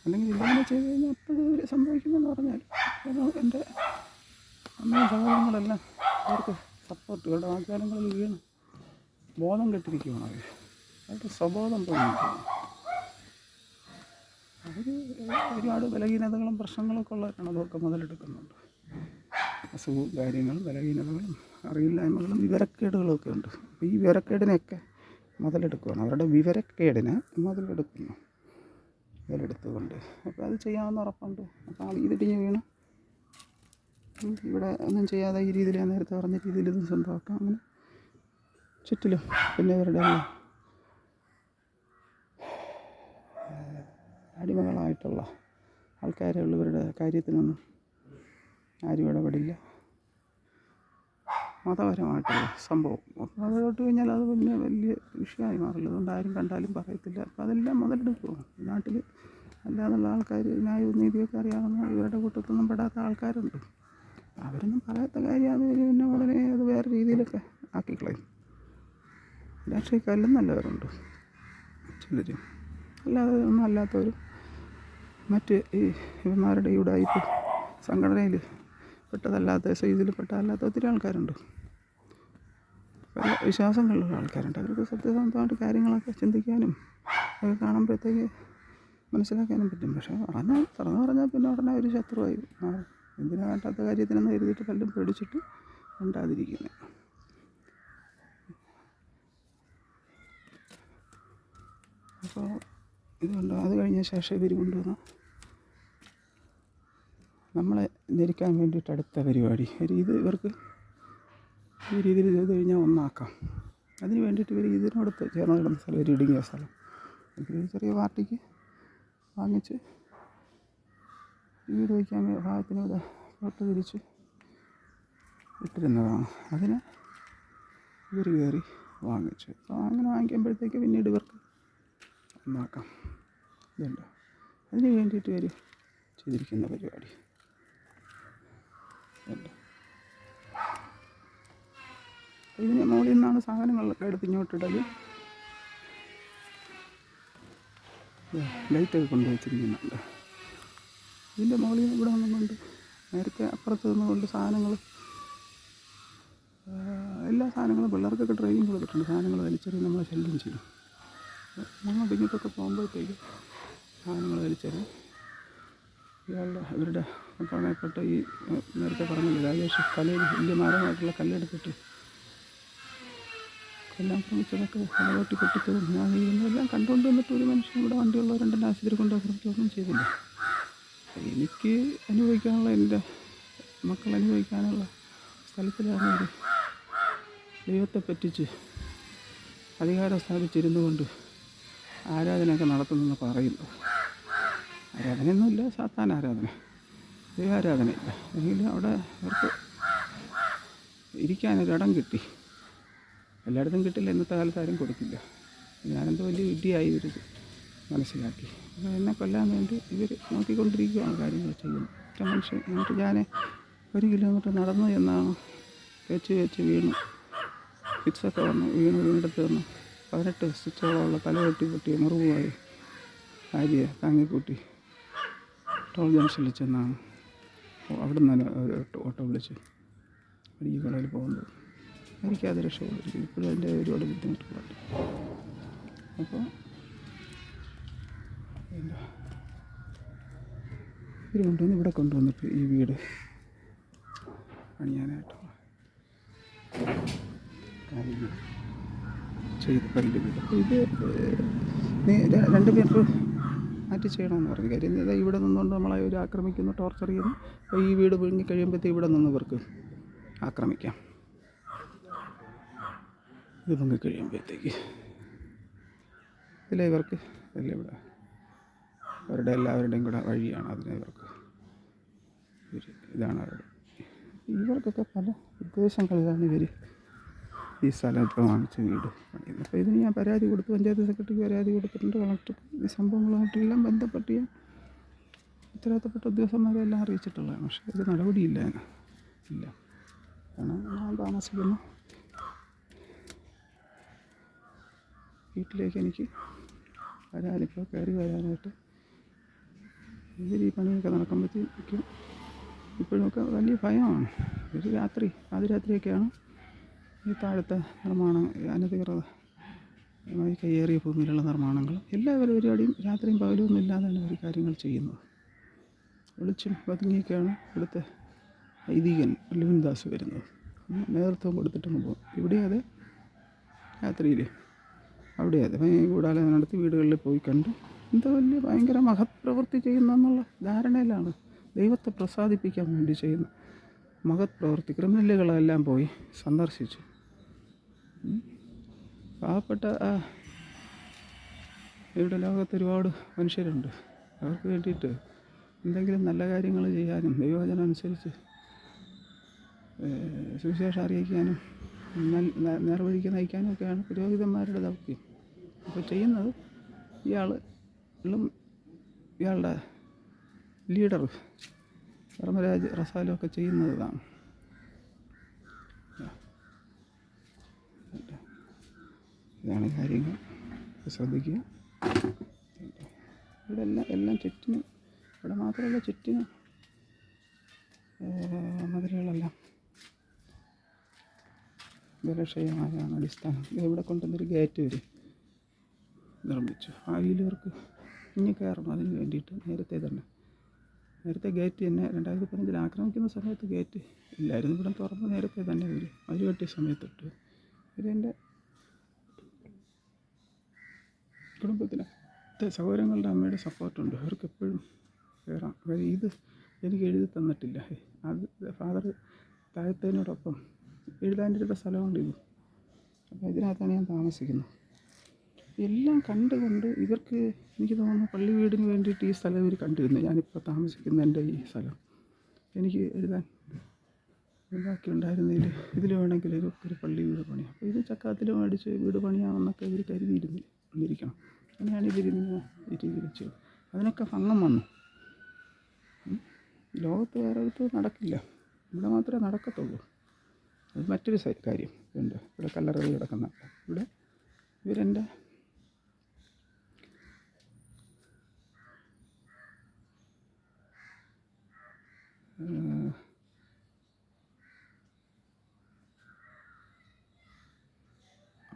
അല്ലെങ്കിൽ ഇല്ലെങ്കിൽ ചെയ്ത് കഴിഞ്ഞാൽ എപ്പോഴും ഇവർ സംഭവിക്കുമെന്ന് പറഞ്ഞാൽ എൻ്റെ അമ്മയും സഹോദരങ്ങളെല്ലാം അവർക്ക് സപ്പോർട്ട് ഇവരുടെ വാഗ്ദാനങ്ങളിൽ വീണ് ബോധം കെട്ടിരിക്കുകയാണ്. അവർക്ക് സ്വബോധം തോന്നിയിരിക്കുന്നു. അവർ ഒരുപാട് ബലഹീനതകളും പ്രശ്നങ്ങളൊക്കെ ഉള്ളവരാണ് അതൊക്കെ മുതലെടുക്കുന്നുണ്ട്. അസുഖവും കാര്യങ്ങളും ബലഹീനതകളും അറിയില്ലായ്മകളും വിവരക്കേടുകളൊക്കെ ഉണ്ട്. അപ്പോൾ ഈ വിവരക്കേടിനെയൊക്കെ മുതലെടുക്കുകയാണ്. അവരുടെ വിവരക്കേടിനെ മുതലെടുത്തുകൊണ്ട് അപ്പോൾ അത് ചെയ്യാമെന്ന് ഉറപ്പുണ്ട്. അപ്പോൾ ഇതിടിഞ്ഞ് വീണ് ഇവിടെ ഒന്നും ചെയ്യാതെ ഈ രീതിയിൽ ഞാൻ നേരത്തെ പറഞ്ഞ രീതിയിൽ ഇതും സ്വന്തമാക്കാം. അങ്ങനെ ചുറ്റിലും പിന്നെ ഇവരുടെ അടിമകളായിട്ടുള്ള ആൾക്കാരെ ഉള്ളവരുടെ കാര്യത്തിനൊന്നും ആരും ഇടപെടില്ല. മതപരമായിട്ടുള്ള സംഭവം അപ്പോൾ അത് തൊട്ട് കഴിഞ്ഞാൽ അത് പിന്നെ വലിയ വിഷയമായി മാറില്ല. അതുകൊണ്ട് ആരും കണ്ടാലും പറയത്തില്ല. അപ്പോൾ അതെല്ലാം മുതലെടുക്കും. നാട്ടിൽ അല്ലാതുള്ള ആൾക്കാർ ന്യായവും നീതിയൊക്കെ അറിയാവുന്ന ഇവരുടെ കൂട്ടത്തൊന്നും പെടാത്ത ആൾക്കാരുണ്ട്. അവരൊന്നും പറയാത്ത കാര്യമാണ്. പിന്നെ ഉടനെ അത് വേറെ രീതിയിലൊക്കെ ആക്കിക്കളയും. രാഷ്ട്രീയക്കാരിലും നല്ലവരുണ്ട് ചിലർ, അല്ലാതെ ഒന്നും അല്ലാത്തവരും മറ്റ് ഈ ഇവന്മാരുടെ ഉടായിപ്പ് സംഘടനയിൽ പെട്ടതല്ലാത്ത സൈസിൽ പെട്ടതല്ലാത്ത ഒത്തിരി ആൾക്കാരുണ്ട്. പല വിശ്വാസങ്ങളിലുള്ള ആൾക്കാരുണ്ട്. അവർക്ക് സത്യസന്ധമായിട്ട് കാര്യങ്ങളൊക്കെ ചിന്തിക്കാനും അതൊക്കെ കാണുമ്പോഴത്തേക്ക് മനസ്സിലാക്കാനും പറ്റും. പക്ഷേ തുറന്നു പറഞ്ഞാൽ പിന്നെ ഉടനെ ഒരു ശത്രുവായി മാറും. എന്തിനാ വേണ്ടാത്ത കാര്യത്തിനെന്ന് കരുതിയിട്ട് പലരും പേടിച്ചിട്ട് ഉണ്ടാതിരിക്കുന്നത്. അപ്പോൾ ഇതുകൊണ്ട് അത് കഴിഞ്ഞ ശേഷം ഇവർ കൊണ്ടുവന്ന നമ്മളെ ഞെരുക്കാൻ വേണ്ടിയിട്ട് അടുത്ത പരിപാടി ഇത് ഇവർക്ക് ഈ രീതിയിൽ ചെയ്ത് കഴിഞ്ഞാൽ ഒന്നാക്കാം. അതിന് വേണ്ടിയിട്ട് ഇവർ ഇതിനോടത്ത് ചേർന്ന് കിടന്ന സ്ഥലം ഒരു ഇടുങ്ങിയ സ്ഥലം ഒരു ചെറിയ പാർട്ടിക്ക് വാങ്ങിച്ച് വീട് വയ്ക്കാൻ ഭാഗത്തിന് ഇവിടെ ഫോട്ടോ തിരിച്ച് ഇട്ടിരുന്നതാണ്. അതിന് ഇവർ കയറി വാങ്ങിച്ചു. അപ്പോൾ അങ്ങനെ വാങ്ങിക്കുമ്പോഴത്തേക്ക് പിന്നീട് ഇവർക്ക് ഒന്നാക്കാം. ഇതുണ്ട് അതിന് വേണ്ടിയിട്ട് ഇവർ ചെയ്തിരിക്കുന്ന പരിപാടി. ഇതിന് മുകളിൽ നിന്നാണ് സാധനങ്ങളൊക്കെ എടുത്ത് ഇങ്ങോട്ടിടൽ. ലൈറ്റൊക്കെ കൊണ്ടുവച്ചിരിക്കുന്നുണ്ട്. ഇതിൻ്റെ മുകളിൽ ഇവിടെ നിന്നുകൊണ്ട് നേരത്തെ അപ്പുറത്ത് നിന്നുകൊണ്ട് സാധനങ്ങൾ എല്ലാ സാധനങ്ങളും പിള്ളേർക്കൊക്കെ ട്രെയിനിങ് കൊടുത്തിട്ടുണ്ട്. സാധനങ്ങൾ വലിച്ചെറിയും നമ്മളെ ശല്യം ചെയ്യും. അങ്ങോട്ടും ഇങ്ങോട്ടൊക്കെ പോകുമ്പോഴത്തേക്ക് സാധനങ്ങൾ വലിച്ചെറിയും. ഇവരുടെ പ്രധാനപ്പെട്ട ഈ നേരത്തെ പറഞ്ഞില്ല രാജേഷ് കലയിൽ വലിയ മരമായിട്ടുള്ള കല്ലെടുത്തിട്ട് എല്ലാം ശ്രമിച്ചതൊക്കെ തലവെട്ടി പൊട്ടിച്ചതും ഞാൻ ചെയ്യുന്നതെല്ലാം കണ്ടുകൊണ്ട് വന്നിട്ട് ഒരു മനുഷ്യൻ ഇവിടെ വണ്ടിയുള്ള 2 ആശുപത്രി കൊണ്ടുപോയി ശ്രമിച്ചൊന്നും ചെയ്തില്ല. എനിക്ക് അനുഭവിക്കാനുള്ള എൻ്റെ മക്കൾ അനുഭവിക്കാനുള്ള സ്ഥലത്തിലാണ് ഒരു ദൈവത്തെ പറ്റിച്ച് അധികാരം സ്ഥാപിച്ചിരുന്നു കൊണ്ട് ആരാധനയൊക്കെ നടത്തുന്നെന്ന് പറയുന്നു. ആരാധനയൊന്നുമില്ല, സാത്താൻ ആരാധന, ദൈവാരാധനയില്ല. എങ്കിലും അവിടെ അവർക്ക് ഇരിക്കാനൊരിടം കിട്ടി. എല്ലായിടത്തും കിട്ടില്ല, ഇന്നത്തെ കാലത്ത് ആരും കൊടുക്കില്ല. ഞാനെന്തോ വലിയ വിഡ്ഢിയായി ഇവർ മനസ്സിലാക്കി. അപ്പോൾ എന്നെ കൊല്ലാൻ വേണ്ടി ഇവർ നോക്കിക്കൊണ്ടിരിക്കുകയാണ് കാര്യങ്ങൾ ചെയ്യുന്നത്. ഒറ്റ മനുഷ്യൻ. എന്നിട്ട് ഞാൻ 1 കിലോമീറ്റർ നടന്നു എന്നാണ് വെച്ച് വീണു. ഫിക്സൊക്കെ വന്നു. വീണിടത്ത് നിന്ന് 18 സ്റ്റിച്ചോളമുള്ള തലവെട്ടി പൊട്ടിയ മുറിവുമായി ഭാര്യയെ താങ്ങിക്കൂട്ടി ടോൾ ജംഗ്ഷനിൽ ചെന്നാണ് അവിടെ നിന്ന് ഒരു ഓട്ടോ വിളിച്ച് മെഡിക്കൽ കോളേജിൽ പോകുന്നത്. എനിക്കത് രക്ഷപ്പെട്ടിരിക്കും. ഇപ്പോഴും അതിൻ്റെ ഒരുപാട് ബുദ്ധിമുട്ടുകളുണ്ട്. അപ്പോൾ എന്താ ഇവർ കൊണ്ടുവന്ന് ഇവിടെ കൊണ്ടുവന്നിട്ട് ഈ വീട് പണിയാനായിട്ടുള്ള കാര്യങ്ങൾ ചെയ്ത് പരിഗണിക്കും. അപ്പോൾ ഇത് 2 മീറ്റർ മാറ്റി ചെയ്യണമെന്ന് പറഞ്ഞു. കാര്യം ഇതാ ഇവിടെ നിന്നുകൊണ്ട് നമ്മളെ ഒരു ആക്രമിക്കുന്നു, ടോർച്ചർ ചെയ്യുന്നു. അപ്പോൾ ഈ വീട് വിഴുങ്ങി കഴിയുമ്പോഴത്തേക്ക് ഇവിടെ നിന്ന് ഇവർക്ക് ആക്രമിക്കാം. ഇത് പൊങ്ങി കഴിയുമ്പോഴത്തേക്ക് ഇതിലെ ഇവർക്ക് അല്ലേ ഇവിടെ അവരുടെ എല്ലാവരുടെയും കൂടെ വഴിയാണ്. അതിന് ഇവർക്ക് ഇതാണ് ഇവർക്കൊക്കെ പല ഉദ്ദേശങ്ങളിലാണ് ഇവർ ഈ സ്ഥലം ഇപ്പോൾ വാങ്ങിച്ച വീട് പണിയുന്നത്. അപ്പോൾ ഇതിന് ഞാൻ പരാതി കൊടുത്തു. പഞ്ചായത്ത് സെക്രട്ടറിക്ക് പരാതി കൊടുത്തിട്ടുണ്ട്. കളക്ടർക്ക് ഈ സംഭവങ്ങളുമായിട്ടെല്ലാം ബന്ധപ്പെട്ട് ഉത്തരവാദിത്തപ്പെട്ട ഉദ്യോഗസ്ഥന്മാരെല്ലാം അറിയിച്ചിട്ടുള്ളതാണ്. പക്ഷേ ഇത് നടപടിയില്ല. ഇല്ല. കാരണം ഞാൻ താമസിക്കുന്ന വീട്ടിലേക്ക് എനിക്ക് വരാനിപ്പോൾ കയറി വരാനായിട്ട് ഇവർ ഈ പണിയൊക്കെ നടക്കുമ്പോഴത്തേക്കും ഇപ്പോഴൊക്കെ വലിയ ഭയമാണ്. ഒരു പാതിരാത്രിയൊക്കെയാണ് ഈ താഴത്തെ നിർമ്മാണം, അനധികൃതമായി കയ്യേറിയ ഭൂമിയിലുള്ള നിർമ്മാണങ്ങൾ എല്ലാ പരിപാടിയും രാത്രിയും പകലും ഒന്നും ഇല്ലാതെയാണ് ഇവർ കാര്യങ്ങൾ ചെയ്യുന്നത്. വിളിച്ചും പതുങ്ങിയൊക്കെയാണ് ഇവിടുത്തെ ഐതിഹ്യൻ ലിവിൻദാസ് വരുന്നത്. നേതൃത്വം കൊടുത്തിട്ടൊന്ന് പോകും. ഇവിടെ അതെ, രാത്രിയിൽ അവിടെ അതെ കൂടാതെ നടത്തി വീടുകളിൽ പോയി കണ്ട് എന്താ വലിയ ഭയങ്കര മഹത് പ്രവൃത്തി ചെയ്യുന്നെന്നുള്ള ധാരണയിലാണ്. ദൈവത്തെ പ്രസാദിപ്പിക്കാൻ വേണ്ടി ചെയ്യുന്ന മഹത് പ്രവൃത്തി. ക്രിമിനലുകളെല്ലാം പോയി സന്ദർശിച്ചു. പാവപ്പെട്ട ഇവിടെ ലോകത്ത് ഒരുപാട് മനുഷ്യരുണ്ട്. അവർക്ക് വേണ്ടിയിട്ട് എന്തെങ്കിലും നല്ല കാര്യങ്ങൾ ചെയ്യാനും ദൈവവചനം അനുസരിച്ച് സുവിശേഷം അറിയിക്കാനും നേർവഴിക്ക് നയിക്കാനും ഒക്കെയാണ് പുരോഹിതന്മാരുടെ ദൗത്യം. അപ്പോൾ ചെയ്യുന്നത് ഇയാളുടെ ലീഡർ ധർമ്മരാജ് റസാലും ഒക്കെ ചെയ്യുന്നത് ഇതാണ്. ഇതാണ് കാര്യങ്ങൾ. ശ്രദ്ധിക്കുക. ഇവിടെ എല്ലാം ചുറ്റിനും, ഇവിടെ മാത്രമല്ല ചുറ്റിനും മതിലുകളെല്ലാം ബലക്ഷയമായാണ് അടിസ്ഥാനം. ഇവിടെ കൊണ്ടുവന്നൊരു ഗേറ്റ് വരും നിർമ്മിച്ചു. ഭാവിയിലവർക്ക് ഇനി കയറണം. അതിന് വേണ്ടിയിട്ട് നേരത്തെ ഗേറ്റ് തന്നെ 2015 ആക്രമിക്കുന്ന സമയത്ത് ഗേറ്റ് ഇല്ലായിരുന്നു. ഇവിടെ തുറന്ന് നേരത്തെ തന്നെ വരും. അതിൽ വെട്ടിയ സമയത്തൊട്ട് ഇതെൻ്റെ കുടുംബത്തിന് സഹോദരങ്ങളുടെ അമ്മയുടെ സപ്പോർട്ടുണ്ട്. അവർക്ക് എപ്പോഴും കയറാം. ഇത് എനിക്ക് എഴുതി തന്നിട്ടില്ല. അത് ഫാദർ താഴത്തേനോടൊപ്പം എഴുതാൻ്റെ സ്ഥലമുണ്ട് ഇത്. അപ്പോൾ ഇതിനകത്താണ് ഞാൻ താമസിക്കുന്നത്. എല്ലാം കണ്ടുകൊണ്ട് ഇവർക്ക് എനിക്ക് തോന്നുന്നു പള്ളി വീടിന് വേണ്ടിയിട്ട് ഈ സ്ഥലം ഇവർ കണ്ടിരുന്നു. ഞാനിപ്പോൾ താമസിക്കുന്ന എൻ്റെ ഈ സ്ഥലം എനിക്ക് എഴുതാൻ ബാക്കി ഉണ്ടായിരുന്നതിൽ ഇതിൽ വേണമെങ്കിൽ ഒരു പള്ളി വീട് പണിയാം. അപ്പോൾ ഇത് ചക്കാത്തിൽ മേടിച്ച് വീട് പണിയാമെന്നൊക്കെ ഇവർ കരുതിയിരിക്കണം. അങ്ങനെയാണ് ഇവരിങ്ങനെ ഈ രീതിയിൽ ചെയ്തത്. അതിനൊക്കെ ഭംഗം വന്നു. ലോകത്ത് വേറെ അടുത്ത് നടക്കില്ല, ഇവിടെ മാത്രമേ നടക്കത്തുള്ളൂ. അത് മറ്റൊരു കാര്യം. ഇവിടെ കല്ലറകൾ കിടക്കുന്ന ഇവിടെ ഇവരെൻ്റെ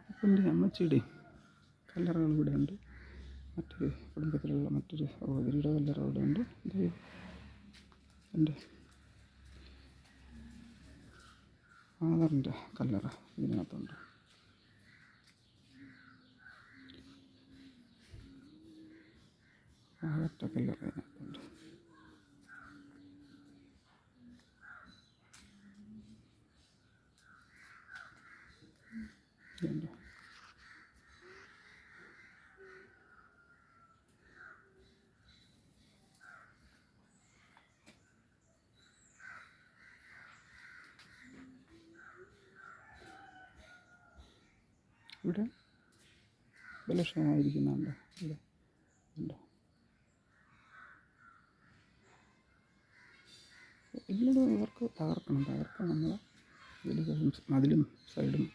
അപ്പൻ്റെ അമ്മച്ചിയുടെയും കല്ലറകൾ ഇവിടെ ഉണ്ട്. മറ്റൊരു കുടുംബത്തിലുള്ള മറ്റൊരു സഹോദരിയുടെ കല്ലറ ഇവിടെ ഉണ്ട്. എൻ്റെ ഫാദറിൻ്റെ കല്ലറ ഇതിനകത്തുണ്ട്. ഫാദറിൻ്റെ കല്ലറ ഇതിനകത്തുണ്ട്. ഇതുണ്ട്. ഇവിടെ ബലക്ഷയമായിരിക്കുന്നുണ്ട്. ഇവിടെ ഉണ്ടോ? എല്ലായിടും ഇവർക്ക് തകർക്കാൻ നമ്മൾ മതിലും സൈഡും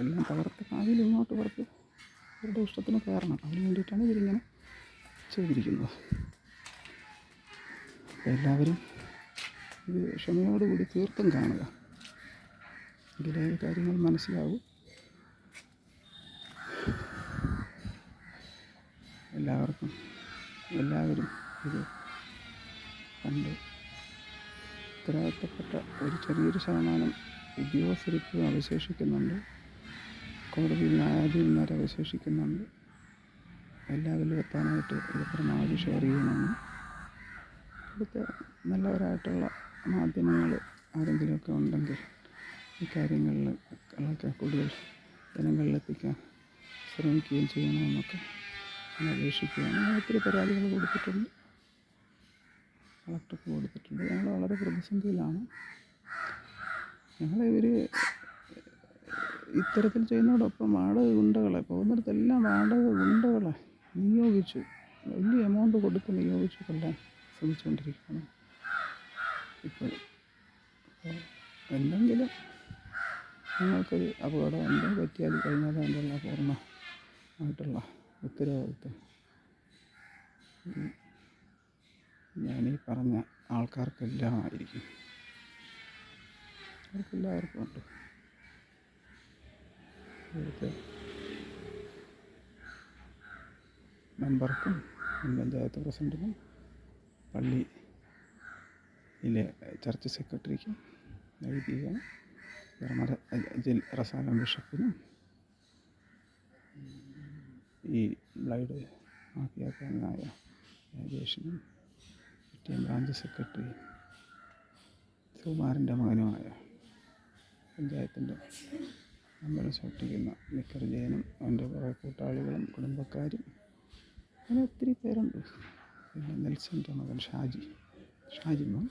എല്ലാം തകർത്ത് ഭാവിയിൽ ഇങ്ങോട്ട് ഇവർക്ക് ഇവരുടെ ഇഷ്ടത്തിന് കയറണം. അതിന് വേണ്ടിയിട്ടാണ് ഇവരിങ്ങനെ ചെയ്തിരിക്കുന്നത്. അപ്പോൾ എല്ലാവരും ഇത് ക്ഷമയോടുകൂടി തീർത്തും കാണുക. ഇതിലെ കാര്യങ്ങൾ മനസ്സിലാവും. എല്ലാവരും ഇത് കണ്ട് ഉത്തരവാദിത്തപ്പെട്ട ഒരു ചെറിയൊരു ശതമാനം ഉദ്യോഗസ്ഥരിപ്പോഴും അവശേഷിക്കുന്നുണ്ട്. കോടതിയിൽ ന്യായാധിപന്മാർ അവശേഷിക്കുന്നുണ്ട്. എല്ലാവരിലും എത്താനായിട്ട് ഇത് പരമാവധി ഷെയർ ചെയ്യണമെന്ന് ഇവിടുത്തെ നല്ലവരായിട്ടുള്ള മാധ്യമങ്ങൾ ആരെങ്കിലുമൊക്കെ ഉണ്ടെങ്കിൽ ഈ കാര്യങ്ങളിലൊക്കെ കൂടുതൽ ജനങ്ങളിലെത്തിക്കാൻ ശ്രമിക്കുകയും ചെയ്യണമെന്നൊക്കെ ഞാൻ അപേക്ഷിക്കുകയാണ്. ഒത്തിരി പരാതികൾ കൊടുത്തിട്ടുണ്ട്, കളക്ടർക്ക് കൊടുത്തിട്ടുണ്ട്. ഞങ്ങൾ വളരെ പ്രതിസന്ധിയിലാണ്. ഇവർ ഇത്തരത്തിൽ ചെയ്യുന്നതോടൊപ്പം വാടക ഗുണ്ടകളെ പോകുന്നിടത്തെല്ലാം വാടക ഗുണ്ടകളെ നിയോഗിച്ചു, വലിയ എമൗണ്ട് കൊടുത്ത് നിയോഗിച്ചു കൊല്ലാൻ ശ്രമിച്ചുകൊണ്ടിരിക്കുകയാണ് ഇപ്പോഴും. എന്തെങ്കിലും ഞങ്ങൾക്കൊരു അപകടം എന്തോ പറ്റിയാൽ കഴിഞ്ഞാൽ അതിനുള്ള പൂർണ്ണമായിട്ടുള്ള ഉത്തരവാദിത്വം ഞാനീ പറഞ്ഞ ആൾക്കാർക്കെല്ലാം ആയിരിക്കും. അവർക്കെല്ലാവർക്കും ഉണ്ട്. ഇവിടുത്തെ മെമ്പർക്കും പഞ്ചായത്ത് പ്രസിഡൻറ്റിനും പള്ളിയിലെ ചർച്ച് സെക്രട്ടറിക്കും വൈദികനും റസാലം ബിഷപ്പിനും ഈ ബ്ലൈഡ് മാഫിയാക്കാരനായ രാജേഷിനും ബ്രാഞ്ച് സെക്രട്ടറി സുകുമാരൻ്റെ മകനുമായ പഞ്ചായത്തിൻ്റെ അമ്പലം സൃഷ്ടിക്കുന്ന നിക്കർ ജയനും അവൻ്റെ കുറേ കൂട്ടാളികളും കുടുംബക്കാരും അങ്ങനെ ഒത്തിരി പേരുണ്ട്. പിന്നെ നെൽസൻ്റെ മകൻ ഷാജിമോൻ,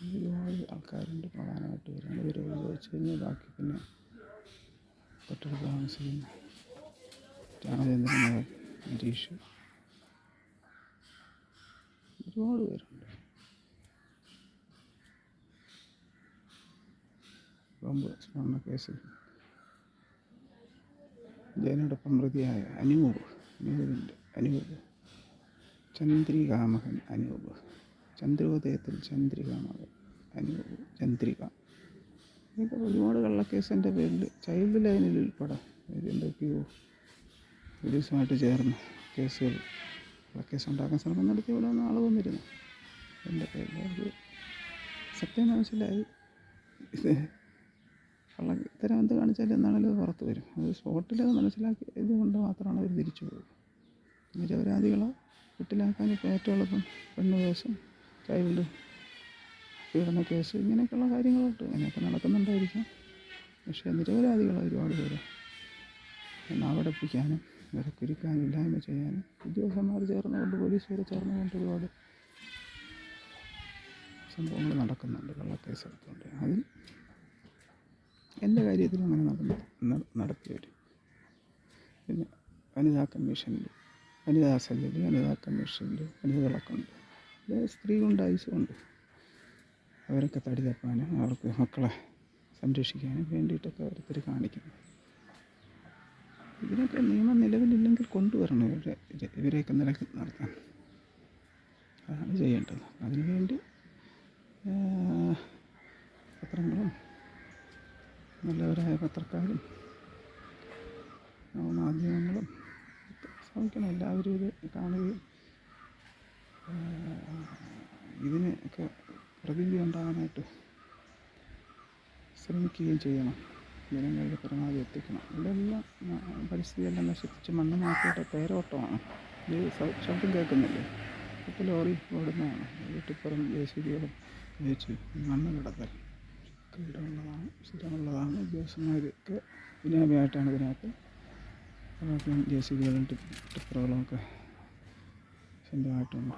ഒരുപാട് ആൾക്കാരുണ്ട്. പ്രധാനമായിട്ട് വരുന്നത് ഇവർ ഉപയോഗിച്ച് കഴിഞ്ഞാൽ ബാക്കി പിന്നെ തൊട്ടടുത്ത് താമസിക്കുന്ന രാമചന്ദ്രൻ മകൻ ഗിരീഷ്, ഒരുപാട് പേരുണ്ട്. ബോംബ് സ്ഫോടന കേസിൽ ജയനോടൊപ്പം പ്രതിയായ അനൂപ്, ചന്ദ്രികാമകൻ അനൂപ്, ചന്ദ്രോദയത്തിൽ ചന്ദ്രികാമകൻ അനൂപ്, ചന്ദ്രിക, ഇതൊക്കെ ഒരുപാട് കള്ളക്കേസിൻ്റെ പേരിൽ ചൈൽഡ് ലൈനിൽ ഉൾപ്പെടെ എന്തൊക്കെയോ പോലീസുമായിട്ട് ചേർന്ന് കള്ളക്കേസ് ഉണ്ടാക്കാൻ ശ്രമം നടത്തി ഇവിടെ നിന്ന് ആൾ വന്നിരുന്നു. എൻ്റെ പേരിൽ അവർക്ക് സത്യം മനസ്സിലായി. ഇത്തരം എന്ത് കാണിച്ചാലും എന്നാണെങ്കിലും അത് പുറത്ത് വരും. അത് സ്പോട്ടിലത് മനസ്സിലാക്കി ഇതുകൊണ്ട് മാത്രമാണ് അവർ തിരിച്ചു പോകുന്നത്. നിരപരാധികളെ വീട്ടിലാക്കാൻ ഇപ്പോൾ ഏറ്റവും എളുപ്പം പെണ്ണ് കേസും ചൈൽഡ് പീഡന കേസ് ഇങ്ങനെയൊക്കെയുള്ള കാര്യങ്ങളുണ്ട്. ഇങ്ങനെയൊക്കെ നടക്കുന്നുണ്ടായിരിക്കാം. പക്ഷേ നിരപരാധികളെ ഒരുപാട് പേര് നാവടപ്പിക്കാനും വിലക്കുരുക്കാനും ഇല്ലായ്മ ചെയ്യാനും ഉദ്യോഗസ്ഥന്മാർ ചേർന്നുകൊണ്ട് പോലീസുകാർ ചേർന്നുകൊണ്ട് ഒരുപാട് സംഭവങ്ങൾ നടക്കുന്നുണ്ട്. കള്ളക്കേസ് എടുത്തുകൊണ്ട് അതിൽ എൻ്റെ കാര്യത്തിലും അങ്ങനെ നടത്തിയവർ. പിന്നെ വനിതാ കമ്മീഷനിൽ വനിതാ സെല്ലിൽ വനിതാ കമ്മീഷനിൽ വനിതകളൊക്കെ ഉണ്ട്. സ്ത്രീ ഗുണ്ടായിസുമുണ്ട്. അവരൊക്കെ തടി തപ്പാനും അവർക്ക് മക്കളെ സംരക്ഷിക്കാനും വേണ്ടിയിട്ടൊക്കെ ഓരോരുത്തർ കാണിക്കുന്നു. ഇതിനൊക്കെ നിയമം നിലവിലില്ലെങ്കിൽ കൊണ്ടുവരണം. ഇവരെയൊക്കെ നിലക്ക് നടത്താൻ അതാണ് ചെയ്യേണ്ടത്. അതിനുവേണ്ടി പത്രങ്ങളും നല്ലവരായ പത്രക്കാരും മാധ്യമങ്ങളും ശ്രമിക്കണം. എല്ലാവരും ഇത് കാണുകയും ഇതിനൊക്കെ പ്രതിവിധി ഉണ്ടാകാനായിട്ട് ശ്രമിക്കുകയും ചെയ്യണം. ജനങ്ങളുടെ പരമാവധി എത്തിക്കണം. ഇതെല്ലാം പരിസ്ഥിതിയെല്ലാം നശിപ്പിച്ച് മണ്ണ് മാറ്റിയിട്ട് തേരോട്ടമാണ്. ഇത് ശബ്ദം കേൾക്കുന്നില്ലേ? ഇപ്പോൾ ലോറി ഓടുന്നതാണ്. വീട്ടിപ്പുറം ജെസിബികളും ഉപയോഗിച്ച് മണ്ണ് കിടത്തൽ ഇവിടെയുള്ളതാണ്, സ്ഥിരമുള്ളതാണ്. ഉദ്യോഗസ്ഥന്മാരൊക്കെ വിനാമയായിട്ടാണ് ഇതിനകത്ത് ജെസിബികളും ടിപ്പറുകളുമൊക്കെ സ്വന്തമായിട്ടുണ്ട്.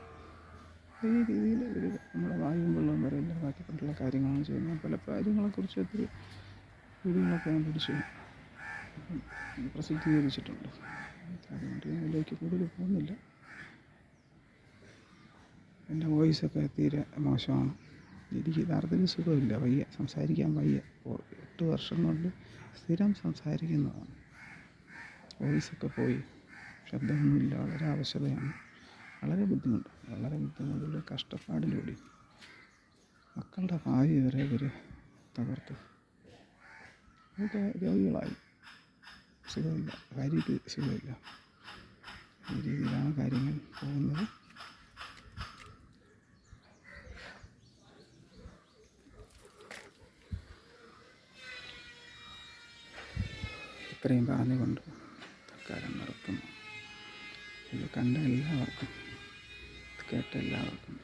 ഈ രീതിയിൽ നമ്മുടെ വായുവും വെള്ളവും വരെ ഇല്ലാതാക്കിക്കൊണ്ടുള്ള കാര്യങ്ങളാണ് ചെയ്യുന്നത്. പല കാര്യങ്ങളെക്കുറിച്ച് ഒത്തിരി വീഡിയോകളൊക്കെ ഞാൻ പിടിച്ച് പ്രസിദ്ധീകരിച്ചിട്ടുണ്ട്. അതുകൊണ്ട് ഞാൻ അതിലേക്ക് കൂടുതൽ പോകുന്നില്ല. എൻ്റെ വോയിസൊക്കെ തീരെ മോശമാണ്. എനിക്ക് യഥാർത്ഥത്തിൽ സുഖമില്ല, വയ്യ, സംസാരിക്കാൻ വയ്യ. 8 വർഷം കൊണ്ട് സ്ഥിരം സംസാരിക്കുന്നതാണ്. വോയിസൊക്കെ പോയി, ശബ്ദമൊന്നുമില്ല, വളരെ അവശതയാണ്, വളരെ ബുദ്ധിമുട്ട്, കഷ്ടപ്പാടിലൂടെ മക്കളുടെ ഭാവി വരെ ഇവർ തകർത്തു. അതൊക്കെ രോഗികളായി, സുഖമില്ല, ഭാര്യയ്ക്ക് സുഖമില്ല. ഈ രീതിയിലാണ് കാര്യങ്ങൾ പോകുന്നത്. ഇത്രയും പറഞ്ഞുകൊണ്ട് തൽക്കാലം നിർത്തുന്നു. ഇത് കണ്ട എല്ലാവർക്കും, കേട്ട എല്ലാവർക്കും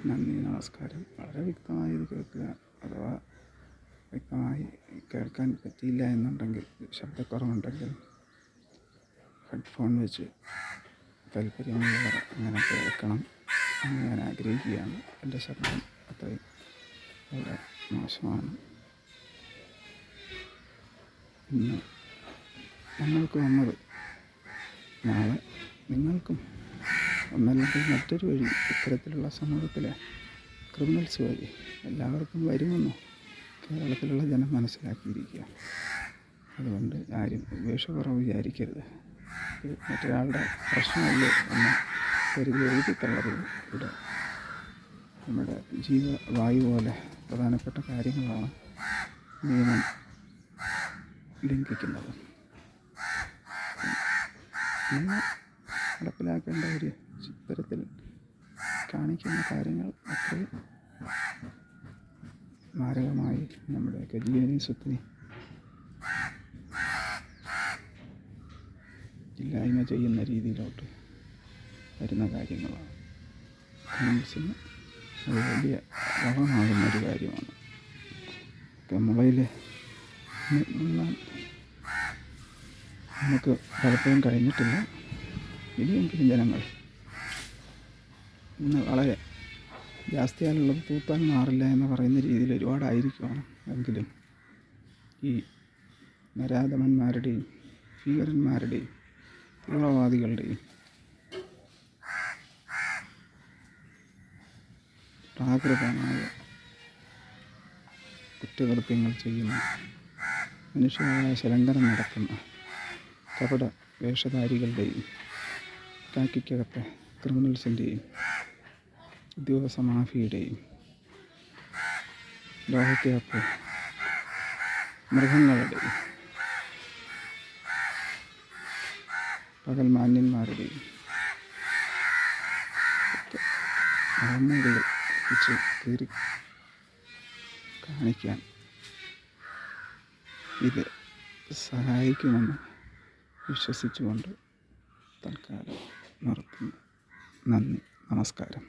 നന്ദി, നമസ്കാരം. വളരെ വ്യക്തമായി ഇത് കേൾക്കുക, അഥവാ വ്യക്തമായി കേൾക്കാൻ പറ്റിയില്ല എന്നുണ്ടെങ്കിൽ, ശബ്ദക്കുറവുണ്ടെങ്കിൽ ഹെഡ്ഫോൺ വെച്ച് താല്പര്യമുള്ളവർ അങ്ങനെ കേൾക്കണം എന്ന് ഞാൻ ആഗ്രഹിക്കുകയാണ്. എൻ്റെ ശബ്ദം അത്രയും വളരെ മോശമാണ്. ഇന്ന് ഞങ്ങൾക്ക് വന്നത് നാളെ നിങ്ങൾക്കും ഒന്നല്ലെങ്കിൽ മറ്റൊരു വഴി ഇത്തരത്തിലുള്ള സമൂഹത്തിലെ ക്രിമിനൽസ് വഴി എല്ലാവർക്കും വരുമെന്നോ കേരളത്തിലുള്ള ജനം മനസ്സിലാക്കിയിരിക്കുക. അതുകൊണ്ട് ആരും ഉപേക്ഷക്കുറവ് വിചാരിക്കരുത്. ഇത് മറ്റൊരാളുടെ പ്രശ്നമല്ലേ എന്ന് കരുതി എഴുതിത്തള്ളരുത്. ഇവിടെ നമ്മുടെ ജീവവായു പോലെ പ്രധാനപ്പെട്ട കാര്യങ്ങളാണ് നിയമം ലംഘിക്കുന്നത്. നിയമം നടപ്പിലാക്കേണ്ട ഒരു ഇത്തരത്തിൽ കാണിക്കുന്ന കാര്യങ്ങൾ അത്രയും മാരകമായി നമ്മുടെയൊക്കെ ജീവനെയും സ്വത്തിനെയും ഇല്ലായ്മ ചെയ്യുന്ന രീതിയിലോട്ട് വരുന്ന കാര്യങ്ങളാണ്. ക്രിമിനൽസിന് അത് വലിയ രോഗമാകുന്നൊരു കാര്യമാണ്. മുളയിൽ നമുക്ക് പലപ്പോഴും കഴിഞ്ഞിട്ടില്ല. ഇനിയെങ്കിലും ജനങ്ങൾ ഇന്ന് വളരെ ജാസ്തിയാലുള്ളത് തൂത്താൻ മാറില്ല എന്ന് പറയുന്ന രീതിയിൽ ഒരുപാടായിരിക്കുവാണ്. എങ്കിലും ഈ നരാധമന്മാരുടെയും ഭീകരന്മാരുടെയും തീവ്രവാദികളുടെയും പ്രാകൃതമായ കുറ്റകൃത്യങ്ങൾ ചെയ്യുന്ന, മനുഷ്യാവകാശ ലംഘനം നടത്തുന്ന കപട വേഷധാരികളുടെയും കാക്കിക്കകത്തെ ക്രിമിനൽസിൻ്റെയും ഉദ്യോഗസ്ഥ മാഫിയുടെയും ലോഹയ്ക്കകത്ത് മൃഗങ്ങളുടെയും പകൽ മാന്യന്മാരുടെയും അഹമ്മദികൾ വെച്ച് കീറി കാണിക്കാൻ ഇത് സഹായിക്കുമെന്ന് വിശ്വസിച്ചുകൊണ്ട് തൽക്കാലം നിർത്തുന്നു. നന്ദി, നമസ്കാരം.